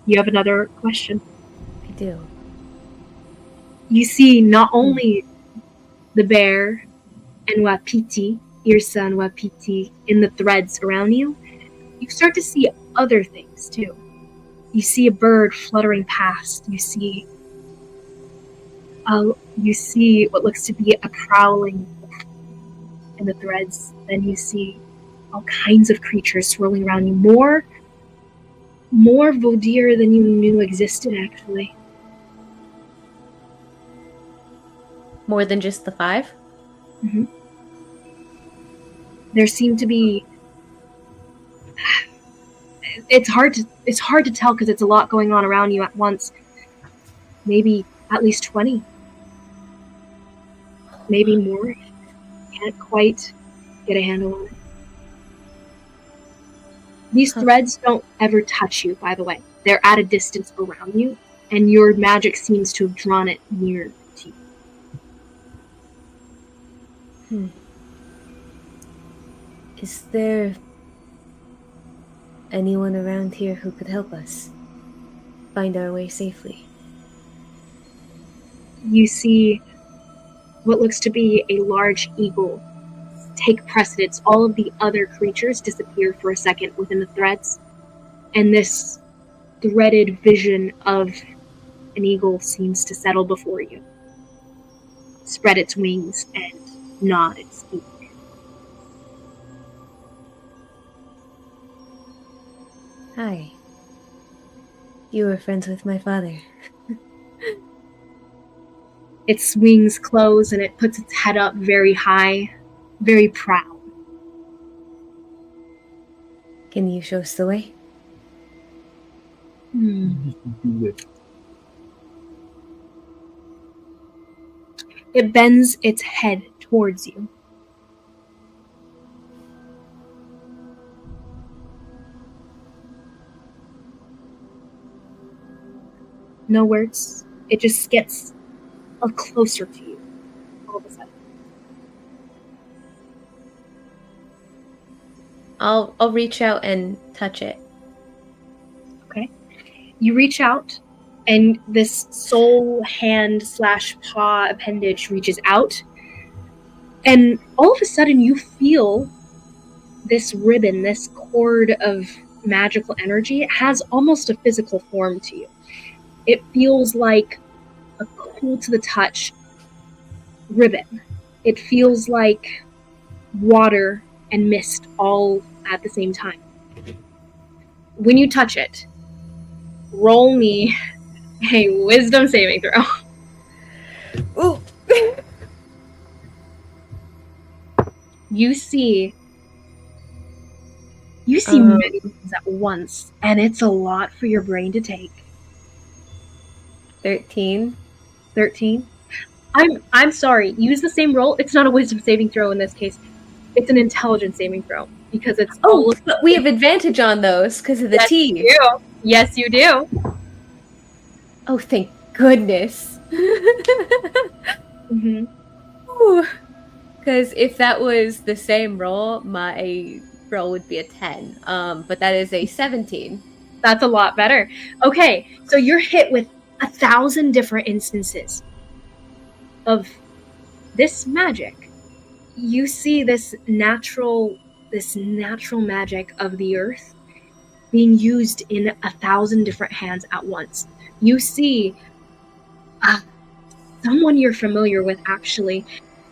You have another question? I do. You see not only the bear and Wapiti, Irsa and Wapiti, in the threads around you, you start to see other things too. You see a bird fluttering past. You see what looks to be a prowling in the threads. Then you see all kinds of creatures swirling around you. More Vodir than you knew existed, actually. More than just the 5? Mm-hmm. There seem to be. It's hard to tell because it's a lot going on around you at once. Maybe at least 20. Maybe more. Can't quite get a handle on it. These threads don't ever touch you, by the way. They're at a distance around you, and your magic seems to have drawn it near to you. Is there anyone around here who could help us find our way safely? You see what looks to be a large eagle take precedence. All of the other creatures disappear for a second within the threads, and this threaded vision of an eagle seems to settle before you, spread its wings, and nod its beak. Hi. You were friends with my father. Its wings close and it puts its head up very high, very proud. Can you show us the way? It bends its head towards you. No words. It just gets closer to you all of a sudden. I'll reach out and touch it. Okay. You reach out, and this soul hand / paw appendage reaches out, and all of a sudden you feel this ribbon, this cord of magical energy. It has almost a physical form to you. It feels like a cool to the touch ribbon. It feels like water and mist all at the same time. When you touch it, roll me a wisdom saving throw. Ooh. You see many things at once, and it's a lot for your brain to take. 13. 13. I'm sorry. Use the same roll. It's not a wisdom saving throw in this case. It's an intelligence saving throw because it's. Oh, but we have advantage on those because of the T. You do. Yes, you do. Oh, thank goodness. Mm-hmm. Because if that was the same roll, my roll would be a 10. But that is a 17. That's a lot better. Okay, so you're hit with 1,000 different instances of this magic. You see this natural magic of the earth being used in 1,000 different hands at once. You see someone you're familiar with, actually.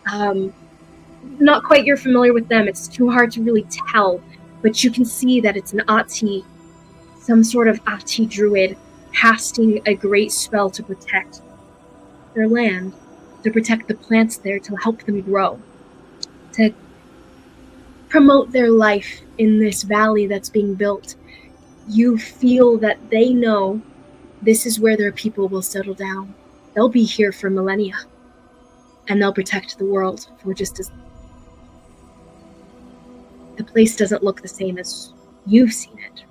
Not quite you're familiar with them. It's too hard to really tell, but you can see that it's an Ati, some sort of Ati druid, casting a great spell to protect their land, to protect the plants there, to help them grow, to promote their life in this valley that's being built. You feel that they know this is where their people will settle down. They'll be here for millennia, and they'll protect the world for just as. The place doesn't look the same as you've seen it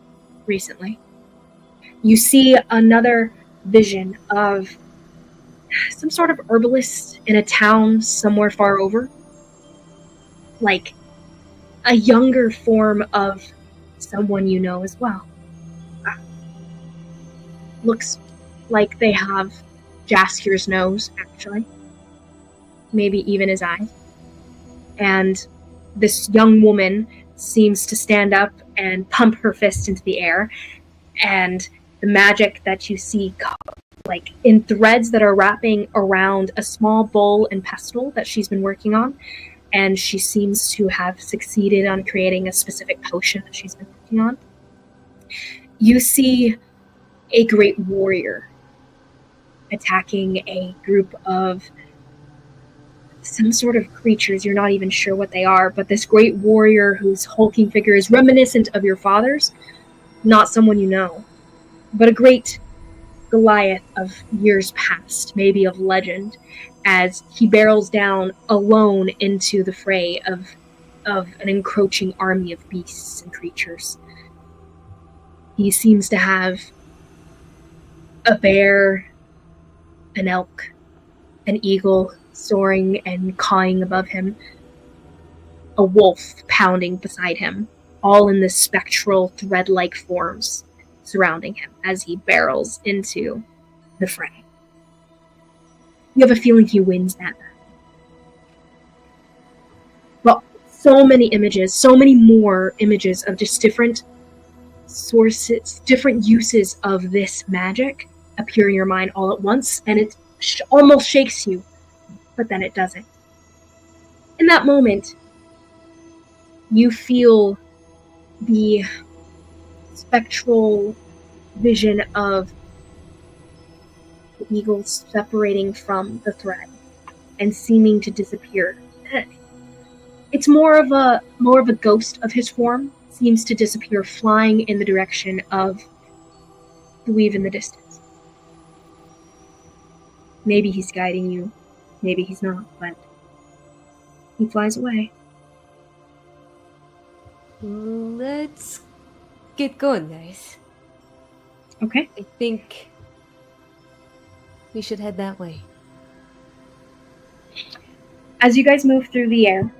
recently. You see another vision of some sort of herbalist in a town somewhere far over. Like a younger form of someone you know as well. Looks like they have Jaskier's nose, actually. Maybe even his eyes. And this young woman seems to stand up and pump her fist into the air, and the magic that you see like in threads that are wrapping around a small bowl and pestle that she's been working on, and she seems to have succeeded on creating a specific potion that she's been working on. You see a great warrior attacking a group of some sort of creatures. You're not even sure what they are, but this great warrior whose hulking figure is reminiscent of your father's, not someone you know, but a great Goliath of years past, maybe of legend, as he barrels down alone into the fray of an encroaching army of beasts and creatures. He seems to have a bear, an elk, an eagle soaring and cawing above him, a wolf pounding beside him, all in the spectral thread-like forms surrounding him as he barrels into the fray. You have a feeling he wins that. But so many images, so many more images of just different sources, different uses of this magic appear in your mind all at once, and it almost shakes you, but then it doesn't. In that moment, you feel the spectral vision of the eagle separating from the thread and seeming to disappear. It's more of a ghost of his form, seems to disappear, flying in the direction of the weave in the distance. Maybe he's guiding you maybe he's not, but he flies away. Let's get going, guys. Okay. I think we should head that way. As you guys move through the air,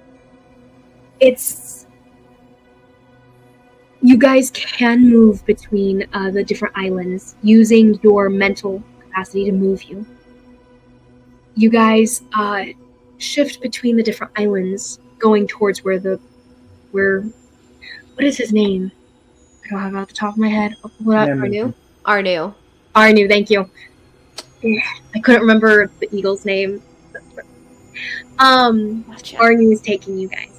you guys can move between the different islands using your mental capacity to move you. You guys shift between the different islands, going towards where what is his name? I don't have it off the top of my head. Mnemosyne. Arnu. Arnu, thank you. I couldn't remember the eagle's name. Gotcha. Arnu is taking you guys.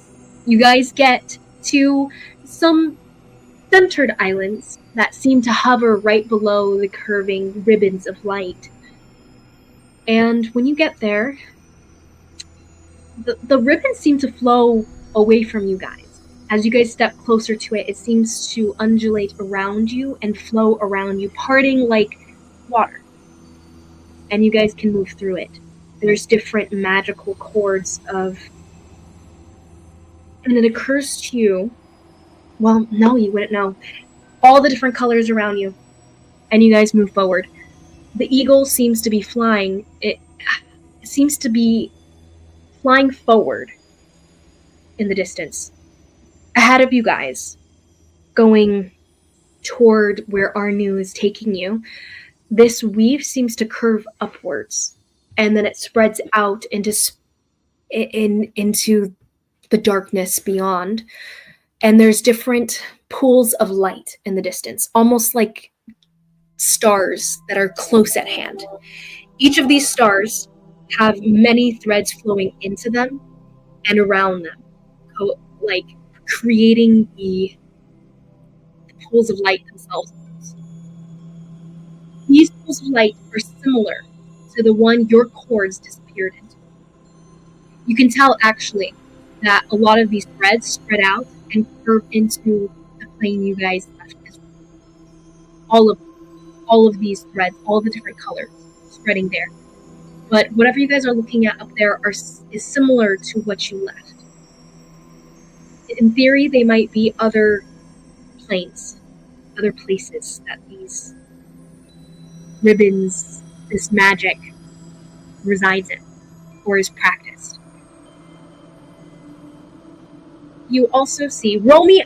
You guys get to some centered islands that seem to hover right below the curving ribbons of light. And when you get there, the ribbons seem to flow away from you guys. As you guys step closer to it, it seems to undulate around you and flow around you, parting like water. And you guys can move through it. There's different magical chords and it occurs to you, well, no, you wouldn't know, all the different colors around you. And you guys move forward. The eagle seems to be flying. It seems to be flying forward in the distance. Ahead of you guys, going toward where Arnu is taking you, this weave seems to curve upwards, and then it spreads out into the darkness beyond. And there's different pools of light in the distance, almost like stars that are close at hand. Each of these stars have many threads flowing into them and around them, like creating the pools of light themselves. These pools of light are similar to the one your cords disappeared into. You can tell, actually, that a lot of these threads spread out and curve into the plane you guys left as well. All of these threads, all the different colors spreading there. But whatever you guys are looking at up there is similar to what you left. In theory, they might be other planes, other places that these ribbons, this magic, resides in or is practiced. You also see, roll me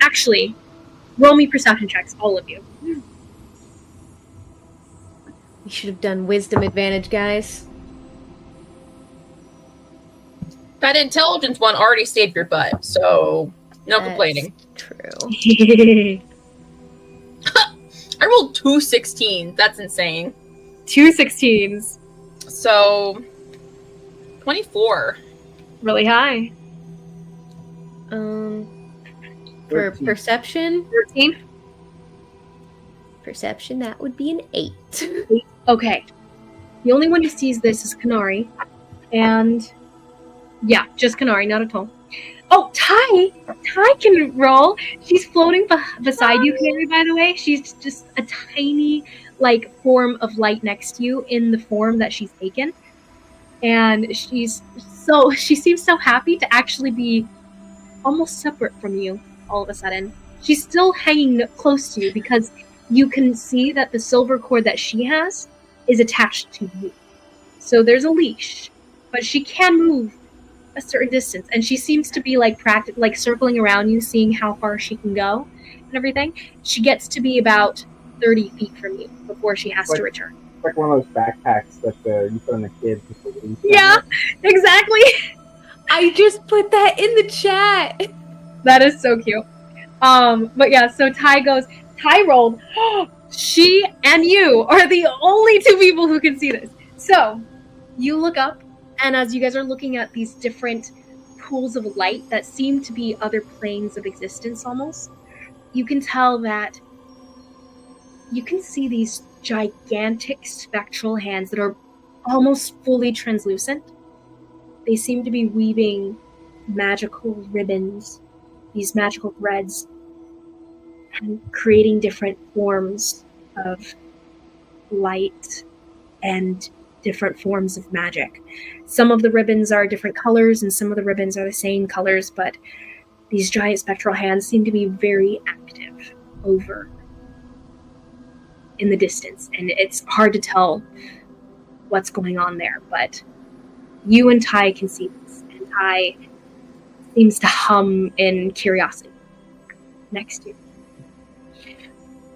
perception checks, all of you. We should have done wisdom advantage, guys. That intelligence one already saved your butt, so no complaining. True. I rolled 2 16s. That's insane. 2 16s. So 24. Really high. For 13. perception, 13. perception, that would be an 8. Okay. The only one who sees this is Kanari. And yeah, just Kanari, not at all. Oh, Ty! Ty can roll. She's floating beside you, Kanari, by the way. She's just a tiny, form of light next to you in the form that she's taken. And she seems so happy to actually be almost separate from you all of a sudden. She's still hanging close to you because you can see that the silver cord that she has is attached to you. So there's a leash, but she can move a certain distance, and she seems to be circling around you, seeing how far she can go and everything. She gets to be about 30 feet from you before she has to return. It's like one of those backpacks that you put on the kids. Yeah, exactly. I just put that in the chat. That is so cute. But yeah, so Ty rolled. She and you are the only two people who can see this. So you look up, and as you guys are looking at these different pools of light that seem to be other planes of existence almost, you can tell that you can see these gigantic spectral hands that are almost fully translucent. They seem to be weaving magical ribbons, these magical threads, and creating different forms of light and different forms of magic. Some of the ribbons are different colors and some of the ribbons are the same colors, but these giant spectral hands seem to be very active over in the distance, and it's hard to tell what's going on there, but you and Ty can see this, and Ty seems to hum in curiosity next to you.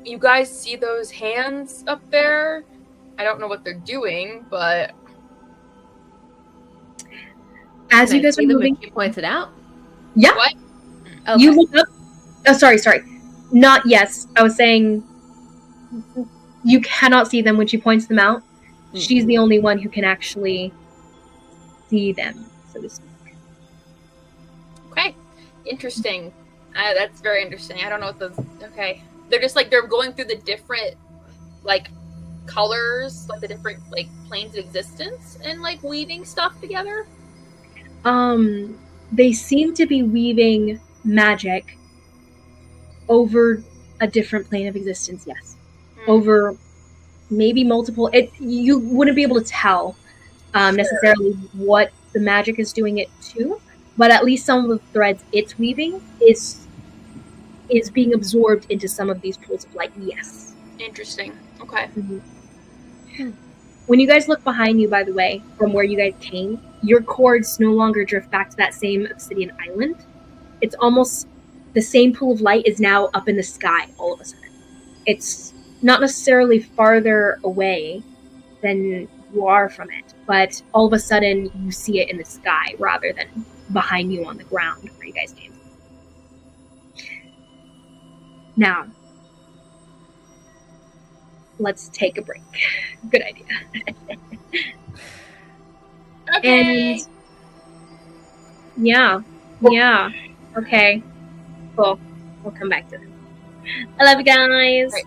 You guys see those hands up there? I don't know what they're doing, but As you guys are see them moving, if you point it out. yeah, what? Okay. you look up. Oh, sorry. Not yes. I was saying you cannot see them when she points them out. She's the only one who can actually see them, so to speak. Okay, interesting. That's very interesting. I don't know what those. Okay, they're just like they're going through the different like colors, like the different like planes of existence, and like weaving stuff together. They seem to be weaving magic over a different plane of existence. Yes, over maybe multiple. You wouldn't be able to tell necessarily what the magic is doing it to, but at least some of the threads it's weaving is being absorbed into some of these pools of light. Yes. Interesting. Okay. Mm-hmm. When you guys look behind you, by the way, from where you guys came, your cords no longer drift back to that same obsidian island. It's almost the same pool of light is now up in the sky all of a sudden. It's not necessarily farther away than you are from it, but all of a sudden you see it in the sky rather than behind you on the ground where you guys came. Now, let's take a break. Good idea. Okay. And yeah. Okay. Cool. We'll come back to this. I love you guys. Right.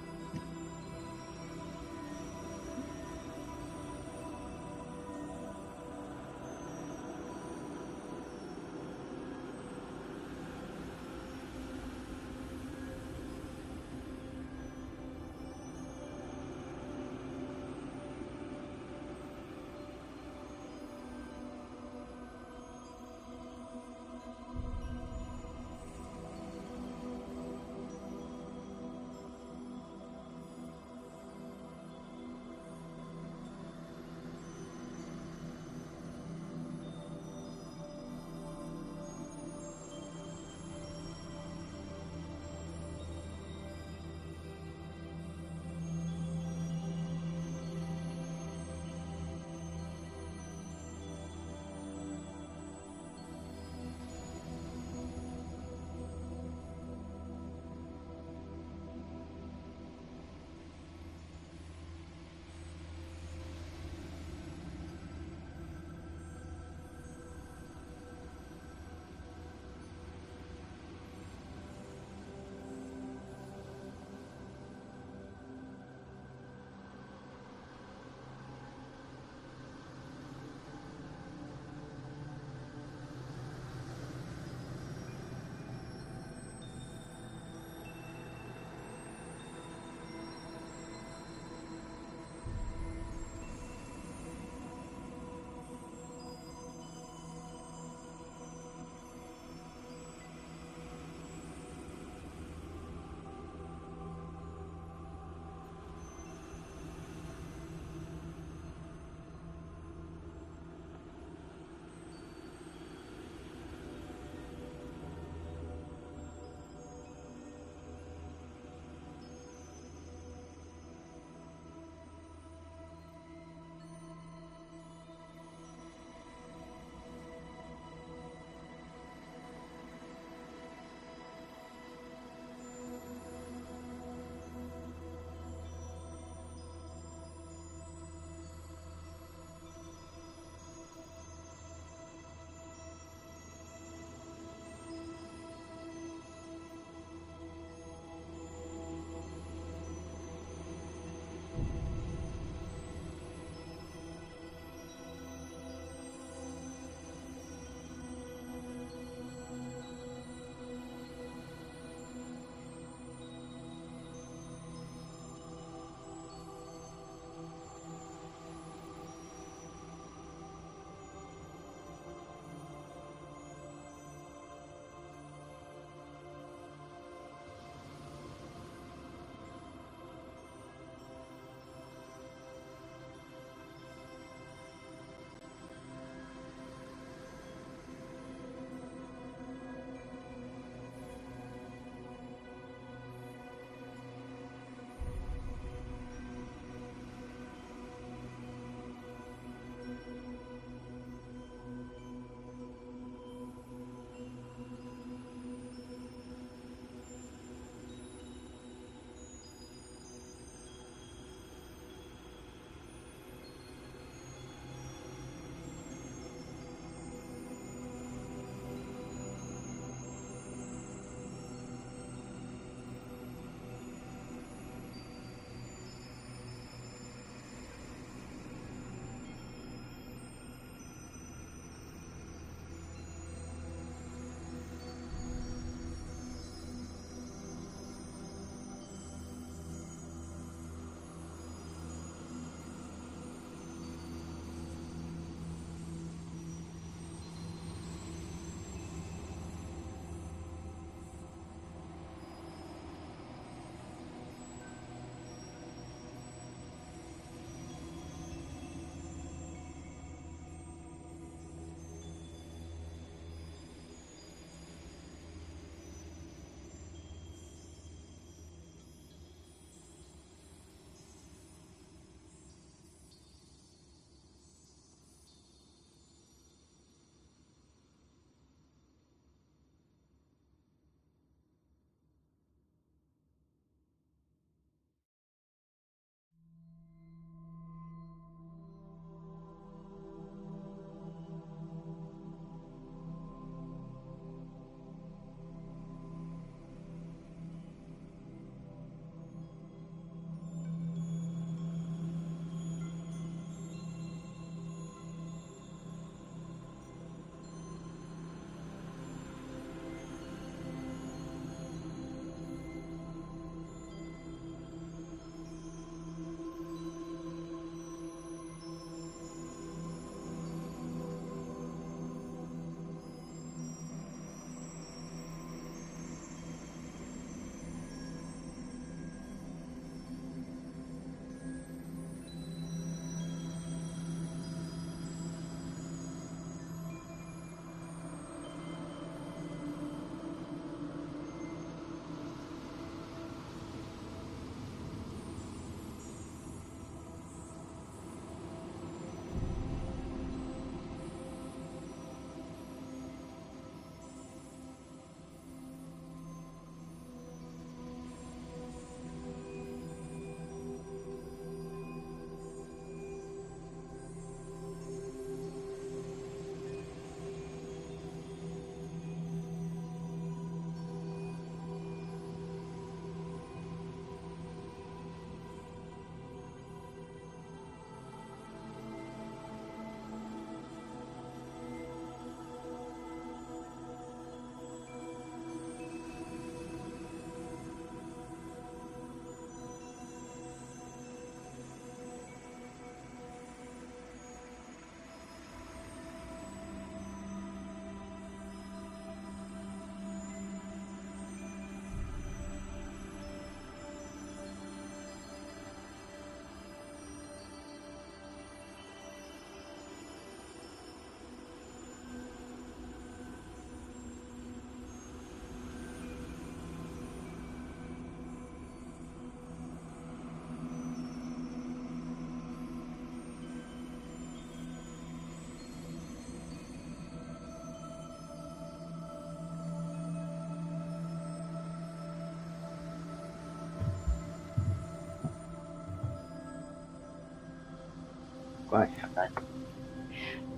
glad you have that.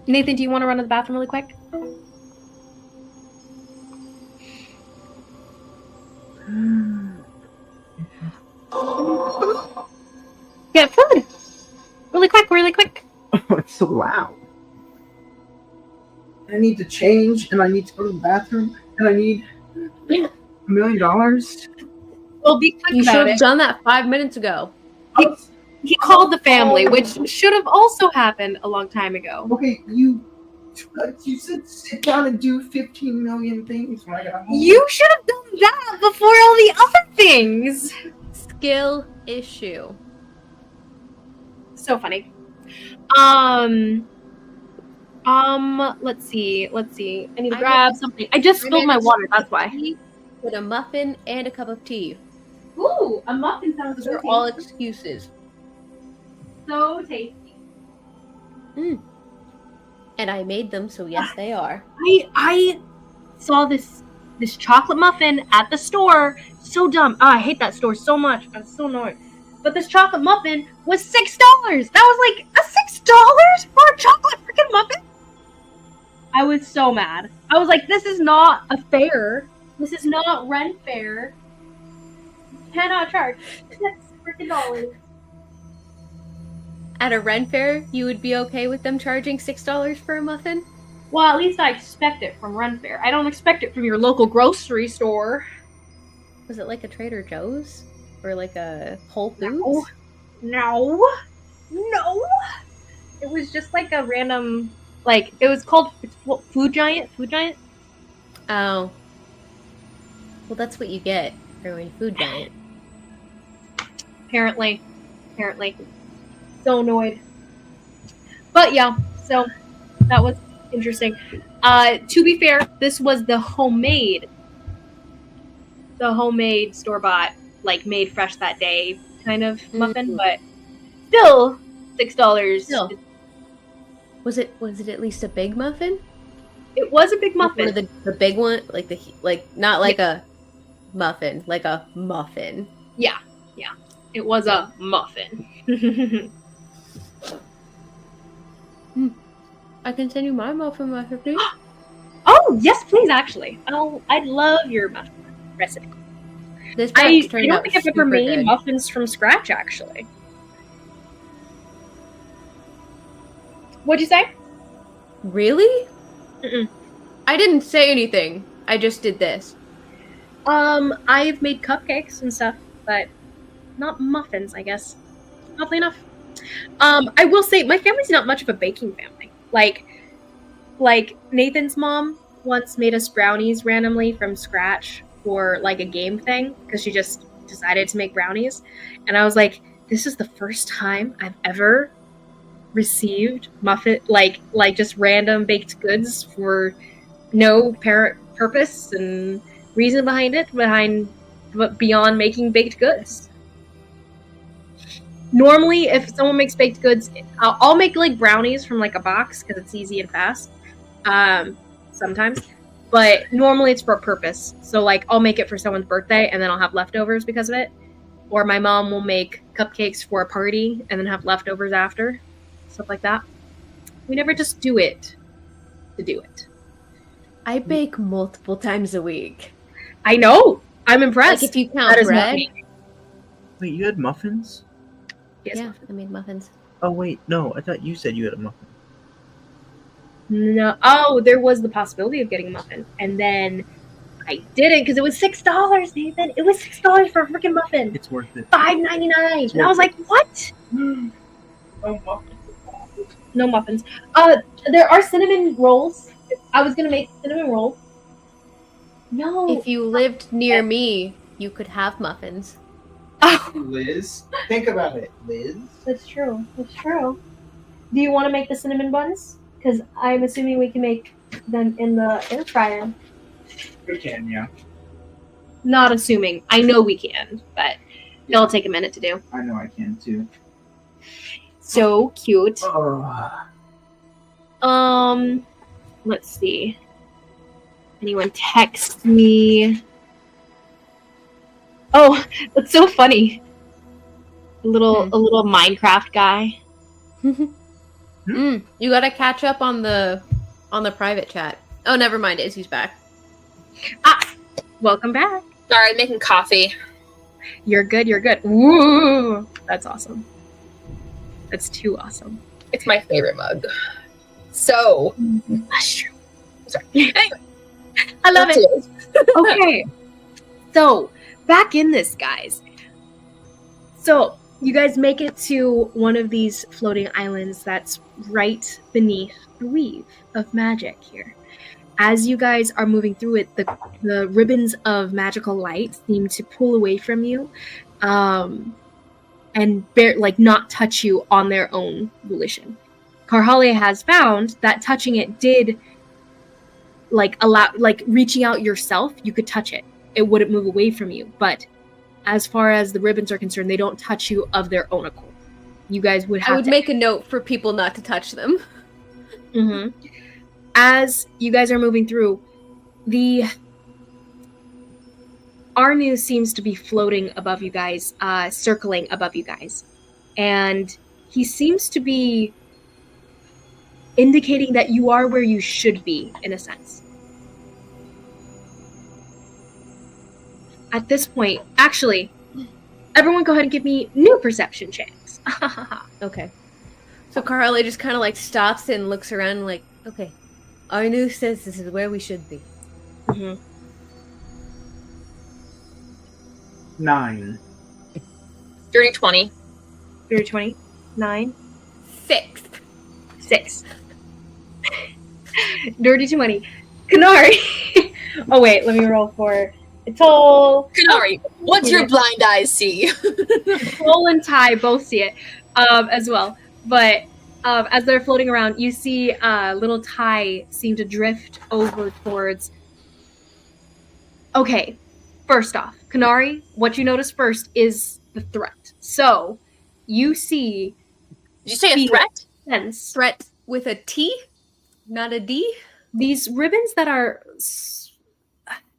Nathan, do you want to run to the bathroom really quick? Get food! Really quick, really quick. It's so loud. I need to change, and I need to go to the bathroom, and I need $1 million. Well, be quick You should about have it. done that 5 minutes ago. He called the family, which should have also happened a long time ago. Okay, you said sit down and do 15 million things when I got home. You should have done that before all the other things. Skill issue. So funny. Let's see. I need to grab something. I just spilled my water, that's why. With a muffin and a cup of tea. Ooh, a muffin sounds Those are all excuses. so tasty. And I made them, so yes, they are. I saw this chocolate muffin at the store. So dumb. Oh, I hate that store so much. I'm so annoyed. But this chocolate muffin was $6. That was like $6 for a chocolate freaking muffin. I was so mad. I was like, this is not a fair. This is not rent fair. You cannot charge $6 freaking. At a Ren fair, you would be okay with them charging $6 for a muffin? Well, at least I expect it from Run Fair. I don't expect it from your local grocery store. Was it like a Trader Joe's? Or like a Whole Foods? No. It was just like a random, like, it was called Food Giant? Food Giant? Oh. Well, that's what you get for a Food Giant. Apparently. So annoyed. But yeah, so that was interesting. To be fair, this was the homemade store-bought, like made fresh that day kind of muffin, but still $6. Still. Was it at least a big muffin? It was a big muffin. Like one of the big one, not like a muffin, like a muffin. Yeah. It was a muffin. I can send you my muffin recipe. Oh, yes, please, actually. I'd love your muffin recipe. This I batch turned don't out think I've ever super made good. muffins from scratch, actually. What'd you say? Really? Mm-mm. I didn't say anything. I just did this. I've made cupcakes and stuff, but not muffins, I guess. Oddly enough. I will say my family's not much of a baking family. Like Nathan's mom once made us brownies randomly from scratch for like a game thing because she just decided to make brownies, and I was like, this is the first time I've ever received muffin like just random baked goods for no apparent purpose and reason but beyond making baked goods. Normally, if someone makes baked goods, I'll make like brownies from like a box because it's easy and fast. Sometimes, but normally it's for a purpose. So like I'll make it for someone's birthday and then I'll have leftovers because of it. Or my mom will make cupcakes for a party and then have leftovers after. Stuff like that. We never just do it to do it. I bake multiple times a week. I know. I'm impressed. Like if you count That is not bread. me. Wait, you had muffins? Yes. Yeah, I made muffins. Oh wait, no, I thought you said you had a muffin. No. Oh, there was the possibility of getting a muffin, and then I didn't because it was $6, Nathan. It was $6 for a freaking muffin. It's worth it. $5.99, and I was like, "What? No muffins." There are cinnamon rolls. I was gonna make cinnamon rolls. No. If you lived near me, you could have muffins. Oh, Liz, think about it, Liz. that's true. That's true. Do you want to make the cinnamon buns? Because I'm assuming we can make them in the air fryer. We can, yeah. Not assuming. I know we can, but it'll take a minute to do. I know I can too. So cute. Oh. Let's see. Anyone text me? Oh, that's so funny. A little Minecraft guy. You gotta catch up on the private chat. Oh, never mind. Izzy's back. Welcome back. Sorry, I'm making coffee. You're good. You're good. Woo! That's awesome. That's too awesome. It's my favorite mug. So, That's true. sorry. Anyway, I love back it. to this. Okay. So, back in this, guys. So, you guys make it to one of these floating islands that's right beneath the weave of magic here. As you guys are moving through it, the ribbons of magical light seem to pull away from you, and not touch you on their own volition. Karhale has found that touching it did allow reaching out yourself, you could touch it. It wouldn't move away from you, but as far as the ribbons are concerned, they don't touch you of their own accord. You guys would have I would make a note for people not to touch them. Mm-hmm. As you guys are moving through, the Arnu seems to be floating above you guys, circling above you guys. And he seems to be indicating that you are where you should be, in a sense. At this point, actually, everyone go ahead and give me new perception checks. Okay. So Karhale just kind of stops and looks around okay, Arnu says this is where we should be. Mm-hmm. 9. Dirty 20. Dirty 20. 9. 6. Dirty 20. Kanari. Oh, wait, let me roll for Atoll. Kanari, what's your blind eyes see? Atoll and Ty both see it as well. But as they're floating around, you see little Ty seem to drift over towards... Okay, first off, Kanari, what you notice first is the threat. So, you see... Did you say a threat? Sense. Threat with a T, not a D? These ribbons that are...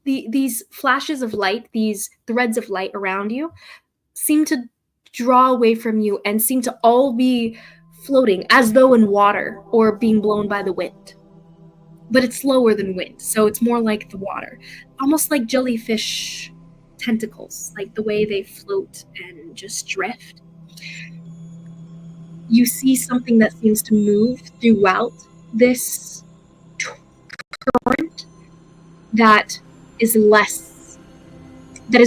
These flashes of light, these threads of light around you, seem to draw away from you and seem to all be floating as though in water or being blown by the wind. But it's slower than wind, so it's more like the water. Almost like jellyfish tentacles, like the way they float and just drift. You see something that seems to move throughout this current that is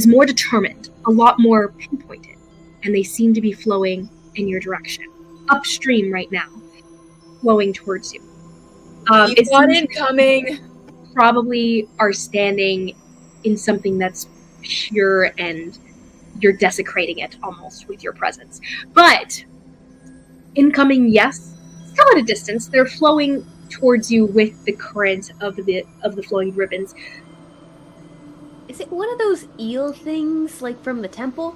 more determined, a lot more pinpointed, and they seem to be flowing in your direction. Upstream right now, flowing towards you. It's not incoming. Probably are standing in something that's pure and you're desecrating it almost with your presence. But incoming, yes, still at a distance. They're flowing towards you with the current of the flowing ribbons. Is it one of those eel things from the temple?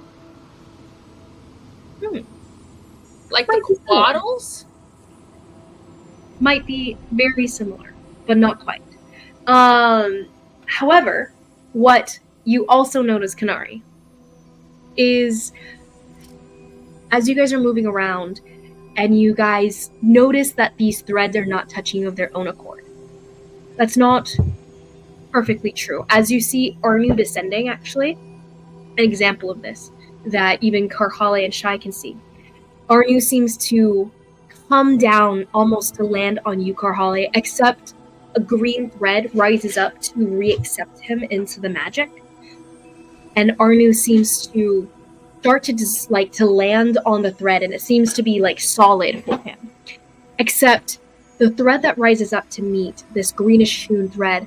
Like the bottles? Might be very similar, but not quite. However, what you also notice, Kanari, is as you guys are moving around and you guys notice that these threads are not touching you of their own accord. That's not perfectly true. As you see Arnu descending, actually, an example of this that even Karhale and Shai can see. Arnu seems to come down almost to land on you, Karhale, except a green thread rises up to re-accept him into the magic. And Arnu seems to start to to land on the thread, and it seems to be solid for him. Except the thread that rises up to meet this greenish hewn thread,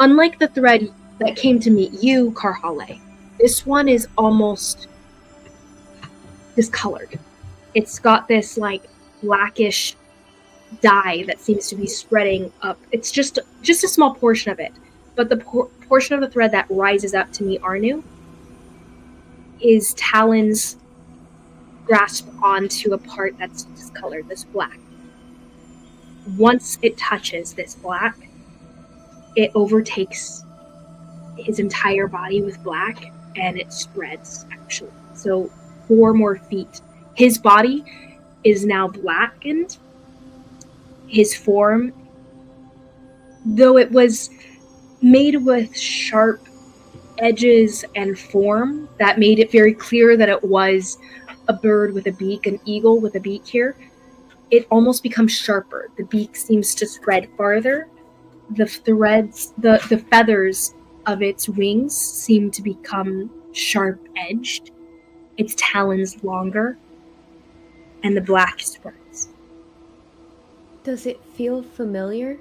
unlike the thread that came to meet you, Karhale, this one is almost discolored. It's got this blackish dye that seems to be spreading up. It's just a small portion of it, but the portion of the thread that rises up to meet Arnu is talons grasped onto a part that's discolored, this black. Once it touches this black, it overtakes his entire body with black, and it spreads, actually. So 4 more feet. His body is now blackened, his form, though it was made with sharp edges and form that made it very clear that it was a bird with a beak, an eagle with a beak here, it almost becomes sharper. The beak seems to spread farther. The threads, the feathers of its wings seem to become sharp-edged. Its talons longer, and the black spreads. Does it feel familiar?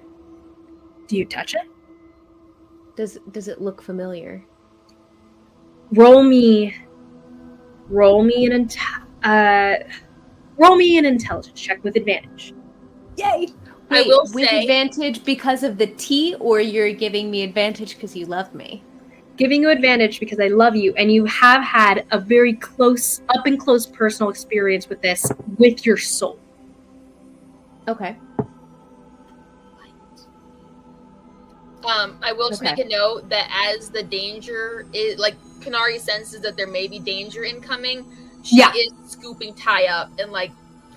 Do you touch it? Does it look familiar? Roll me an intelligence check with advantage. Yay! I Wait, will with say- advantage because of the tea, or you're giving me advantage because you love me? Giving you advantage because I love you, and you have had a very close, up and close personal experience with this, with your soul. Okay. I will just Okay. make a note that as the danger is, like, Kanari senses that there may be danger incoming, she is scooping Ty up and, like,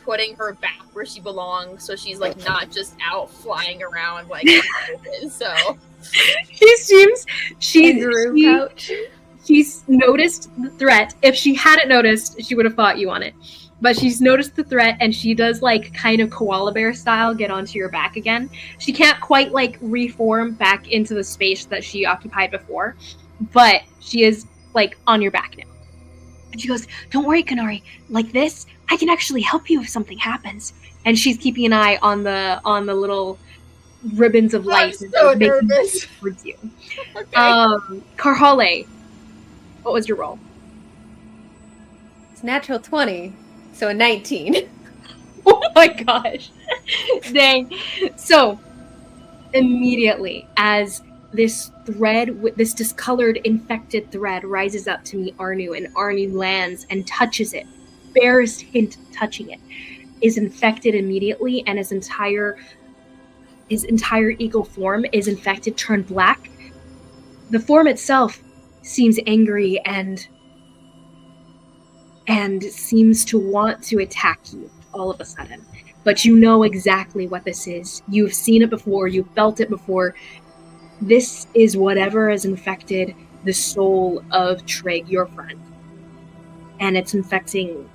putting her back where she belongs, so she's, like, not just out flying around, like, in the open, so... She's noticed the threat. If she hadn't noticed, she would have fought you on it. But she's noticed the threat, and she does, like, kind of koala bear style get onto your back again. She can't quite, like, reform back into the space that she occupied before, but she is, like, on your back now. And she goes, "Don't worry, Kanari. Like this, I can actually help you if something happens." And she's keeping an eye on the little ribbons of light I'm so nervous. towards you. Okay. Karhale, what was your roll? It's natural 20, so a 19. Oh my gosh. Dang. So, immediately, as this thread, this discolored, infected thread rises up to meet Arnu, and Arnu lands and touches it, barest hint touching it, is infected immediately, and his entire eagle form is infected, turned black. The form itself seems angry and seems to want to attack you all of a sudden. But you know exactly what this is. You've seen it before. You've felt it before. This is whatever has infected the soul of Trig, your friend. And it's infecting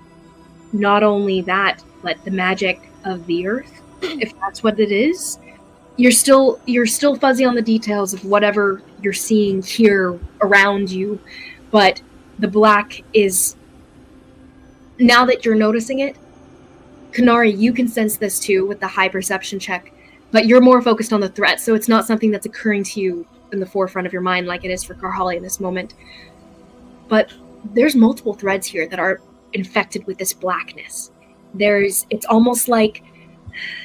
not only that, but the magic of the earth, if that's what it is. You're still fuzzy on the details of whatever you're seeing here around you, but the black is, now that you're noticing it, Kanari, you can sense this too with the high perception check, but you're more focused on the threat, so it's not something that's occurring to you in the forefront of your mind like it is for Karhale in this moment. But there's multiple threads here that are infected with this blackness. It's almost like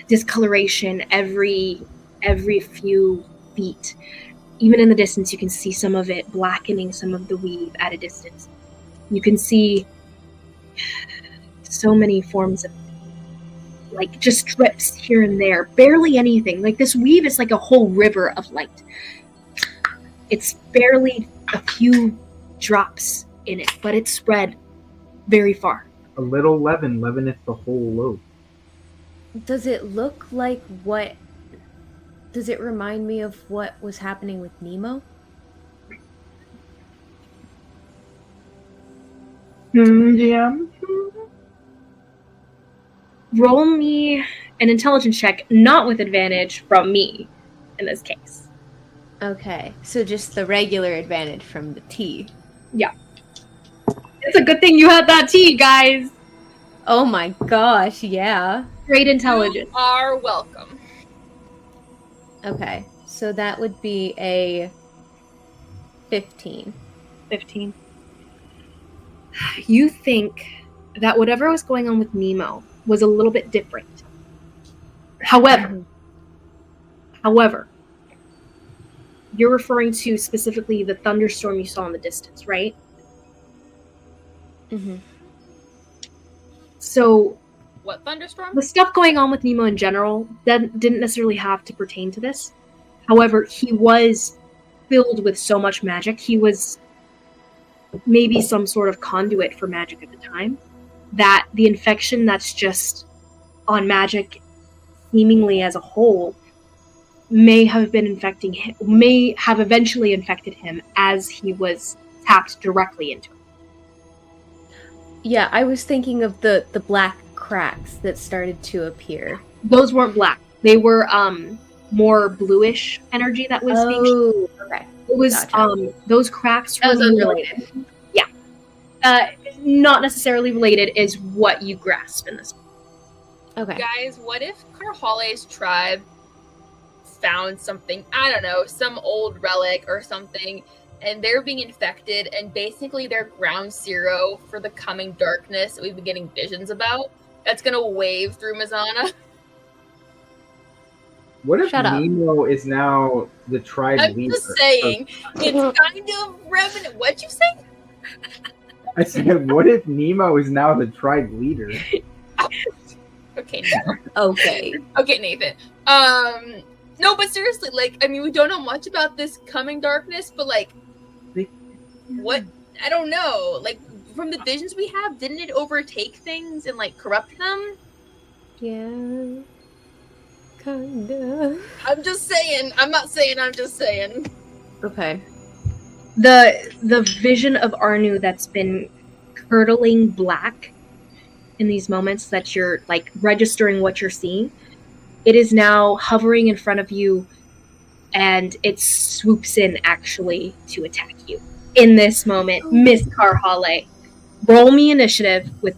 discoloration every few feet. Even in the distance, you can see some of it blackening some of the weave at a distance. You can see so many forms of, like, just strips here and there, barely anything. Like, this weave is like a whole river of light. It's barely a few drops in it, but it's spread very far. A little leaven leaveneth the whole loaf. Does it look like what? Does it remind me of what was happening with Nemo? Yeah. Roll me an intelligence check, not with advantage from me in this case. Okay, so just the regular advantage from the tea. Yeah. It's a good thing you had that tea, guys. Oh my gosh, yeah. Great intelligence. You are welcome. Okay, so that would be a 15. 15. You think that whatever was going on with Nemo was a little bit different. However, you're referring to specifically the thunderstorm you saw in the distance, right? Mm-hmm. So, What thunderstorm? the stuff going on with Nemo in general didn't necessarily have to pertain to this. However, he was filled with so much magic. He was maybe some sort of conduit for magic at the time. That the infection that's just on magic seemingly as a whole, may have eventually infected him as he was tapped directly into it. Yeah, I was thinking of the black cracks that started to appear. Those weren't black. They were more bluish energy that was being. Oh, okay. It was Gotcha. those cracks That was were unrelated. Yeah. Not necessarily related is what you grasp in this. Okay. Guys, what if Karhale's tribe found something, I don't know, some old relic or something, and they're being infected, and basically they're ground zero for the coming darkness that we've been getting visions about, that's gonna wave through Mazana? What if Shut up. Nemo is now the tribe I'm leader? just saying, it's kind of revenant. What'd you say? I said, what if Nemo is now the tribe leader? Okay, Nathan. Okay. Okay, Nathan. No, but seriously, like, I mean, we don't know much about this coming darkness, but like, what? I don't know. Like, from the visions we have, didn't it overtake things and like corrupt them? Yeah. Kinda. I'm just saying. I'm not saying. I'm just saying. Okay. The vision of Arnu that's been curdling black in these moments that you're like registering what you're seeing, it is now hovering in front of you, and it swoops in actually to attack you in this moment. Miss Karhale, roll me initiative with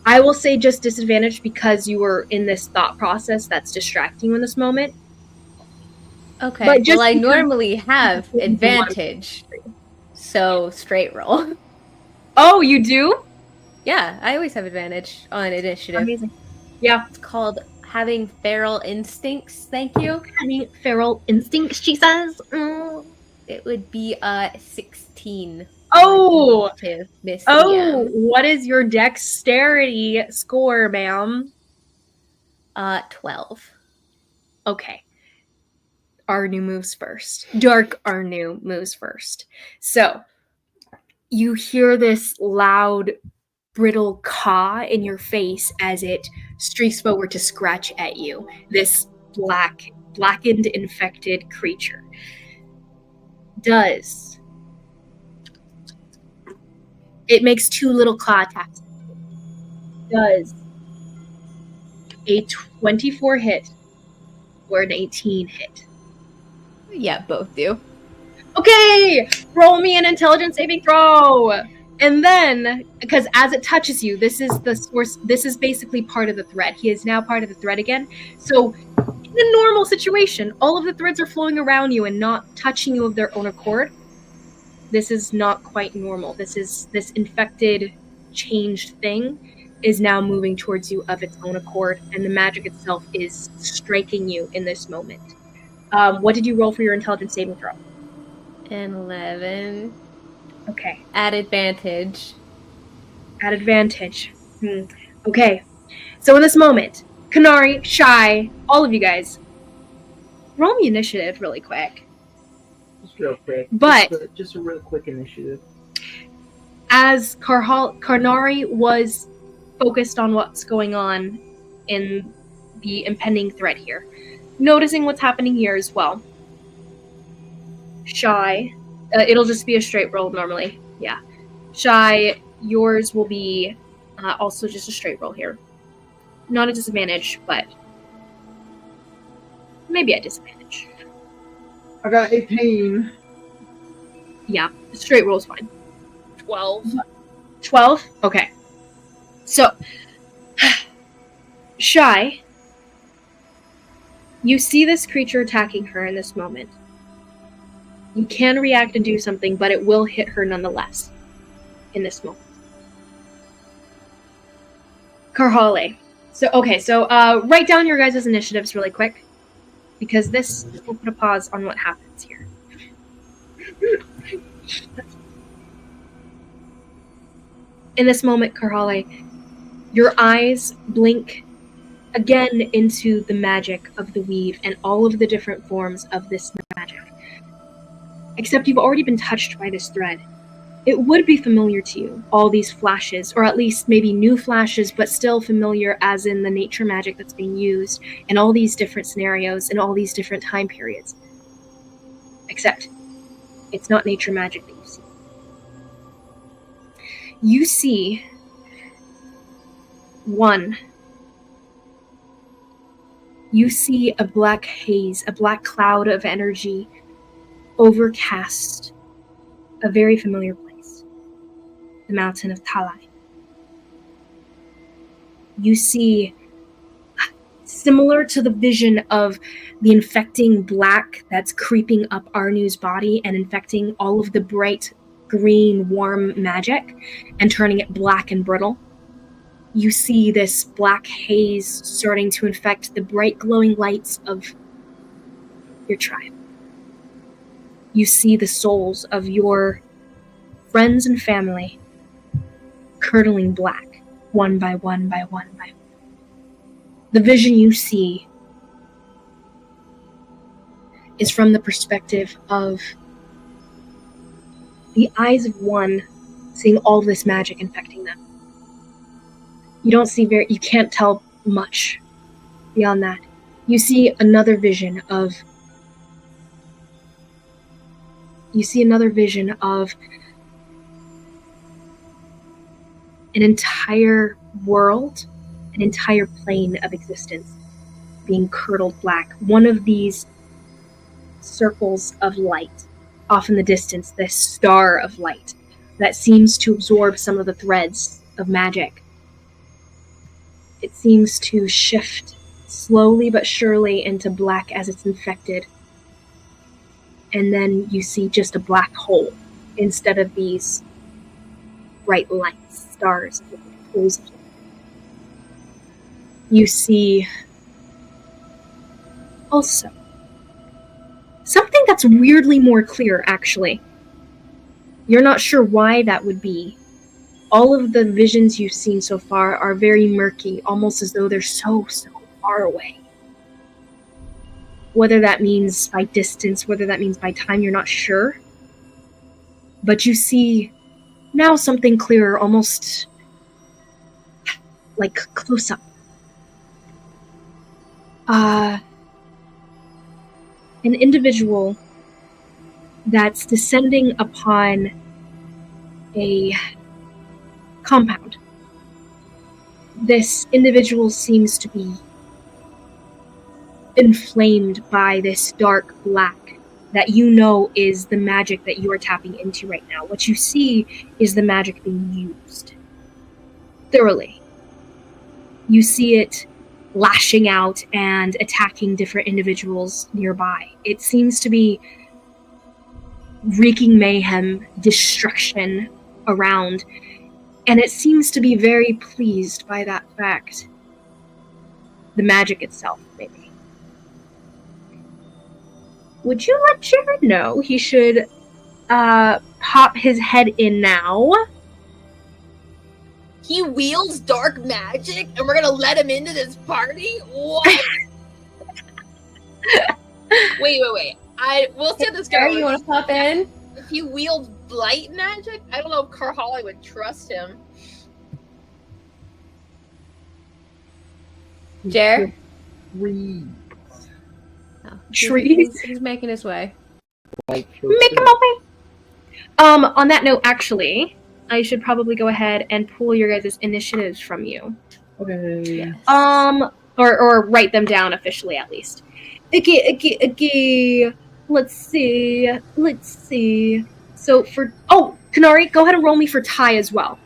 I will say just disadvantage because you were in this thought process that's distracting you in this moment. Okay. But just well, I because- normally have advantage, so straight roll. Oh, you do? Yeah, I always have advantage on initiative. Amazing. Yeah. It's called having feral instincts. Thank you. Having feral instincts, she says. It would be 16. Oh! To Miss Oh, DM. what is your dexterity score, ma'am? 12. Okay. Arnu moves first. Dark Arnu moves first. So, you hear this loud, brittle caw in your face as it streaks forward to scratch at you. This blackened, infected creature. It makes 2 little claw attacks. Does a 24 hit or an 18 hit? Yeah, both do. Okay, roll me an intelligence saving throw. And then, because as it touches you, this is the source. This is basically part of the thread. He is now part of the thread again. So, in a normal situation, all of the threads are flowing around you and not touching you of their own accord. This is not quite normal. This infected, changed thing is now moving towards you of its own accord, and the magic itself is striking you in this moment. What did you roll for your intelligence saving throw? An 11. Okay. At advantage. At advantage. Okay. So in this moment, Kanari, Shy, all of you guys, roll me initiative really quick. Just real quick. But just a real quick initiative. as Karnari was focused on what's going on in the impending threat here, noticing what's happening here as well. Shy, it'll just be a straight roll normally. Yeah. Shy, yours will be also just a straight roll here. Not a disadvantage, but maybe a disadvantage. I got 18. Yeah, straight roll's fine. 12. 12? Okay. So, Shy, you see this creature attacking her in this moment. You can react and do something, but it will hit her nonetheless in this moment. Karhale. So write down your guys' initiatives really quick, because this will put a pause on what happens here. In this moment, Karhale, your eyes blink again into the magic of the weave and all of the different forms of this magic. Except you've already been touched by this thread. it would be familiar to you, all these flashes, or at least maybe new flashes, but still familiar as in the nature magic that's being used in all these different scenarios in all these different time periods. Except it's not nature magic that you see. You see you see a black haze, a black cloud of energy overcast a very familiar place, the mountain of Talai. You see, similar to the vision of the infecting black that's creeping up Arnu's body and infecting all of the bright green, warm magic and turning it black and brittle, you see this black haze starting to infect the bright glowing lights of your tribe. You see the souls of your friends and family curdling black, one by one by one by one. The vision you see is from the perspective of the eyes of one seeing all this magic infecting them. You can't tell much beyond that. You see another vision of an entire world, an entire plane of existence being curdled black. One of these circles of light, off in the distance, this star of light that seems to absorb some of the threads of magic. It seems to shift slowly but surely into black as it's infected. And then you see just a black hole instead of these bright lights, stars, pools of light. You see also something that's weirdly more clear, actually. You're not sure why that would be. All of the visions you've seen so far are very murky, almost as though they're so far away. Whether that means by distance, whether that means by time, you're not sure. But you see now something clearer, almost like close up. An individual that's descending upon a compound. This individual seems to be inflamed by this dark black that you know is the magic that you are tapping into right now. What you see is the magic being used thoroughly. You see it lashing out and attacking different individuals nearby. It seems to be wreaking mayhem, destruction around, and it seems to be very pleased by that fact. The magic itself, maybe. Would you let Jared know he should pop his head in now? He wields dark magic, and we're gonna let him into this party? What? wait. We'll see how this goes. You want to pop in? If he wields light magic, I don't know if Karhali would trust him. Jer? Trees. Oh, Trees? He's making his way. Like Make him open! On that note, actually, I should probably go ahead and pull your guys' initiatives from you. Okay. Yes. Or write them down officially, at least. Okay. Let's see. So Kanari, go ahead and roll me for Ty as well.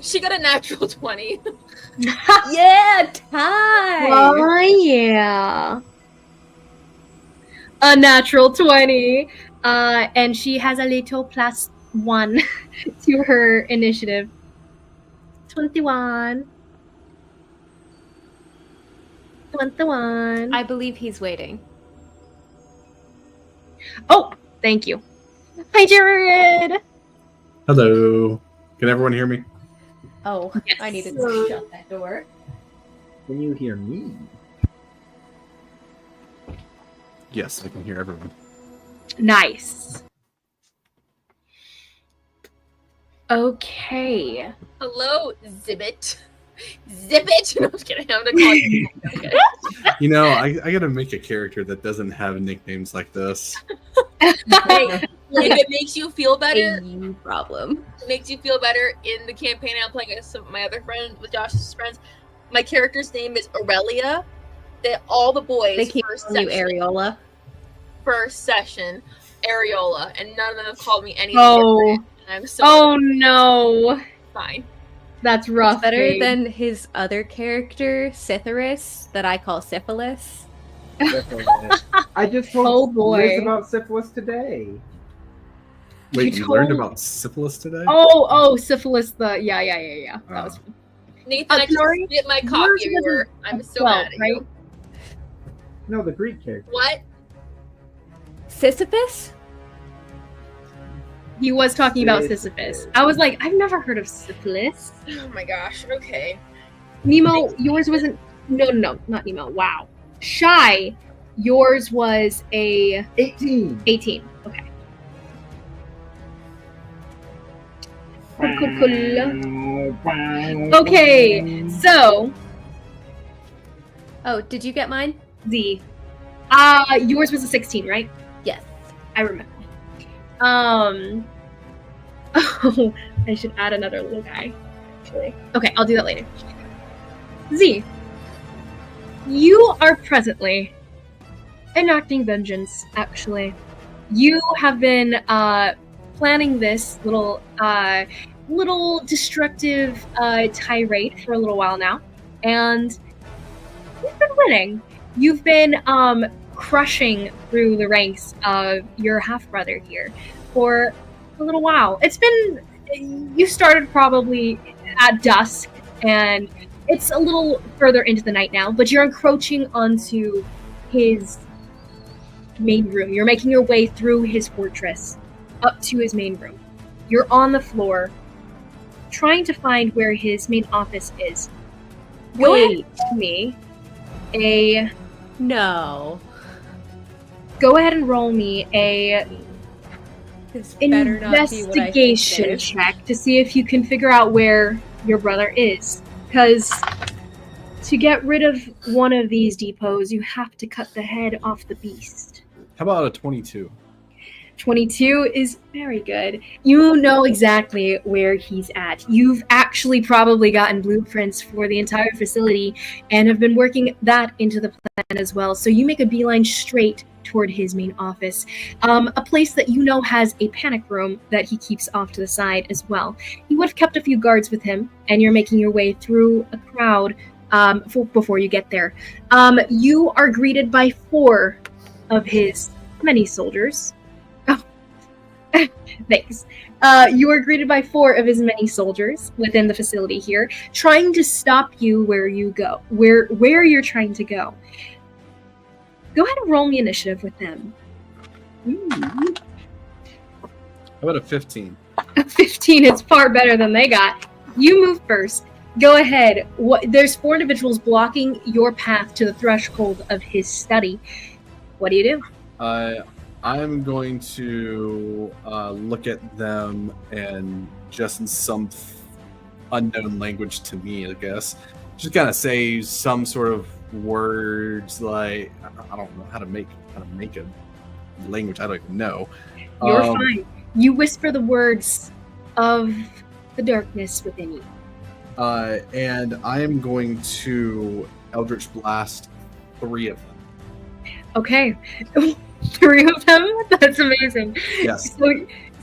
She got a natural 20. Yeah, Ty! Oh, yeah. A natural 20. And she has a little +1 to her initiative. 21. I believe he's waiting. Oh, thank you. Hi, Jared. Hello. Can everyone hear me? Oh, Yes. I needed to shut that door. Can you hear me? Yes, I can hear everyone. Nice. Okay. Hello, Zibbit. Zibbit! No, I'm just kidding. I'm gonna call you. Okay. You know, I gotta make a character that doesn't have nicknames like this. Hey, if it makes you feel better, A you problem. it makes you feel better in the campaign I'm playing with some my other friend, with Josh's friends. My character's name is Aurelia. All the boys They keep calling you Areola. first session, Areola, and none of them have called me anything Oh. different. And I'm so Oh no. fine. That's rough. It's better babe. than his other character, Cytherus, that I call Syphilis. I just told Oh, boy. Liz about syphilis today. Wait, You you learned told- about syphilis today? Oh, syphilis. Yeah. That was Nathan, I just Nori, spit my yours coffee wasn't everywhere. I'm so 12, mad at right? you. No, the Greek character. What? Sisyphus? He was talking about Sisyphus. Sisyphus. I was like, I've never heard of syphilis. Oh my gosh. Okay. Nemo, yours wasn't. No, not Nemo. Wow. Shy, yours was a 18. 18. Okay. Cool. Okay, so Oh, did you get mine? Z. Yours was a 16, right? Yes. I remember. Oh, I should add another little guy. Actually, okay, I'll do that later. Z, you are presently enacting vengeance. Actually, you have been planning this little destructive tirade for a little while now, and you've been winning. You've been crushing through the ranks of your half-brother here for a little while. It's been, you started probably at dusk, and it's a little further into the night now, but you're encroaching onto his main room. You're making your way through his fortress up to his main room. You're on the floor trying to find where his main office is. Wait. Me No. go ahead and roll me a This better not be what I think it investigation is. check to see if you can figure out where your brother is. Because to get rid of one of these depots, you have to cut the head off the beast. How about a 22? 22 is very good. You know exactly where he's at. You've actually probably gotten blueprints for the entire facility and have been working that into the plan as well. So you make a beeline straight toward his main office, a place that you know has a panic room that he keeps off to the side as well. He would have kept a few guards with him, and you're making your way through a crowd before you get there. You are greeted by 4 of his many soldiers. Thanks. You are greeted by 4 of his many soldiers within the facility here, trying to stop you where you go, where you're trying to go. Go ahead and roll me initiative with them. How about a 15? A 15 is far better than they got. You move first. Go ahead. There's 4 individuals blocking your path to the threshold of his study. What do you do? I'm going to look at them and just in some unknown language to me, I guess, just kind of say some sort of words like I don't know how to make a language I don't even know. You're fine. You whisper the words of the darkness within you. And I am going to Eldritch Blast 3 of them. Okay. 3 of them? That's amazing. Yes.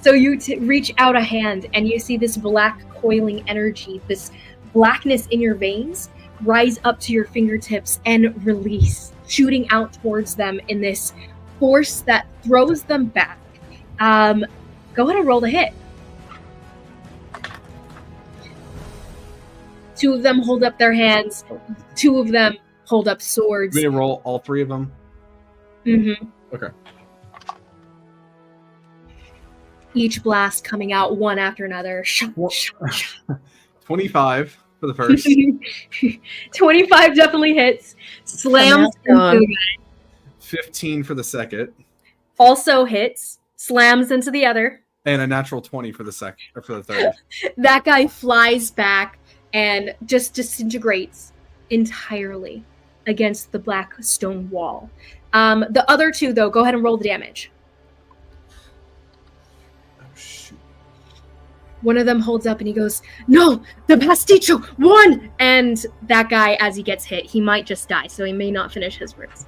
So you reach out a hand and you see this black coiling energy, this blackness in your veins rise up to your fingertips and release, shooting out towards them in this force that throws them back. Go ahead and roll the hit. 2 of them hold up their hands. 2 of them hold up swords. You want me to roll all 3 of them? Mm-hmm. Okay. Each blast coming out one after another. 25 for the first. 25 definitely hits. Slams into the guy. 15 for the second. Also hits, slams into the other. And a natural 20 for the third. That guy flies back and just disintegrates entirely against the black stone wall. The other two, though, go ahead and roll the damage. Oh, shoot. One of them holds up and he goes, "No, the pasticho won!" And that guy, as he gets hit, he might just die, so he may not finish his words.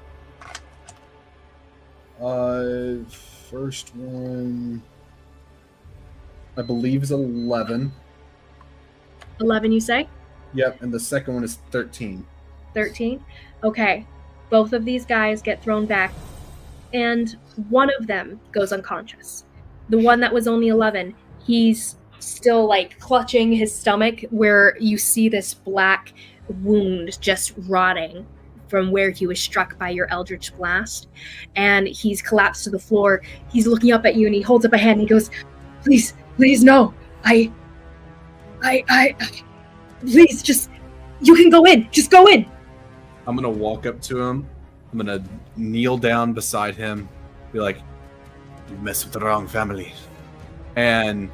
First one, I believe, is 11. 11, you say? Yep, and the second one is 13. 13? Okay. Both of these guys get thrown back, and one of them goes unconscious. The one that was only 11, he's still, like, clutching his stomach, where you see this black wound just rotting from where he was struck by your Eldritch Blast. And he's collapsed to the floor. He's looking up at you, and he holds up a hand, and he goes, Please, no. Please, just, you can go in. Just go in. I'm going to walk up to him. I'm going to kneel down beside him. Be like, you mess with the wrong family. And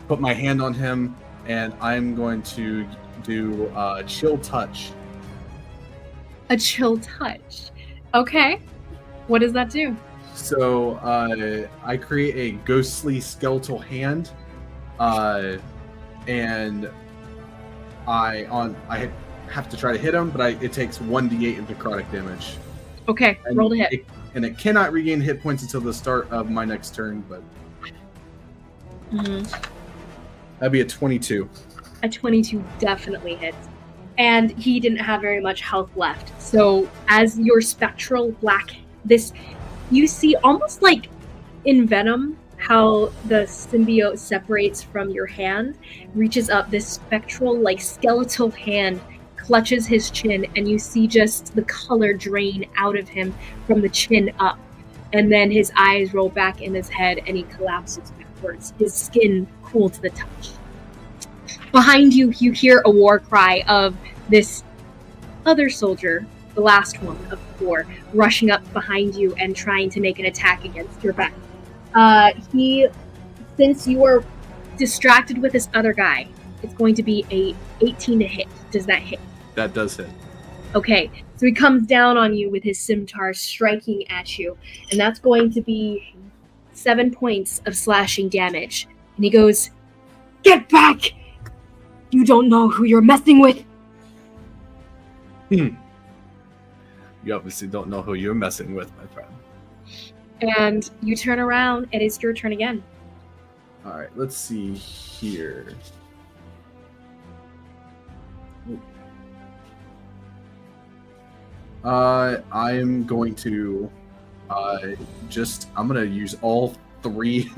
put my hand on him, and I'm going to do chill touch. A chill touch. Okay. What does that do? So I create a ghostly skeletal hand, and I have to try to hit him, but it takes 1d8 of necrotic damage. Okay, And roll to hit. It cannot regain hit points until the start of my next turn, but that'd be a 22. A 22 definitely hits. And he didn't have very much health left. So as your spectral black, you see almost like in Venom, how the symbiote separates from your hand, reaches up, this spectral, like, skeletal hand clutches his chin, and you see just the color drain out of him from the chin up. And then his eyes roll back in his head, and he collapses backwards, his skin cool to the touch. Behind you, you hear a war cry of this other soldier, the last one of the four, rushing up behind you and trying to make an attack against your back. Since you are distracted with this other guy, it's going to be a 18 to hit. Does that hit? That does hit. Okay, so he comes down on you with his scimitar, striking at you, and that's going to be 7 points of slashing damage. And he goes, "Get back! You don't know who you're messing with." You obviously don't know who you're messing with, my friend. And you turn around, and it's your turn again. All right, let's see here. I'm going to I'm going to use all 3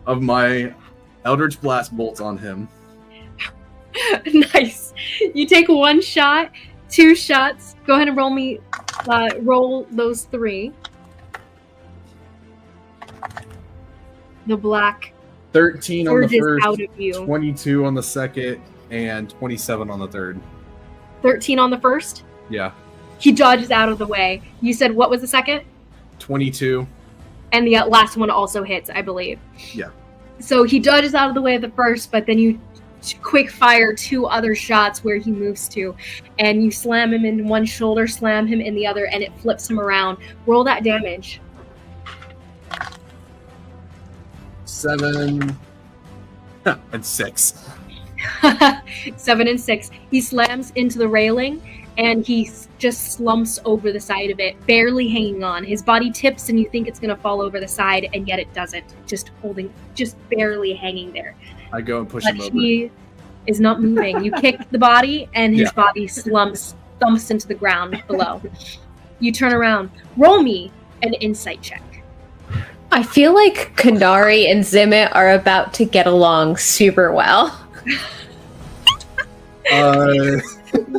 of my Eldritch Blast bolts on him. Nice. You take 1 shot, 2 shots. Go ahead and roll those 3. The black 13 on the surges first, out of you. 22 on the second, and 27 on the third. 13 on the first. Yeah. He dodges out of the way. You said what was the second? 22. And the last one also hits, I believe. Yeah. So he dodges out of the way of the first, but then you quick fire 2 other shots where he moves to, and you slam him in one shoulder, slam him in the other, and it flips him around. Roll that damage. 7 and 6. 7 and 6. He slams into the railing, and he just slumps over the side of it, barely hanging on. His body tips, and you think it's going to fall over the side, and yet it doesn't. Just barely hanging there. I go and push But him over. he is not moving. You kick the body, and his body thumps into the ground below. You turn around. Roll me an insight check. I feel like Kanari and Zimmet are about to get along super well.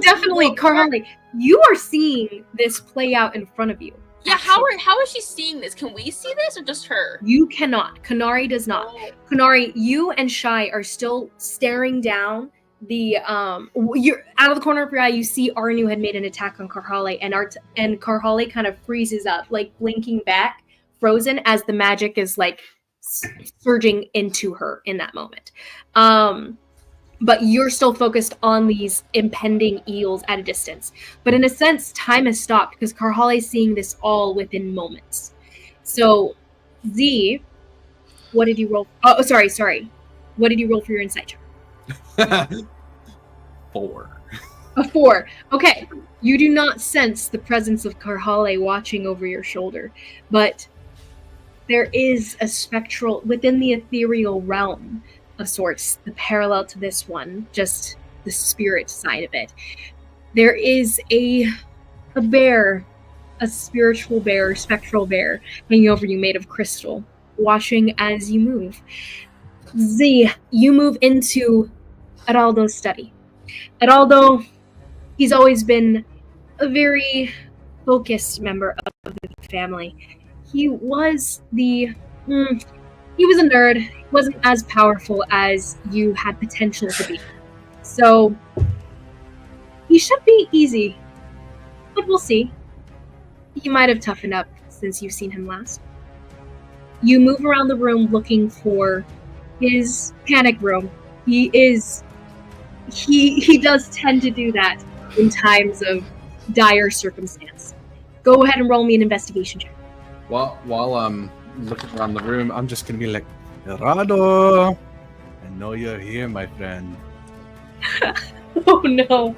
Definitely, Carly, you are seeing this play out in front of you. Yeah, how is she seeing this? Can we see this or just her? You cannot. Kanari does not. Oh. Kanari, you and Shai are still staring down you're out of the corner of your eye, you see Arnu had made an attack on Karhale, and Karhale kind of freezes up, like blinking back, frozen, as the magic is like surging into her in that moment. But you're still focused on these impending eels at a distance. But in a sense, time has stopped because Karhale is seeing this all within moments. So, Z, what did you roll? Oh, sorry. What did you roll for your insight check? 4. A 4. Okay. You do not sense the presence of Karhale watching over your shoulder, but there is a spectral, within the ethereal realm of sorts, the parallel to this one, just the spirit side of it. There is a bear, a spiritual bear, spectral bear, hanging over you, made of crystal, watching as you move. Z, you move into Araldo's study. Araldo, he's always been a very focused member of the family. He was a nerd. He wasn't as powerful as you had potential to be. So, he should be easy. But we'll see. He might have toughened up since you've seen him last. You move around the room looking for his panic room. He does tend to do that in times of dire circumstance. Go ahead and roll me an investigation check. While I'm looking around the room, I'm just gonna be like, Gerardo, I know you're here, my friend. Oh no.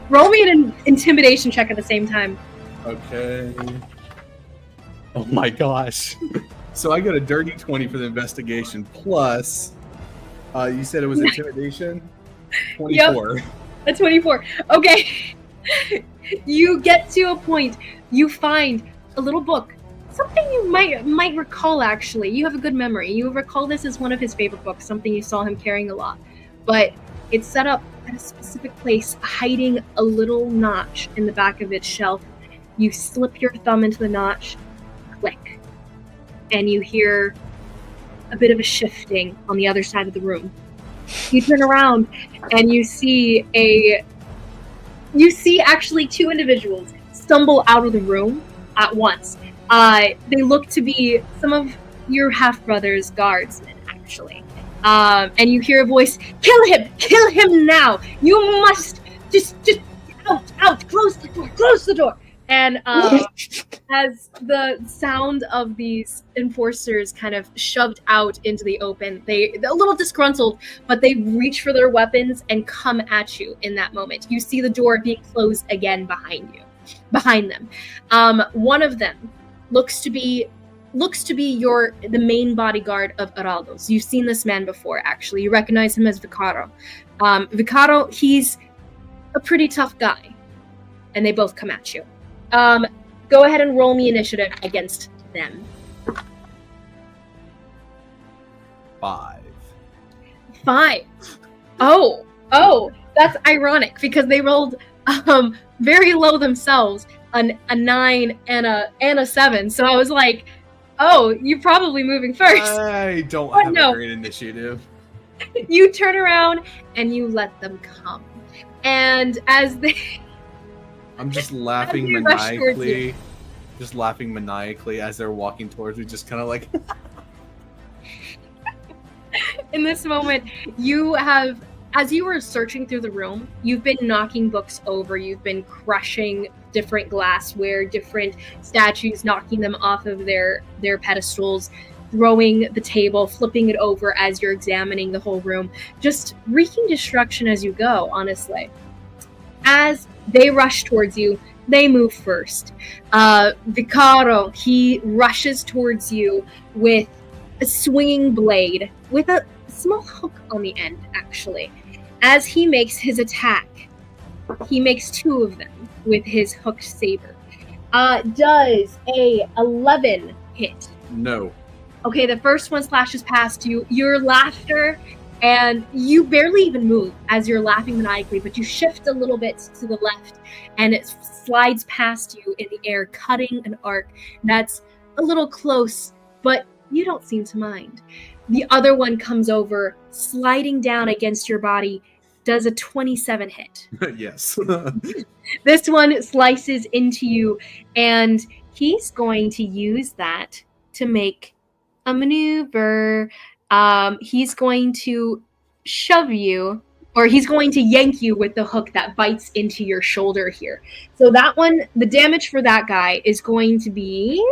Roll me an intimidation check at the same time. Okay. Oh my gosh. So I got a dirty 20 for the investigation, plus, you said it was intimidation? 24. Yep. A 24. Okay. You get to a point. You find a little book. Something you might recall, actually. You have a good memory. You recall this as one of his favorite books, something you saw him carrying a lot. But it's set up at a specific place, hiding a little notch in the back of its shelf. You slip your thumb into the notch, click, and you hear a bit of a shifting on the other side of the room. You turn around and you see actually 2 individuals stumble out of the room at once. They look to be some of your half-brother's guardsmen, actually. And you hear a voice, kill him now! You must just out, close the door! And as the sound of these enforcers kind of shoved out into the open, they're a little disgruntled, but they reach for their weapons and come at you in that moment. You see the door being closed again behind them. One of them looks to be the main bodyguard of Araldo's. You've seen this man before, actually. You recognize him as Vicaro. Vicaro, he's a pretty tough guy, and they both come at you. Go ahead and roll me initiative against them. 5. 5. Oh, that's ironic because they rolled very low themselves, a 9 and a 7. So I was like, oh, you're probably moving first. I don't have a great initiative. You turn around and you let them come. And as they... I'm just laughing maniacally. Just laughing maniacally as they're walking towards me, just kind of like... In this moment, you have... As you were searching through the room, you've been knocking books over, you've been crushing different glassware, different statues, knocking them off of their pedestals, throwing the table, flipping it over as you're examining the whole room, just wreaking destruction as you go, honestly. As they rush towards you, they move first. Vicaro, he rushes towards you with a swinging blade, with a small hook on the end, actually. As he makes his attack, he makes 2 of them with his hooked saber. Does a 11 hit? No. Okay, the first one slashes past you. Your laughter, and you barely even move as you're laughing maniacally, but you shift a little bit to the left, and it slides past you in the air, cutting an arc that's a little close, but you don't seem to mind. The other one comes over, sliding down against your body, Does a 27 hit? Yes. This one slices into you, and he's going to use that to make a maneuver. He's going to shove you, or he's going to yank you with the hook that bites into your shoulder here. So that one, the damage for that guy is going to be...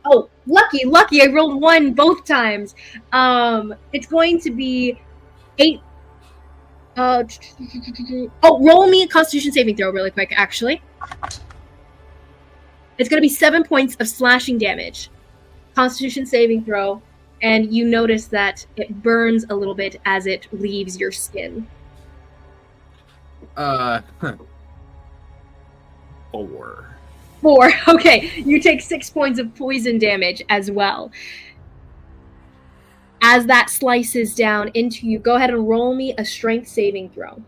Oh, lucky, I rolled 1 both times. It's going to be 8... roll me a Constitution saving throw really quick, actually. It's going to be 7 points of slashing damage. Constitution saving throw, and you notice that it burns a little bit as it leaves your skin. 4. 4. Okay, you take 6 points of poison damage as well. As that slices down into you, go ahead and roll me a strength saving throw.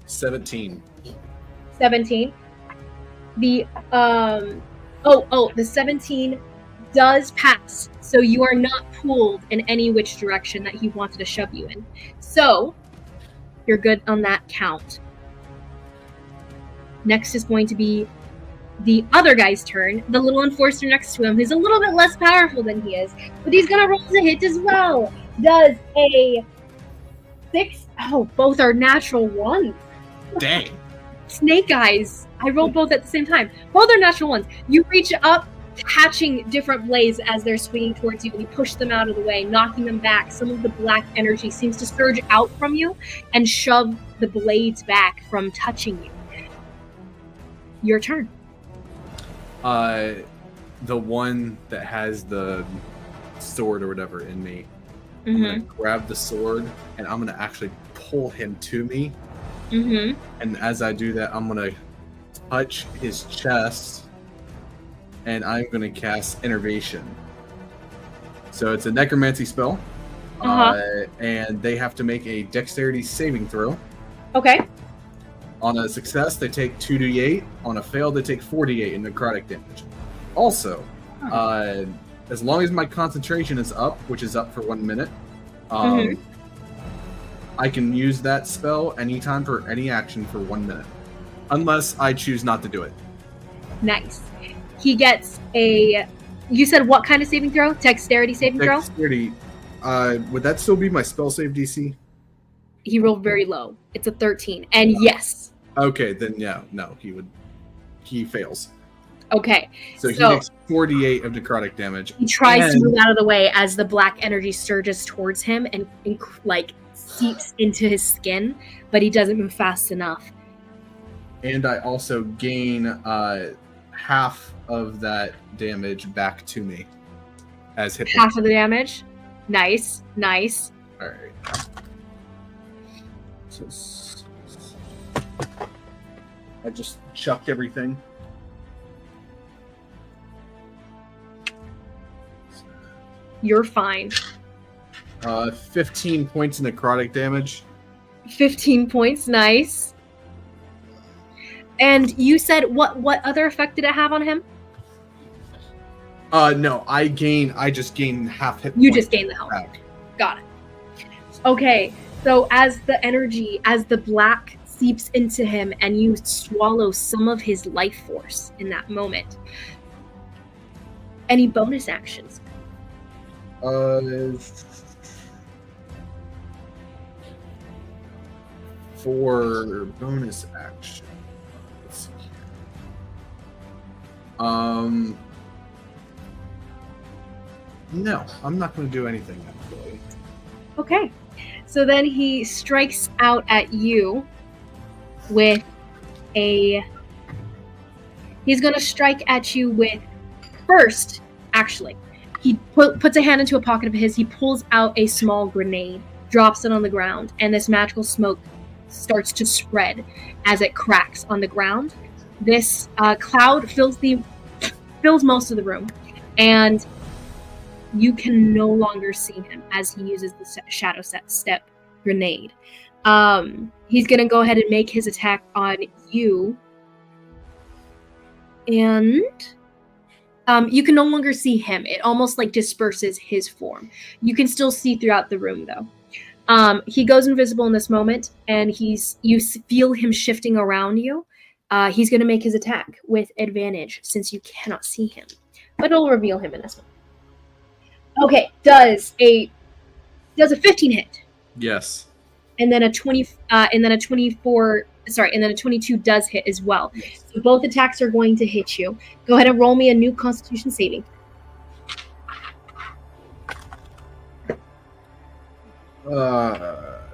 $17. 17. The the 17 does pass, so you are not pulled in any which direction that he wanted to shove you in. So you're good on that count. Next is going to be the other guy's turn, the little enforcer next to him, who's a little bit less powerful than he is, but he's gonna roll to hit as well. Does a 6? Oh, both are natural ones. Dang. Snake eyes. I rolled both at the same time. Both are natural ones. You reach up, catching different blades as they're swinging towards you, and you push them out of the way, knocking them back. Some of the black energy seems to surge out from you and shove the blades back from touching you. Your turn. The one that has the sword or whatever in me, I'm Mm-hmm. gonna grab the sword and I'm gonna actually pull him to me. Mm-hmm. And as I do that, I'm gonna touch his chest and I'm gonna cast Innervation. So it's a necromancy spell. And they have to make a dexterity saving throw. Okay. On a success, they take 2d8. On a fail, they take 4d8 in necrotic damage. Also, as long as my concentration is up, which is up for 1 minute, I can use that spell anytime for any action for 1 minute. Unless I choose not to do it. Nice. He gets a... You said what kind of saving throw? Dexterity saving throw? Dexterity. Would that still be my spell save DC? He rolled very low. It's a 13. And yes. Okay, then no, he fails. Okay. So he takes 48 of necrotic damage. He tries to move out of the way as the black energy surges towards him and like seeps into his skin, but he doesn't move fast enough. And I also gain half of that damage back to me as hit points. Half of the damage. Nice. All right. So I just chucked everything. You're fine. 15 points of necrotic damage. 15 points. Nice. And you said what other effect did it have on him? No, I just gain half hit points. You just gained the health. Back. Got it. Okay, so as the black seeps into him and you swallow some of his life force in that moment. Any bonus actions? For bonus action. Let's see here. No, I'm not going to do anything actually. Okay. So then he strikes out at you with he's going to strike at you with first, actually. He puts a hand into a pocket of his, he pulls out a small grenade, drops it on the ground, and this magical smoke starts to spread as it cracks on the ground. This cloud fills most of the room, and you can no longer see him as he uses the shadow step grenade. He's going to go ahead and make his attack on you. And You can no longer see him. It almost like disperses his form. You can still see throughout the room, though. He goes invisible in this moment, and you feel him shifting around you. He's going to make his attack with advantage since you cannot see him, but it'll reveal him in this one. Okay, does a 15 hit, Yes. and then a 24. Sorry, and then a 22 does hit as well. So both attacks are going to hit you. Go ahead and roll me a new Constitution saving.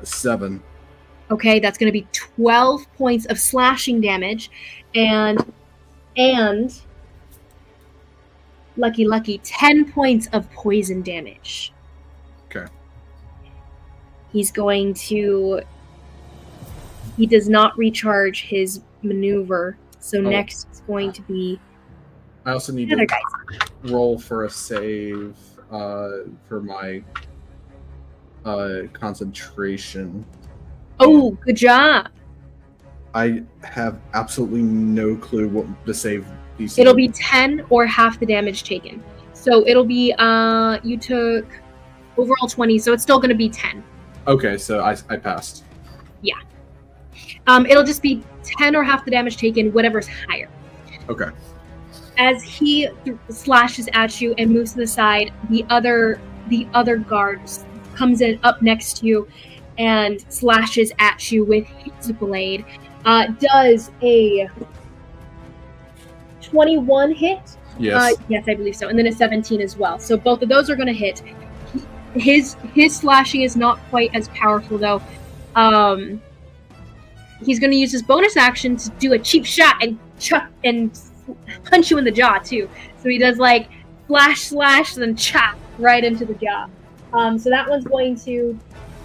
7. Okay, that's going to be 12 points of slashing damage, and lucky 10 points of poison damage. Okay. He's going to. He does not recharge his maneuver, so next is going to be. I also need the other to guys. roll for a save for my concentration. Oh, good job! I have absolutely no clue what the save DC. It'll be 10 or half the damage taken. So it'll be you took overall 20, so it's still going to be 10. Okay, so I passed. Yeah. It'll just be 10 or half the damage taken, whatever's higher. Okay. As he slashes at you and moves to the side, the other guard comes in up next to you and slashes at you with his blade. Does a 21 hit? Yes. Yes, I believe so. And then a 17 as well. So both of those are going to hit. His slashing is not quite as powerful, though. He's going to use his bonus action to do a cheap shot and chuck and punch you in the jaw, too. So he does, like, slash, then chop right into the jaw. So that one's going to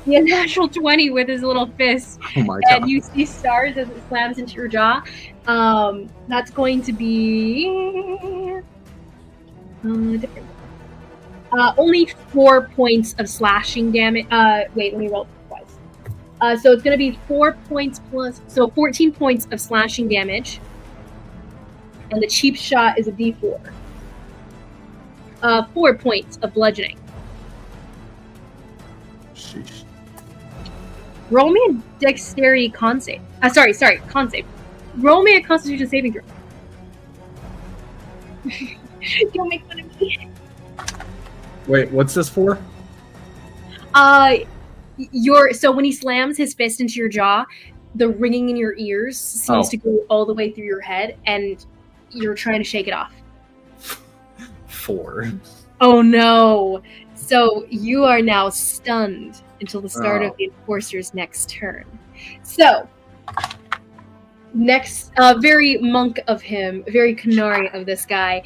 be a natural 20 with his little fist. Oh my god. And you see stars as it slams into your jaw. That's going to be... different. Only 4 points of slashing damage. Wait, let me roll twice. So it's going to be 4 points plus... So 14 points of slashing damage. And the cheap shot is a d4. 4 points of bludgeoning. Sheesh. Roll me a dexterity con save. Sorry, con save. Roll me a constitution saving throw. Don't make fun of me. Wait, what's this for? So when he slams his fist into your jaw, the ringing in your ears seems to go all the way through your head, and you're trying to shake it off. 4. Oh no! So you are now stunned until the start of the Enforcer's next turn. So, next, very monk of him, very Canary of this guy,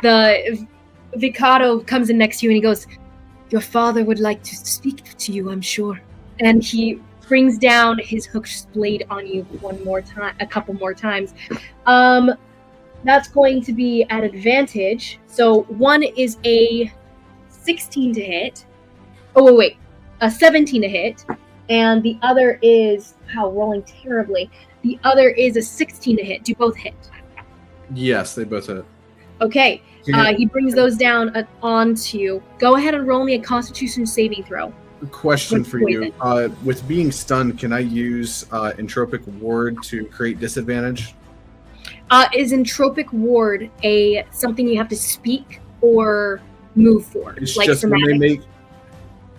the Vicado comes in next to you and he goes, "Your father would like to speak to you, I'm sure." And he brings down his hooked blade on you a couple more times. That's going to be at advantage. So one is a 16 to hit. Oh, wait. A 17 to hit. And the other is... Wow, rolling terribly. The other is a 16 to hit. Do both hit? Yes, they both hit. Okay. He brings those down onto you. Go ahead and roll me a Constitution saving throw. Question for you. With being stunned, can I use Entropic Ward to create disadvantage? Is Entropic Ward something you have to speak or move for? It's like just when they somatic?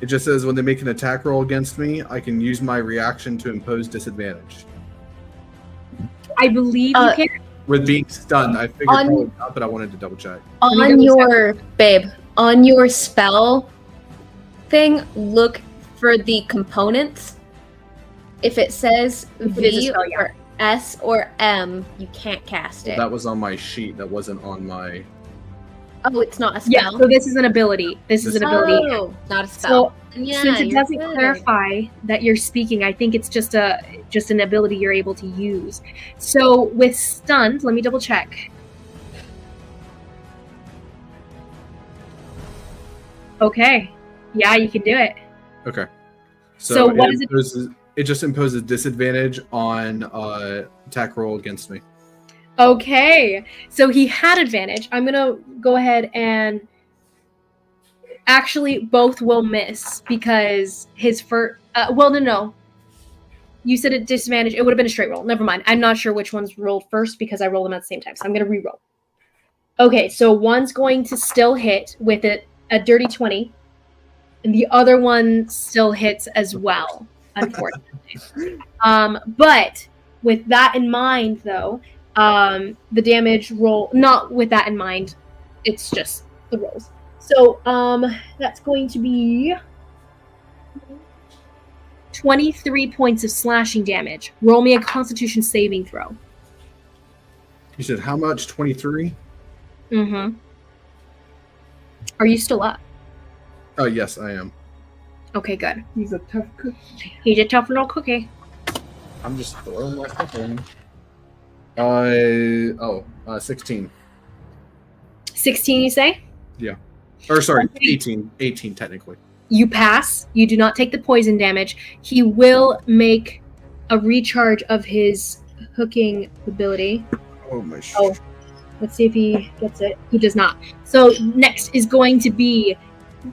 it just says when they make an attack roll against me, I can use my reaction to impose disadvantage. I believe you can. With being stunned, I figured probably not, but I wanted to double check. On your spell thing, look for the components. If it says V spell, yeah. or S or M, you can't cast it. That was on my sheet. That wasn't on my... Oh, it's not a spell? Yeah, so this is an ability. This is an ability. Oh, not a spell. So, since it doesn't clarify that you're speaking, I think it's just an ability you're able to use. So with stunned, let me double check. Okay. Yeah, you can do it. Okay. So what is it? It just imposes disadvantage on attack roll against me. Okay, so he had advantage. I'm gonna go ahead and actually both will miss because his first. Well, no. You said at disadvantage. It would have been a straight roll. Never mind. I'm not sure which one's rolled first because I rolled them at the same time. So I'm gonna re-roll. Okay, so one's going to still hit with a dirty 20, and the other one still hits as well, unfortunately. But with that in mind, though, the damage roll, not with that in mind, it's just the rolls. So that's going to be 23 points of slashing damage. Roll me a Constitution saving throw. You said how much? 23? Mm-hmm. Are you still up? Oh, yes, I am. Okay, good. He's a tough cookie. He's a tough little cookie. I'm just throwing my stuff in. 16. 16, you say? Yeah. Or sorry, Okay. 18. 18 technically. You pass. You do not take the poison damage. He will make a recharge of his hooking ability. Oh my shit. Oh, let's see if he gets it. He does not. So next is going to be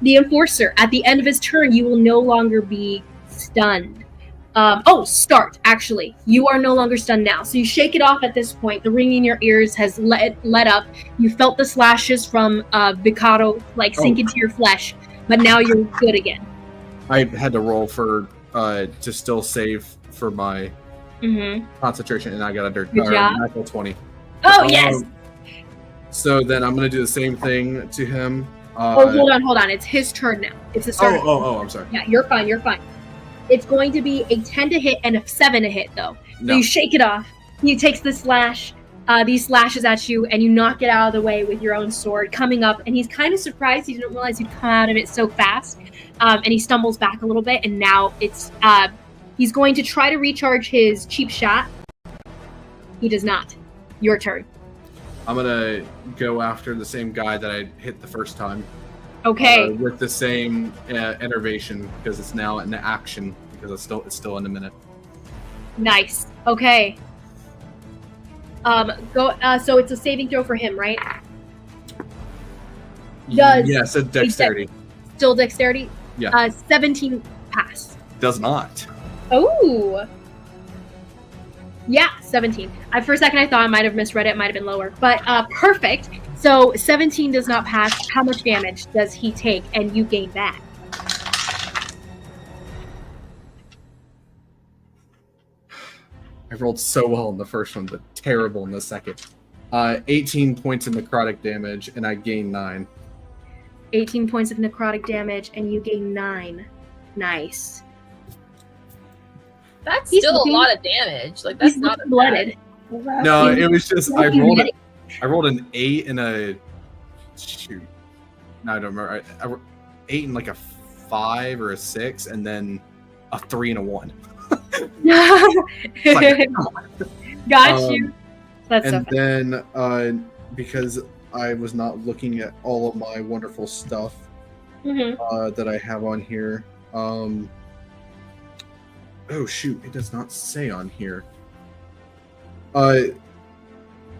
the Enforcer. At the end of his turn, you will no longer be stunned. Start, actually. You are no longer stunned now. So you shake it off at this point. The ringing in your ears has let up. You felt the slashes from Bicado sink into your flesh, but now you're good again. I had to roll for to still save for my concentration, and I got a Good job. natural 20. Oh, yes! So then I'm going to do the same thing to him. Hold on. It's his turn now. It's the start. I'm sorry. Yeah, you're fine. It's going to be a 10 to hit and a 7 to hit, though. No. So you shake it off. He takes the slash, these slashes at you, and you knock it out of the way with your own sword, coming up. And he's kind of surprised. He didn't realize you'd come out of it so fast. And he stumbles back a little bit, and now it's he's going to try to recharge his cheap shot. He does not. Your turn. I'm going to go after the same guy that I hit the first time. Okay. With the same enervation, because it's now an action, because it's still in a minute. Nice. Okay. So it's a saving throw for him, right? Yes, a dexterity. Still dexterity? Yeah. 17 pass. Does not. Oh. Yeah, 17. For a second I thought I might have misread it. Might have been lower. But perfect. So 17 does not pass. How much damage does he take? And you gain that. I rolled so well in the first one, but terrible in the second. 18 points of necrotic damage, and I gain 9. 18 points of necrotic damage, and you gain 9. Nice. That's He's still looking- a lot of damage. Like that's He's not a blooded. No, it was just I He's rolled an 8 and a shoot. No, I don't remember. 8 and like a 5 or a 6, and then a 3 and a 1. Like, come on. Got you. That's so And funny. then because I was not looking at all of my wonderful stuff that I have on here. Oh shoot, it does not say on here. I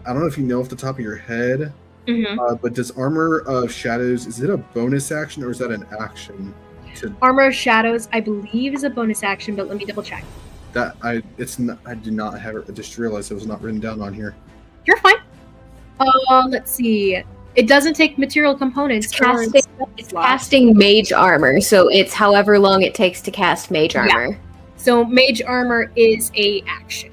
don't know if you know off the top of your head, but does Armor of Shadows, is it a bonus action or is that an action? Armor of Shadows, I believe, is a bonus action, but let me double check. That I do not have it. I just realized it was not written down on here. You're fine. Let's see. It doesn't take material components. It's casting mage armor, so it's however long it takes to cast mage armor. So mage armor is a action.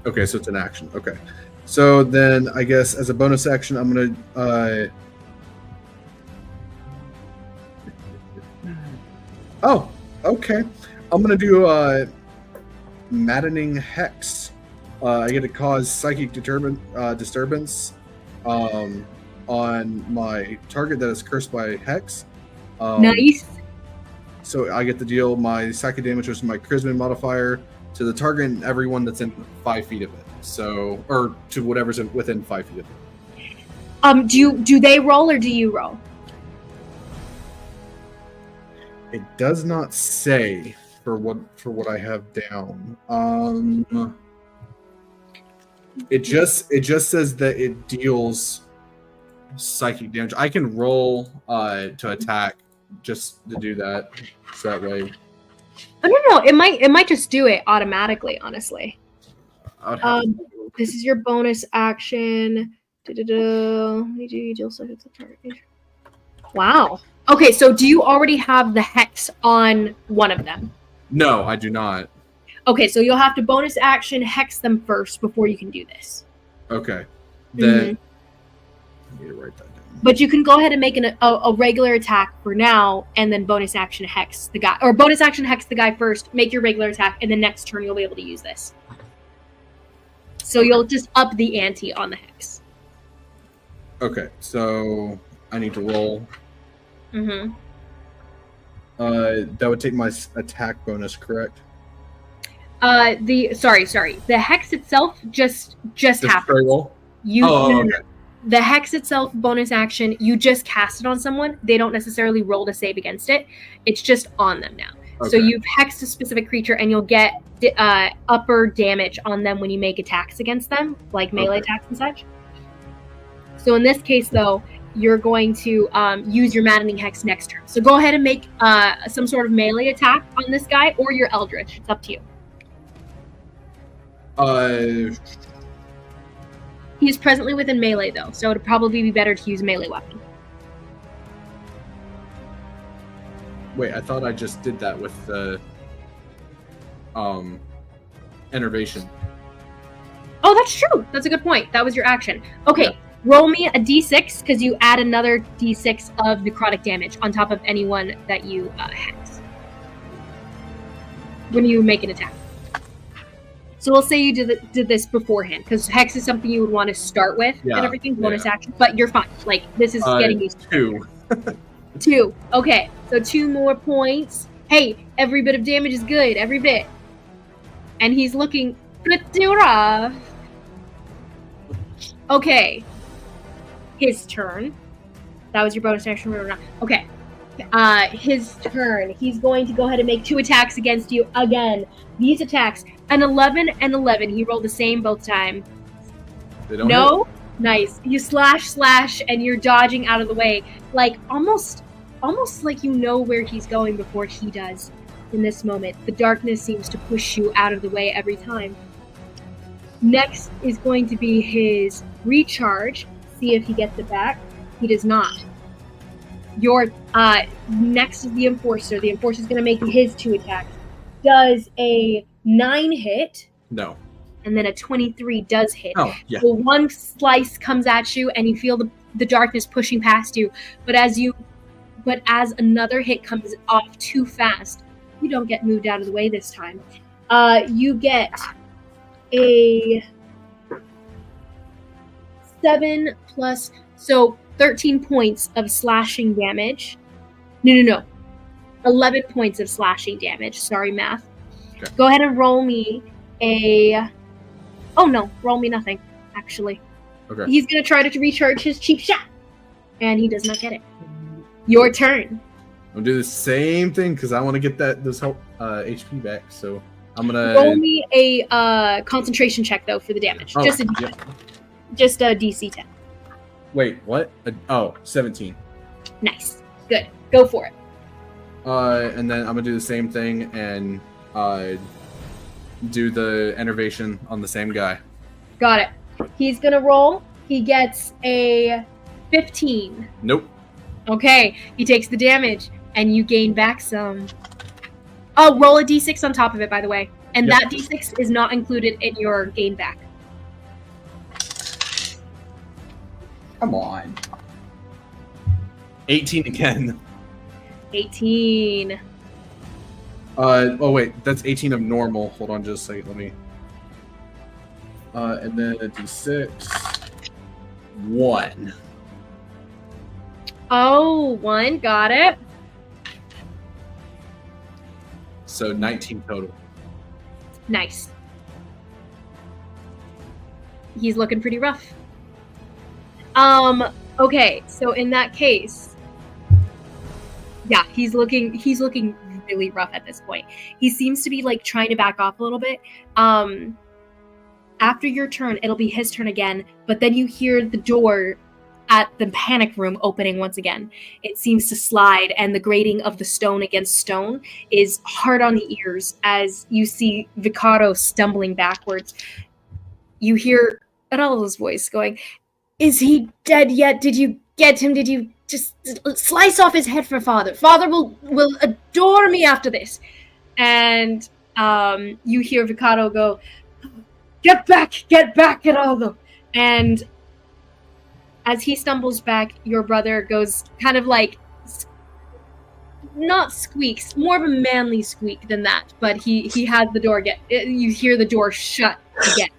Okay, so it's an action. Okay. So then I guess as a bonus action, I'm going to... Oh, okay. I'm going to do Maddening Hex. I get to cause psychic disturbance on my target that is cursed by Hex. Nice. So I get to deal my psychic damage, which is my charisma modifier, to the target and everyone that's in 5 feet of it. So, or to whatever's within 5 feet of it. Do they roll or do you roll? It does not say for what I have down. It just says that it deals psychic damage. I can roll to attack just to do that. So that way I don't know. It might just do it automatically, honestly. I would have to This is your bonus action. Wow. Okay, so do you already have the hex on one of them? No, I do not. Okay, so you'll have to bonus action hex them first before you can do this. Okay. Then I need to write that down. But you can go ahead and make a regular attack for now, and then bonus action hex the guy, or bonus action hex the guy first. Make your regular attack, and the next turn you'll be able to use this. So you'll just up the ante on the hex. Okay, so I need to roll. Mm-hmm. That would take my attack bonus, correct? Sorry. The hex itself just happened. Straight roll? Okay. The hex itself, bonus action, you just cast it on someone. They don't necessarily roll to save against it. It's just on them now. Okay. So you've hexed a specific creature, and you'll get upper damage on them when you make attacks against them, like melee attacks and such. So in this case, though, you're going to use your Maddening Hex next turn. So go ahead and make some sort of melee attack on this guy, or your Eldritch. It's up to you. He is presently within melee, though, so it would probably be better to use a melee weapon. Wait, I thought I just did that with the enervation. Oh, that's true. That's a good point. That was your action. Okay, yeah. Roll me a d6, because you add another d6 of necrotic damage on top of anyone that you hex when you make an attack. So we'll say you did this beforehand, because hex is something you would want to start with and everything, bonus action, but you're fine. Like, this is getting used to. 2. Okay, so 2 more points. Hey, every bit of damage is good, every bit. And he's looking pretty rough. Okay. His turn. That was your bonus action. Okay. His turn. He's going to go ahead and make 2 attacks against you again. These attacks, an 11 and 11. He rolled the same both times. They don't hit. Nice. You slash, and you're dodging out of the way, like almost like you know where he's going before he does. In this moment, the darkness seems to push you out of the way every time. Next is going to be his recharge. See if he gets it back. He does not. Your next is the Enforcer. The Enforcer is going to make his 2 attacks. Does a 9 hit? No. And then a 23 does hit. Oh, yeah. So 1 slice comes at you, and you feel the darkness pushing past you. But as another hit comes off too fast, you don't get moved out of the way this time. You get a 7 plus, so 13 points of slashing damage. No. 11 points of slashing damage. Sorry, math. Okay. Go ahead and roll me roll me nothing, actually. Okay. He's going to try to recharge his cheap shot, and he does not get it. Your turn. I'll do the same thing, because I want to get those HP back, so I'm going to... Roll me a concentration check, though, for the damage. Just a DC 10. Wait, what? 17. Nice. Good. Go for it. And then I'm going to do the same thing and do the enervation on the same guy. Got it. He's going to roll. He gets a 15. Nope. Okay. He takes the damage, and you gain back some. Oh, roll a d6 on top of it, by the way. And that d6 is not included in your gain back. Come on. 18 again. 18. Wait, that's 18 of normal. Hold on just a second, let me... and then a d6. 1. Oh, 1, got it. So 19 total. Nice. He's looking pretty rough. Okay, so in that case, yeah, he's looking really rough at this point. He seems to be like trying to back off a little bit. after your turn, it'll be his turn again, but then you hear the door at the panic room opening once again. It seems to slide, and the grating of the stone against stone is hard on the ears as you see Vicaro stumbling backwards. You hear Araldo's voice going, "Is he dead yet? Did you get him? Did you just slice off his head for Father? Father will adore me after this." And you hear Vicaro go, get back, Geraldo. And as he stumbles back, your brother goes kind of like, not squeaks, more of a manly squeak than that, but he has the door you hear the door shut again.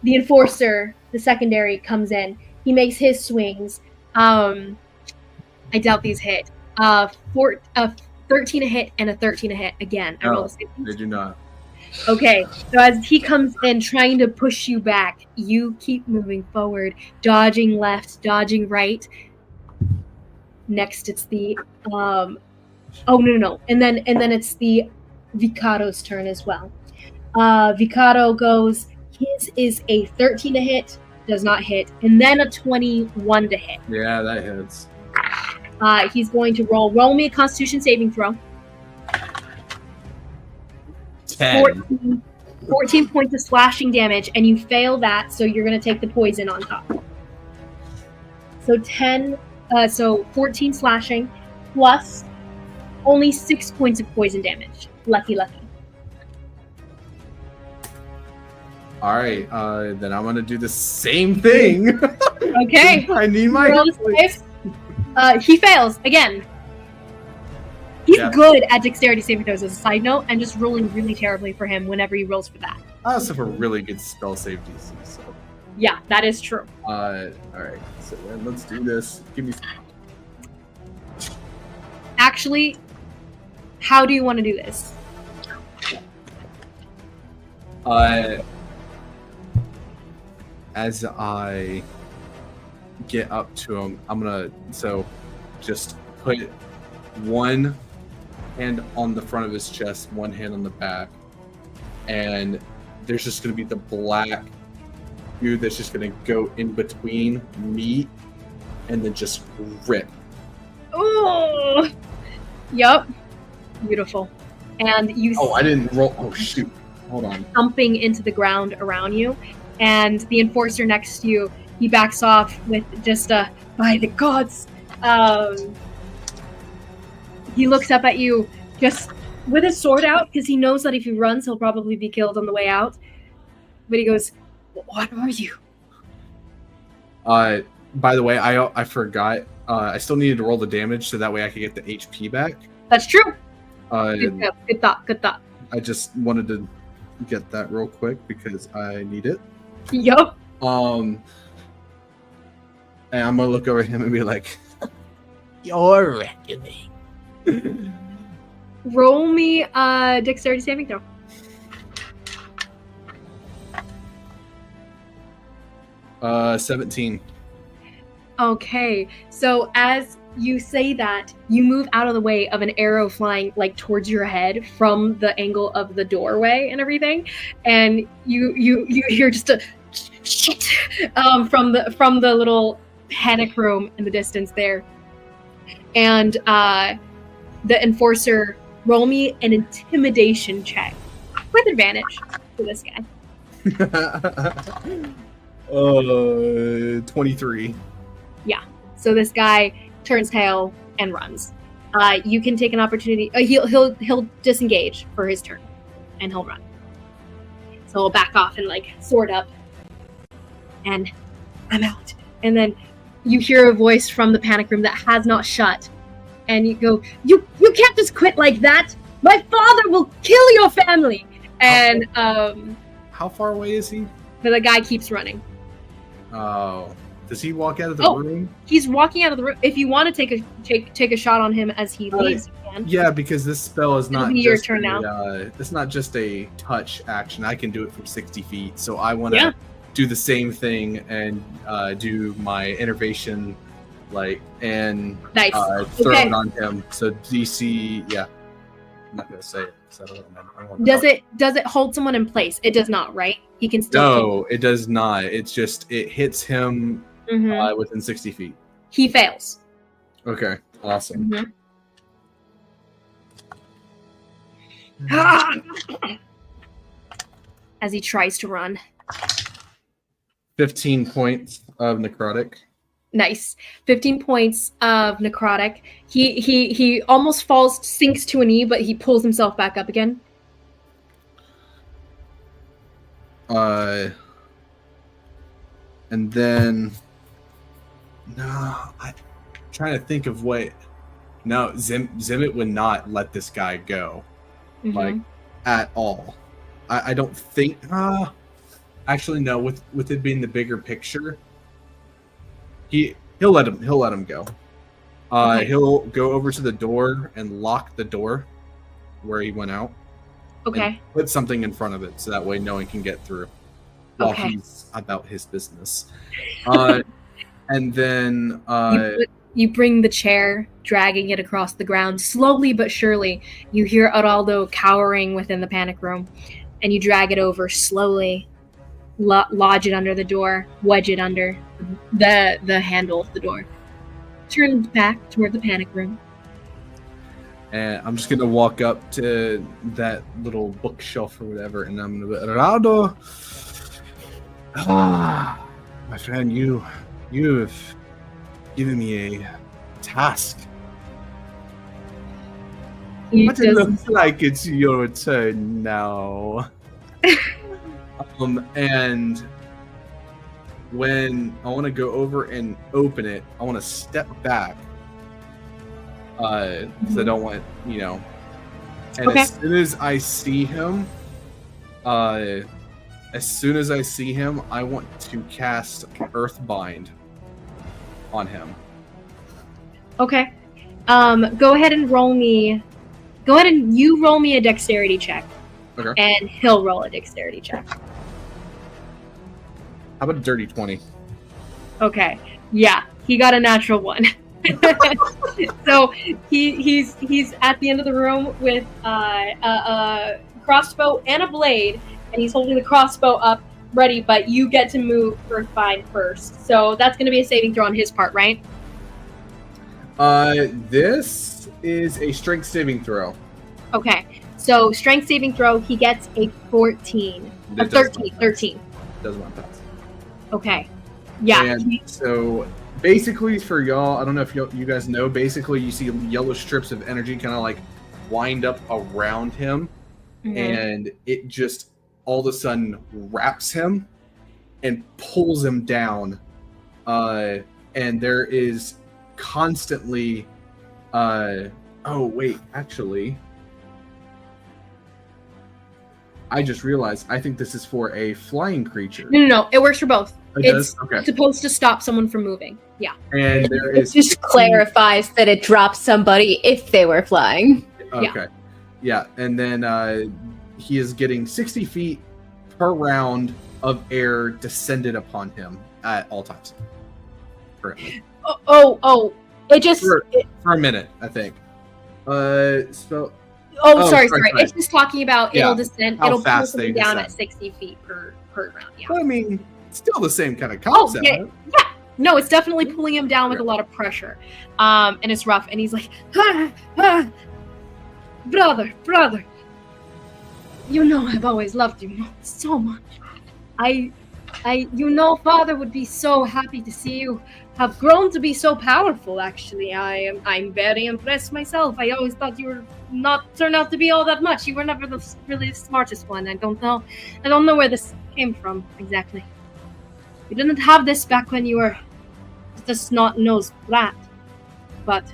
The enforcer, the secondary, comes in. He makes his swings. I doubt these hit. 13 a hit and a 13 a hit again. No, they do not. Okay, so as he comes in trying to push you back, you keep moving forward, dodging left, dodging right. Next, it's the no, and then it's the Vicaro's turn as well. Vicaro goes. His is a 13 to hit, does not hit, and then a 21 to hit. Yeah, that hits. He's going to roll me a Constitution saving throw. 10. 14 points of slashing damage, and you fail that, so you're going to take the poison on top. So 14 slashing, plus only 6 points of poison damage. Lucky. Alright, then I'm gonna do the same thing. Okay. I need my Roll hit points. he fails again. He's Yeah. good at dexterity saving throws as a side note, and just rolling really terribly for him whenever he rolls for that. I also have a really good spell save DC, so. Yeah, that is true. Alright, so then let's do this. Give me some. Actually, how do you want to do this? As I get up to him, I'm gonna just put one hand on the front of his chest, one hand on the back, and there's just gonna be the black goo that's just gonna go in between me and then just rip. Oh, yup, beautiful. And you I didn't roll. Oh shoot! Hold on. thumping into the ground around you, and the enforcer next to you, he backs off with just a "by the gods." He looks up at you just with his sword out because he knows that if he runs, he'll probably be killed on the way out. But he goes, "What are you?" By the way, I forgot. I still needed to roll the damage so that way I could get the HP back. That's true. Good Good thought. I just wanted to get that real quick because I need it. Yup. And I'm gonna look over at him and be like, "You're reckoning." Roll me a dexterity saving throw. Uh, 17. Okay, so as you say that, you move out of the way of an arrow flying like towards your head from the angle of the doorway and everything, and you hear just a shit from the little panic room in the distance there, and the enforcer, roll me an intimidation check with advantage for this guy. 23. So this guy turns tail and runs. You can take an opportunity. He'll disengage for his turn, and he'll run. So he'll back off and like sword up, and I'm out. And then you hear a voice from the panic room that has not shut, and you go, "You can't just quit like that. My father will kill your family." And How far away is he? but the guy keeps running. Oh, does he walk out of the room? He's walking out of the room. If you want to take a shot on him as he leaves, you can. Yeah, because this spell is not be your just turn now. It's not just a touch action. I can do it from 60 feet. So I want to do the same thing and do my innervation, Nice. throw Okay. it on him. So DC, I'm not gonna say it because I don't remember. I don't wanna Does it hold someone in place? It does not, right? He can still. No, it does not. It's just it hits him Mhm. within 60 feet. He fails. Okay, awesome. As he tries to run. 15 points of necrotic. Nice. 15 points of necrotic. He almost falls, sinks to a knee, but he pulls himself back up again. And then I'm trying to think of what. No, Zimit would not let this guy go, like at all. I don't think. Actually, no. With it being the bigger picture, he'll let him go. He'll go over to the door and lock the door where he went out. Okay. And put something in front of it so that way no one can get through while he's about his business. And then you bring the chair, dragging it across the ground slowly but surely. You hear Araldo cowering within the panic room, and you drag it over slowly, lodge it under the door, wedge it under the handle of the door. Turn back toward the panic room. And I'm just gonna walk up to that little bookshelf or whatever, and I'm gonna be, Araldo, my friend, you've given me a task. But it looks like it's your turn now. And when I want to go over and open it, I want to step back. Because I don't want, And as soon as I see him, I want to cast Earthbind on him. Okay. Go ahead and roll me. Go ahead and you roll me a dexterity check. Okay. And he'll roll a dexterity check. How about a dirty 20? Okay. Yeah, he got a natural 1. So he's at the end of the room with a crossbow and a blade, and he's holding the crossbow up, ready. But you get to move Earthbind first, so that's going to be a saving throw on his part, right? This is a strength saving throw. Okay, so strength saving throw. He gets a 14. 13. Does not pass. Okay. Yeah. And so basically, for y'all, I don't know if you guys know, basically you see yellow strips of energy kind of like wind up around him, and it just all of a sudden wraps him and pulls him down. And there is constantly actually I just realized I think this is for a flying creature. No, it works for both. It's okay. Supposed to stop someone from moving. Yeah. And there is It just clarifies that it drops somebody if they were flying. Okay. Yeah, and then he is getting 60 feet per round of air descended upon him at all times. Currently. It just for a minute, I think. Sorry. It's just talking about it'll descend. It'll pull something down at 60 feet per round. Yeah. I mean, still the same kind of concept. Yeah. No, it's definitely pulling him down with a lot of pressure, and it's rough. And he's like, brother, I've always loved you so much. Father would be so happy to see you have grown to be so powerful. Actually, I'm very impressed myself. I always thought you were not turned out to be all that much. You were never really the smartest one. I don't know where this came from exactly. You didn't have this back when you were just a snot-nosed brat, but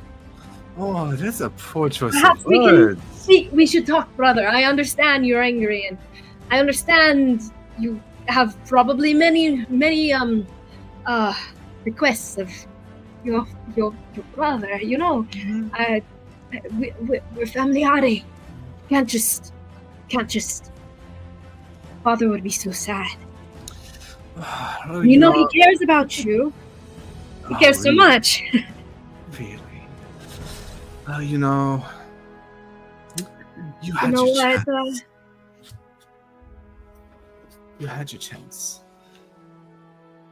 oh, that's a poor choice perhaps of words. we should talk, brother. I understand you're angry, and I understand you have probably many requests of your brother. We're familiari. Can't just. Father would be so sad. He cares about you. He cares so much. Really? You You had know your what? chance. You had your chance.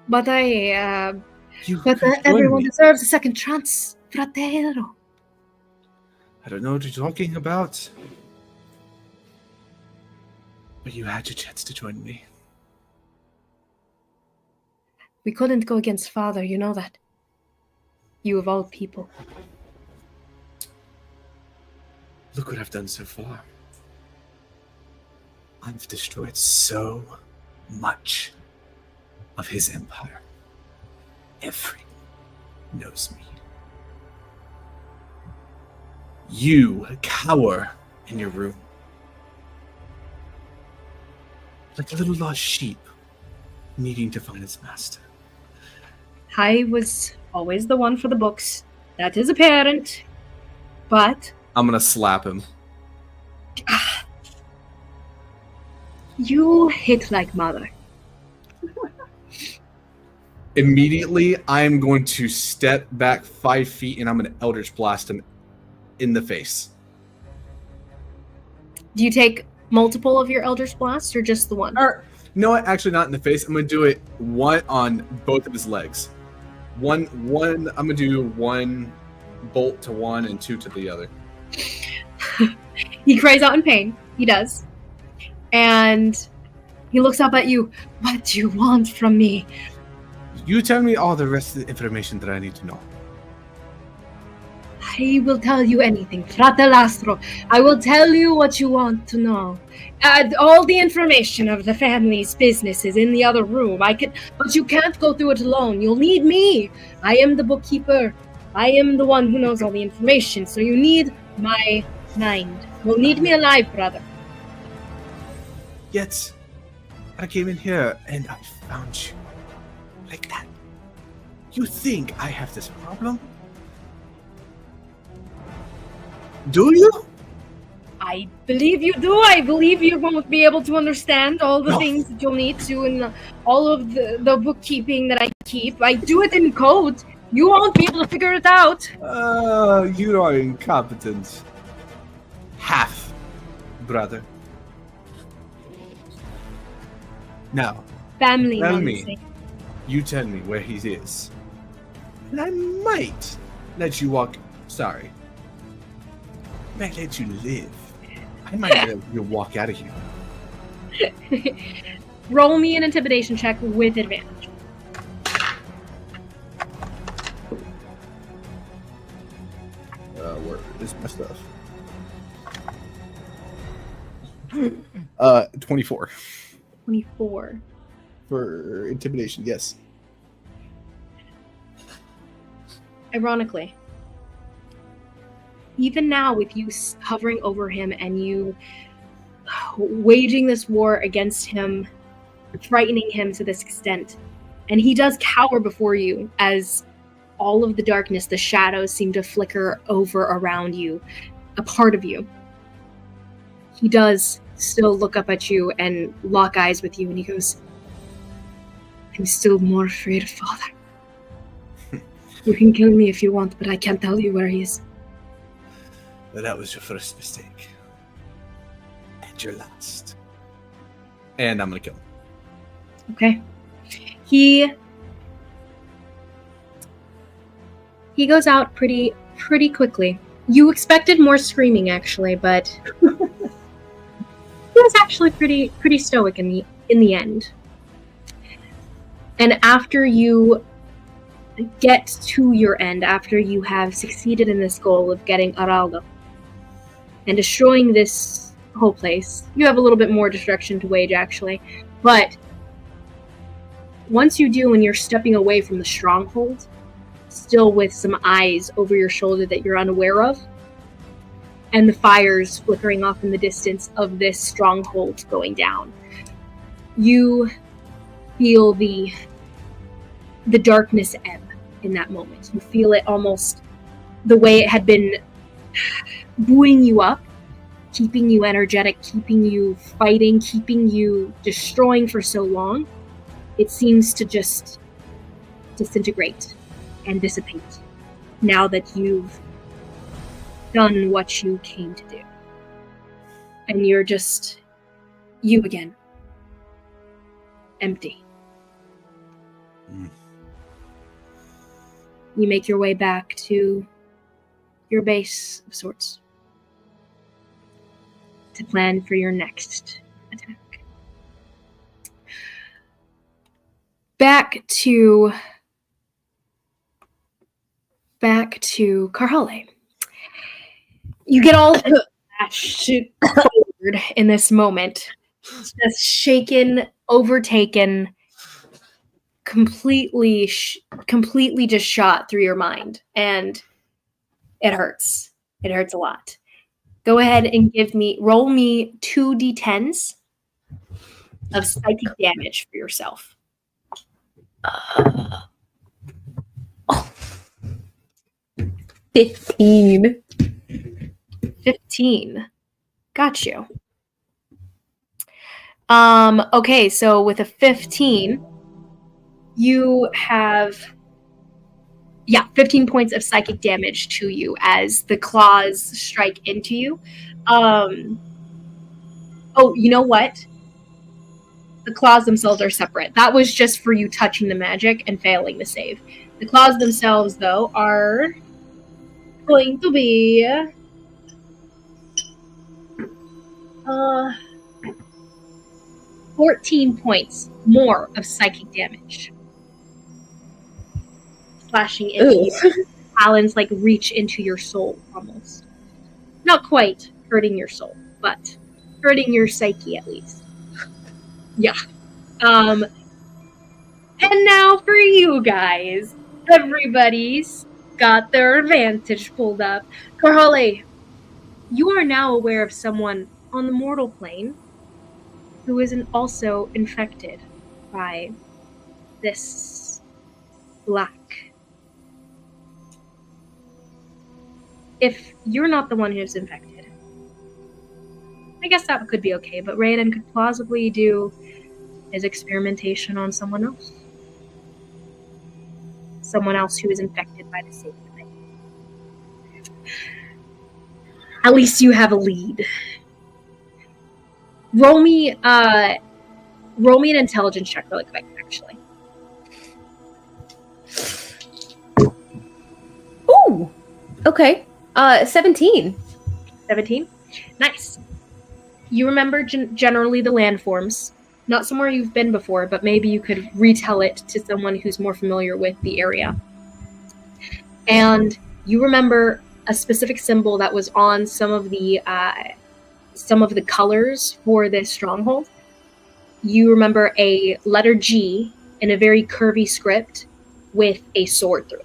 But You could join everyone me. deserves a second chance, fratello. I don't know what you're talking about. But you had your chance to join me. We couldn't go against father, you know that. You of all people. Look what I've done so far. I've destroyed so much of his empire. Everyone knows me. You cower in your room. Like a little lost sheep needing to find its master. I was always the one for the books. That is apparent. But I'm gonna slap him. you hit like mother. Immediately, I'm going to step back 5 feet and I'm gonna Eldritch Blast him in the face. Do you take multiple of your Eldritch Blasts or just the one? No, actually not in the face. I'm gonna do it one on both of his legs. One. I'm gonna do one bolt to one and two to the other. He cries out in pain. He does. And he looks up at you. What do you want from me? You tell me all the rest of the information that I need to know. I will tell you anything, Fratellastro. I will tell you what you want to know. All the information of the family's business is in the other room. But you can't go through it alone. You'll need me. I am the bookkeeper. I am the one who knows all the information. So you need my mind. You'll need me alive, brother. Yet, I came in here and I found you. Like that. You think I have this problem? Do you? I believe you do. I believe you won't be able to understand all the No. things that you'll need to and all of the bookkeeping that I keep. I do it in code. You won't be able to figure it out. You are incompetent. Half, brother. Now, Family Tell nonsense. me. you tell me where he is. And I might let you walk. Sorry. I might let you live. I might let you walk out of here. Roll me an intimidation check with advantage. Where is my stuff? 24 24. for intimidation. Yes. Ironically, even now with you hovering over him and you waging this war against him, frightening him to this extent, and he does cower before you as all of the darkness, the shadows seem to flicker over around you, a part of you. He does still look up at you and lock eyes with you, and he goes, I'm still more afraid of Father. You can kill me if you want, but I can't tell you where he is. But that was your first mistake. And your last. And I'm gonna kill him. Okay. He goes out pretty quickly. You expected more screaming, actually, but he was actually pretty stoic in the end. And after you get to your end, after you have succeeded in this goal of getting Araldo and destroying this whole place, you have a little bit more destruction to wage, actually. But once you do, and you're stepping away from the stronghold, still with some eyes over your shoulder that you're unaware of, and the fires flickering off in the distance of this stronghold going down, you feel the darkness ebb in that moment. You feel it almost the way it had been buoying you up, keeping you energetic, keeping you fighting, keeping you destroying for so long. It seems to just disintegrate and dissipate now that you've done what you came to do. And you're just you again. Empty. You make your way back to your base of sorts to plan for your next attack. Back to Karhale. You get all flashed forward in this moment, just shaken, overtaken, completely just shot through your mind, and it hurts. It hurts a lot. Go ahead and roll me 2d10s of psychic damage for yourself. 15. 15. Got you. Okay, so with a 15, you have 15 points of psychic damage to you as the claws strike into you. You know what? The claws themselves are separate. That was just for you touching the magic and failing the save. The claws themselves, though, are going to be 14 points more of psychic damage. Slashing into you. Talons reach into your soul almost. Not quite hurting your soul, but hurting your psyche at least. Yeah. And now for you guys. Everybody's got their advantage pulled up. Karhale, you are now aware of someone on the mortal plane who is also infected by this black. If you're not the one who's infected, I guess that could be okay, but Raoden could plausibly do his experimentation on someone else. Someone else who is infected by the same thing. At least you have a lead. Roll me an intelligence check really quick, actually. Ooh! Okay. 17. 17? Nice. You remember generally the landforms. Not somewhere you've been before, but maybe you could retell it to someone who's more familiar with the area. And you remember a specific symbol that was on some of the colors for this stronghold. You remember a letter G in a very curvy script with a sword through it.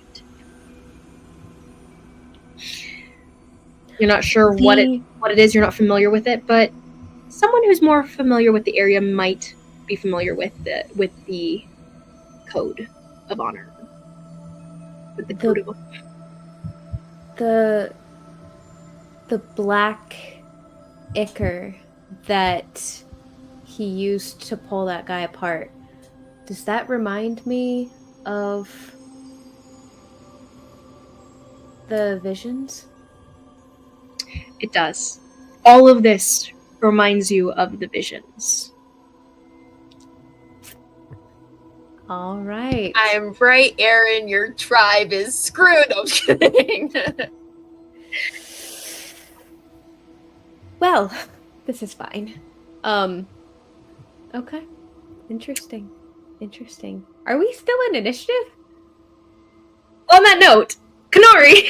You're not sure what it is. You're not familiar with it, but someone who's more familiar with the area might be familiar with the code of honor. With the code of honor. The black ichor that he used to pull that guy apart. Does that remind me of the visions? It does. All of this reminds you of the visions. All right. I'm right, Aaron. Your tribe is screwed. I'm kidding. Well, this is fine. Okay. Interesting. Are we still in initiative? On that note, Kanari,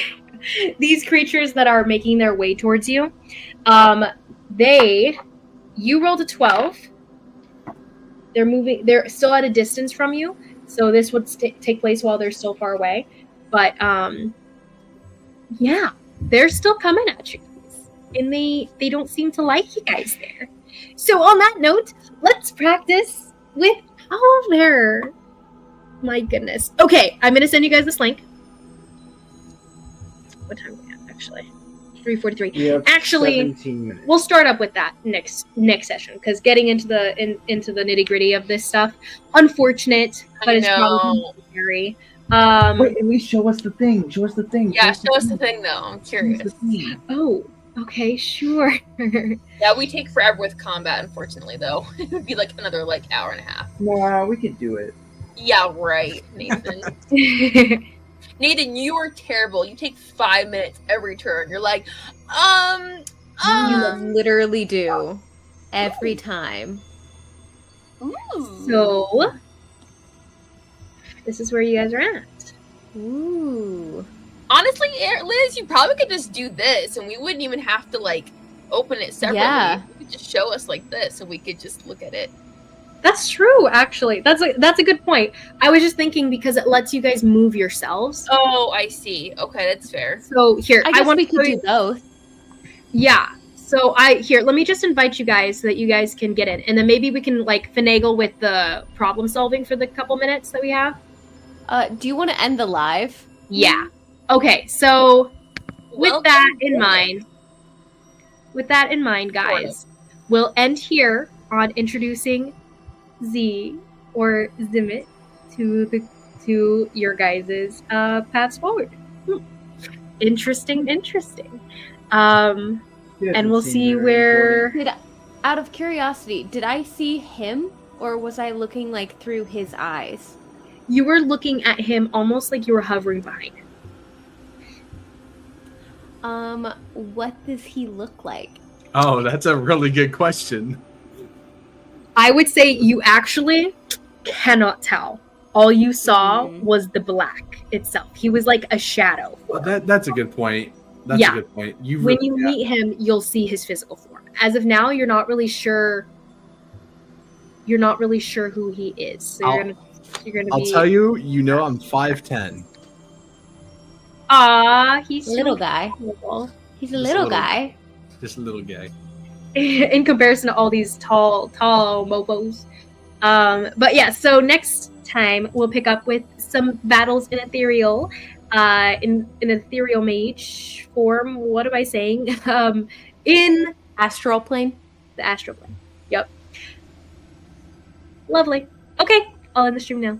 these creatures that are making their way towards you, you rolled a 12. They're still at a distance from you, so this would take place while they're still far away. But, they're still coming at you. And they don't seem to like you guys there. So on that note, let's practice with Oliver. My goodness. Okay, I'm going to send you guys this link. What time do we have, actually? 3:43. Actually, 17 minutes. We'll start up with that next session, because getting into the nitty-gritty of this stuff, unfortunate, but it's probably necessary. Wait, at least show us the thing. Yeah, show us the thing, though. I'm curious. Oh, Okay, sure. Yeah, we take forever with combat, unfortunately, though. It would be like another like hour and a half. Nah, we could do it. Yeah, right, Nathan. Nathan, you are terrible. You take 5 minutes every turn. You're like, You literally do every time. Ooh. So, this is where you guys are at. Ooh. Honestly, Liz, you probably could just do this, and we wouldn't even have to like open it separately. Yeah. You could just show us like this, and we could just look at it. That's true, actually. That's a good point. I was just thinking because it lets you guys move yourselves. Oh, I see. Okay, that's fair. So here, I guess want we to could do both. Yeah. So let me just invite you guys so that you guys can get in, and then maybe we can like finagle with the problem solving for the couple minutes that we have. Do you want to end the live? Yeah. Okay. So with Welcome that in back. mind, guys, we'll end here on introducing Z or Zimit to your guys' paths forward. Interesting. And we'll see where. Out of curiosity, did I see him or was I looking like through his eyes? You were looking at him almost like you were hovering behind him. What does he look like? Oh, that's a really good question. I would say you actually cannot tell. All you saw was the black itself. He was like a shadow. Well, that's a good point. That's a good point. When you meet him, you'll see his physical form. As of now, you're not really sure. You're not really sure who he is. So you're gonna. I'll tell you. You know, I'm 5'10". He's Little guy. He's a little guy. Just a little guy. In comparison to all these tall mofos. But yeah, so next time we'll pick up with some battles in ethereal, in ethereal mage form. What am I saying? In Astral plane. The astral plane. Yep. Lovely. Okay, I'll end the stream now.